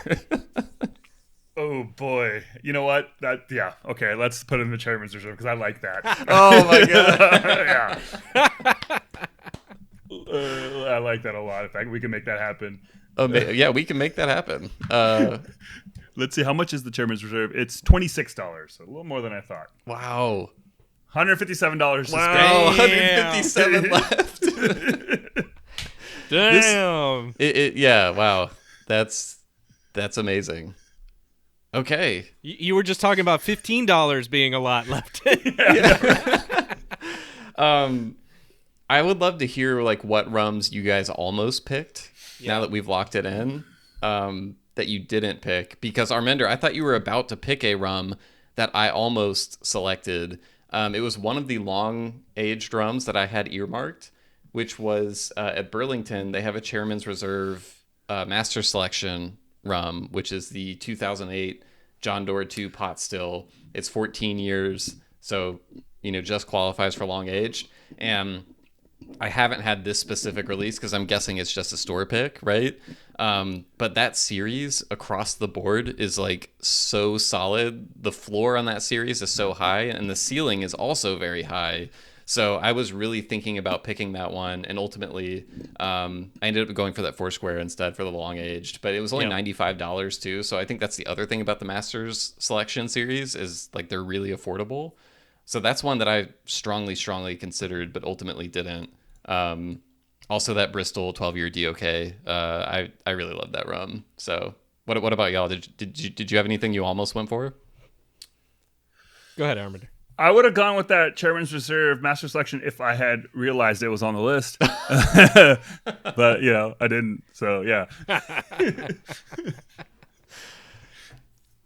Oh boy! You know what? Okay. Let's put it in the Chairman's Reserve because I like that. Oh my god! I like that a lot. In fact, we can make that happen. Yeah, we can make that happen. Let's see, how much is the Chairman's Reserve? It's $26, so a little more than I thought. Wow. $157 to spend. Oh, 157 left. Damn. Yeah, wow. That's amazing. Okay. You were just talking about $15 being a lot left. I would love to hear like what rums you guys almost picked. Now that we've locked it in, that you didn't pick, because Arminder, I thought you were about to pick a rum that I almost selected. It was one of the long-aged rums that I had earmarked, which was at Burlington. They have a Chairman's Reserve Master Selection rum, which is the 2008 John Doerr 2 pot still. It's 14 years, so just qualifies for long-aged. And I haven't had this specific release because I'm guessing it's just a store pick, right? But that series across the board is like so solid. The floor on that series is so high, and the ceiling is also very high. So I was really thinking about picking that one, and ultimately I ended up going for that Foursquare instead for the long aged, but it was only $95 too. So I think that's the other thing about the Masters Selection Series is like they're really affordable. So that's one that I strongly considered, but ultimately didn't. Also, that Bristol 12-year DOK, I really love that rum. So what about y'all? Did you have anything you almost went for? Go ahead, Arminder. I would have gone with that Chairman's Reserve Master Selection if I had realized it was on the list. But, I didn't. So, yeah.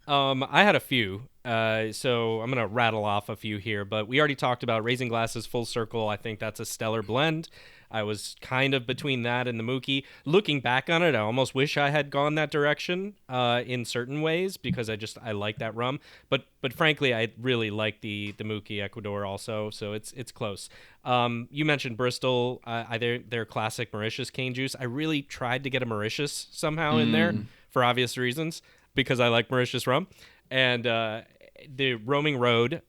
I had a few. So I'm going to rattle off a few here. But we already talked about Raising Glasses Full Circle. I think that's a stellar blend. I was kind of between that and the Mookie. Looking back on it, I almost wish I had gone that direction in certain ways because I like that rum. But frankly, I really like the Mookie Ecuador also, so it's close. You mentioned Bristol, their classic Mauritius cane juice. I really tried to get a Mauritius somehow in there for obvious reasons because I like Mauritius rum. And the Roaming Road.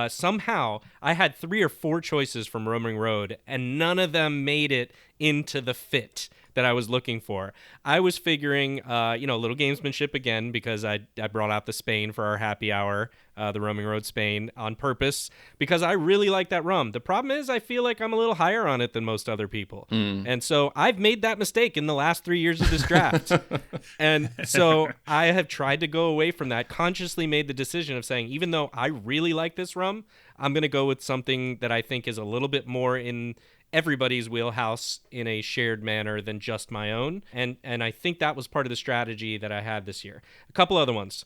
Somehow I had 3 or 4 choices from Roaming Road and none of them made it into the fit that I was looking for. I was figuring, a little gamesmanship again because I brought out the Spain for our happy hour, the Roaming Road Spain on purpose because I really like that rum. The problem is I feel like I'm a little higher on it than most other people. And so I've made that mistake in the last 3 years of this draft. And so I have tried to go away from that, consciously made the decision of saying, even though I really like this rum, I'm going to go with something that I think is a little bit more in everybody's wheelhouse in a shared manner than just my own. And I think that was part of the strategy that I had this year. A couple other ones.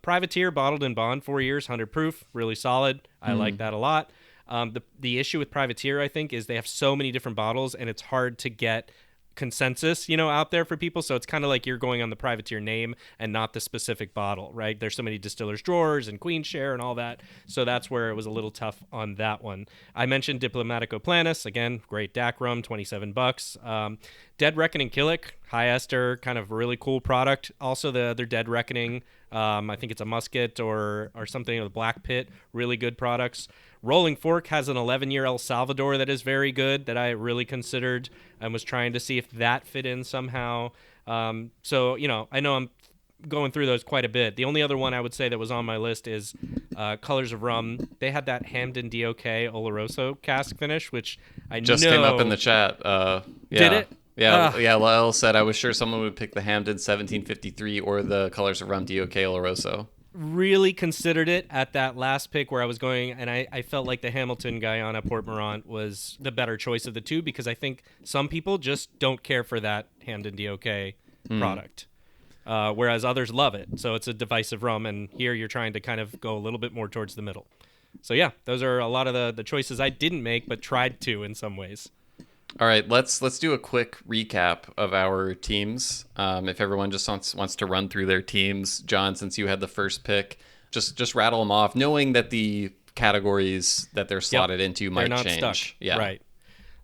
Privateer, bottled in bond, 4 years, 100 proof, really solid. I like that a lot. The issue with Privateer, I think, is they have so many different bottles and it's hard to get consensus, out there for people. So it's kind of like you're going on the Privateer name and not the specific bottle, right? There's so many distillers drawers and Queen Share and all that. So that's where it was a little tough on that one. I mentioned Diplomatico Planus, again, great DAC rum, $27. Dead Reckoning Killick, high ester, kind of really cool product. Also the other Dead Reckoning, I think it's a musket or something, the Black Pit, really good products. Rolling Fork has an 11-year El Salvador that is very good that I really considered and was trying to see if that fit in somehow. So, I know I'm going through those quite a bit. The only other one I would say that was on my list is Colors of Rum. They had that Hamden DOK Oloroso cask finish, which I just know... came up in the chat. Yeah. Did it? Yeah, Lyle said, I was sure someone would pick the Hamden 1753 or the Colors of Rum DOK Oloroso. Really considered it at that last pick where I was going, and I felt like the Hamilton Guyana Port Morant was the better choice of the two because I think some people just don't care for that Hamden DOK product, whereas others love it. So it's a divisive rum, and here you're trying to kind of go a little bit more towards the middle. So yeah, those are a lot of the choices I didn't make but tried to in some ways. All right, let's do a quick recap of our teams. If everyone just wants to run through their teams, John, since you had the first pick, just rattle them off, knowing that the categories that they're slotted into might they're not change. Stuck. Yeah, right.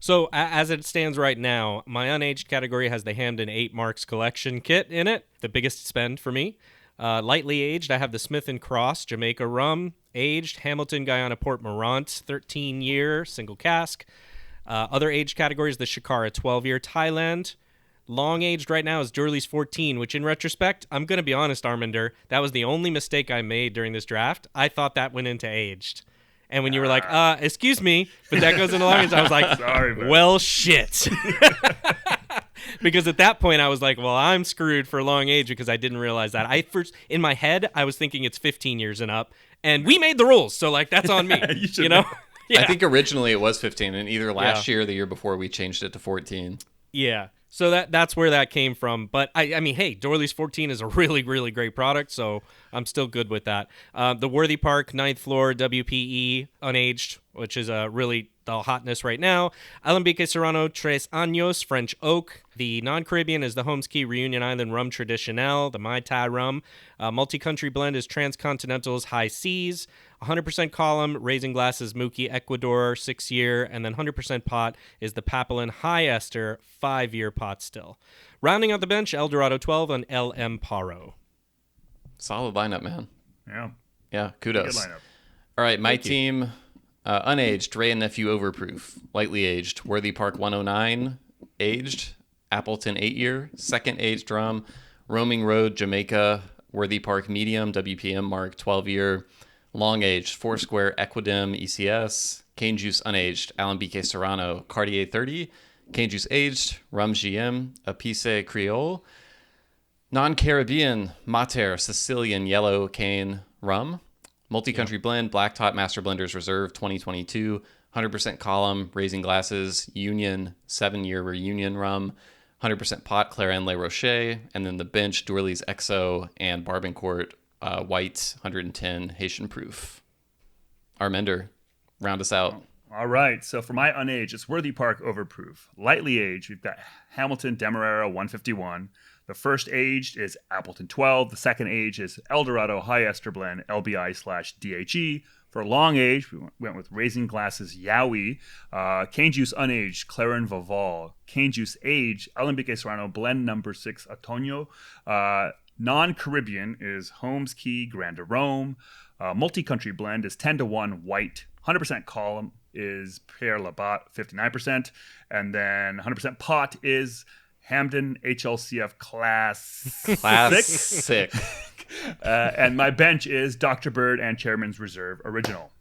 So as it stands right now, my unaged category has the Hamden 8 Marks Collection kit in it, the biggest spend for me. Lightly aged, I have the Smith & Cross Jamaica Rum aged, Hamilton Guyana Port Morant 13-year single cask. Other age categories, the Shikara 12-year Thailand. Long aged right now is Durley's 14, which in retrospect, I'm going to be honest, Arminder, that was the only mistake I made during this draft. I thought that went into aged. And when you were like, excuse me, but that goes into long aged, I was like, sorry, man. Well, shit. Because at that point, I was like, well, I'm screwed for long age because I didn't realize that. In my head, I was thinking it's 15 years and up. And we made the rules, so like that's on me, you know? Yeah. I think originally it was 15, and either last year or the year before we changed it to 14. Yeah. So that's where that came from. But I mean, hey, Dorley's 14 is a really, really great product, so I'm still good with that. The Worthy Park 9th floor WPE unaged, which is really the hotness right now. Alambique Serrano Tres Años French Oak. The non-Caribbean is the Holmes Key Reunion Island Rum Traditionnel, the Mai Tai rum. Multi-country blend is Transcontinental's High Seas. 100% column, Raising Glasses Mookie Ecuador 6-year, and then 100% pot is the Papillon High Ester 5-year pot still. Rounding out the bench, El Dorado 12 and El Amparo. Solid lineup, man. Yeah. Yeah, kudos. Good lineup. All right, my team, Unaged, Ray and Nephew Overproof. Lightly aged, Worthy Park 109. Aged, Appleton 8-year. Second aged rum, Roaming Road, Jamaica, Worthy Park Medium, WPM Mark 12-year. Long aged, Foursquare Equidem ECS. Cane Juice Unaged, Alambique Serrano, Cartier 30. Cane Juice Aged, Rum GM, Apice Creole. Non-Caribbean, Mater Sicilian Yellow Cane Rum. Multi-country blend, Black Top Master Blenders Reserve 2022. 100% column, Raising Glasses, Union, 7-year Reunion Rum. 100% pot, Clarin Le Rocher. And then the bench, Dourly's XO and Barbancourt White 110 Haitian Proof. Arminder, round us out. All right. So for my unaged, it's Worthy Park Overproof. Lightly aged, we've got Hamilton Demerara 151. The first aged is Appleton 12. The second aged is Eldorado High Ester Blend LBI/DHE. For long age, we went with Raising Glasses Yowie. Cane Juice Unaged, Clarin Vaval. Cane Juice Aged, Alambique Serrano Blend Number 6 Otoño. Non-Caribbean is Holmes Key Grand Rome. Multi-country blend is 10-1 white. 100% column is Pierre Labat, 59%. And then 100% pot is Hamden HLCF Class 6. And my bench is Dr. Bird and Chairman's Reserve Original.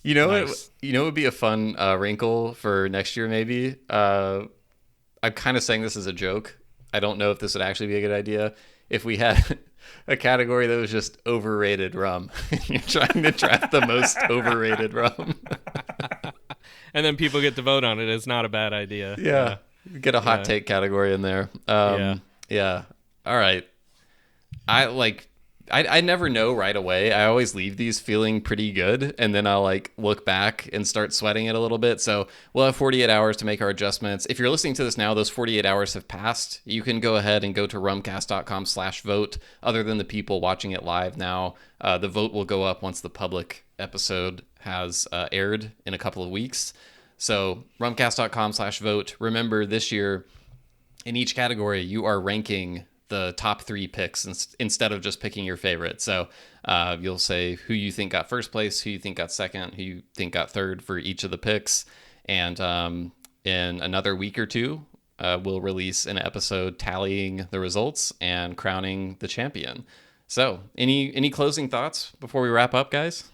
You know, Nice. it would be a fun wrinkle for next year, maybe. I'm kind of saying this as a joke. I don't know if this would actually be a good idea. If we had a category that was just overrated rum, you're trying to draft the most overrated rum. And then people get to vote on it. It's not a bad idea. Yeah. Get a hot take category in there. Yeah. All right. I never know right away. I always leave these feeling pretty good, and then I'll look back and start sweating it a little bit. So we'll have 48 hours to make our adjustments. If you're listening to this now, those 48 hours have passed. You can go ahead and go to rumcast.com/vote. Other than the people watching it live now, the vote will go up once the public episode has aired in a couple of weeks. So rumcast.com/vote. Remember, this year in each category, you are ranking the top 3 picks instead of just picking your favorite. So you'll say who you think got first place, who you think got second, who you think got third for each of the picks. And in another week or two, we'll release an episode tallying the results and crowning the champion. So any closing thoughts before we wrap up, guys?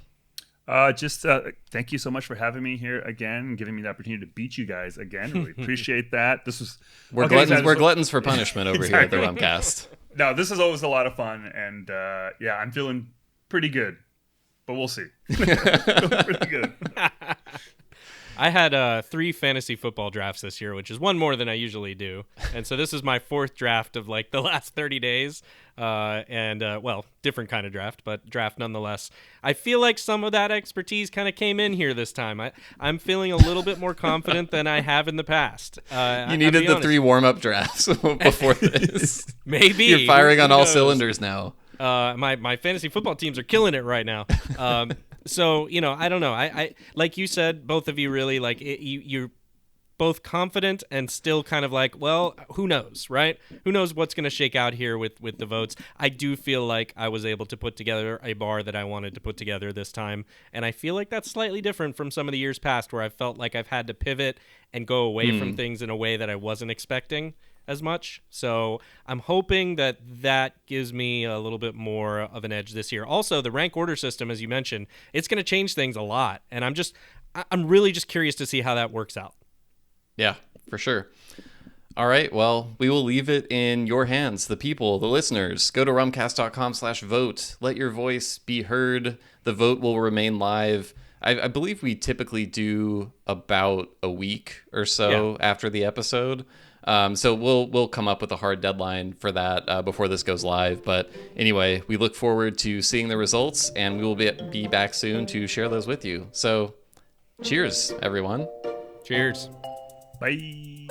Just thank you so much for having me here again and giving me the opportunity to beat you guys again. Really appreciate that. This was We're gluttons for punishment over here at the Rumcast. No, this is always a lot of fun, and I'm feeling pretty good, but we'll see. Feeling pretty good. I had 3 fantasy football drafts this year, which is one more than I usually do. And so this is my 4th draft of the last 30 days. Different kind of draft, but draft nonetheless. I feel like some of that expertise kind of came in here this time. I'm feeling a little bit more confident than I have in the past. You needed the 3 warm-up drafts before this. Maybe. You're firing on all knows? Cylinders now. My fantasy football teams are killing it right now. So, I don't know. I like you said, both of you really you're both confident and still kind of who knows, right? Who knows what's going to shake out here with the votes. I do feel like I was able to put together a bar that I wanted to put together this time. And I feel like that's slightly different from some of the years past where I felt like I've had to pivot and go away from things in a way that I wasn't expecting as much. So I'm hoping that gives me a little bit more of an edge this year. Also, the rank order system, as you mentioned, it's going to change things a lot. And I'm really just curious to see how that works out. Yeah, for sure. All right, well, we will leave it in your hands, the people, the listeners. Go to rumcast.com/vote. Let your voice be heard. The vote will remain live. I believe we typically do about a week or so after the episode. So we'll come up with a hard deadline for that before this goes live. But anyway, we look forward to seeing the results, and we will be back soon to share those with you. So cheers, everyone. Cheers. Bye.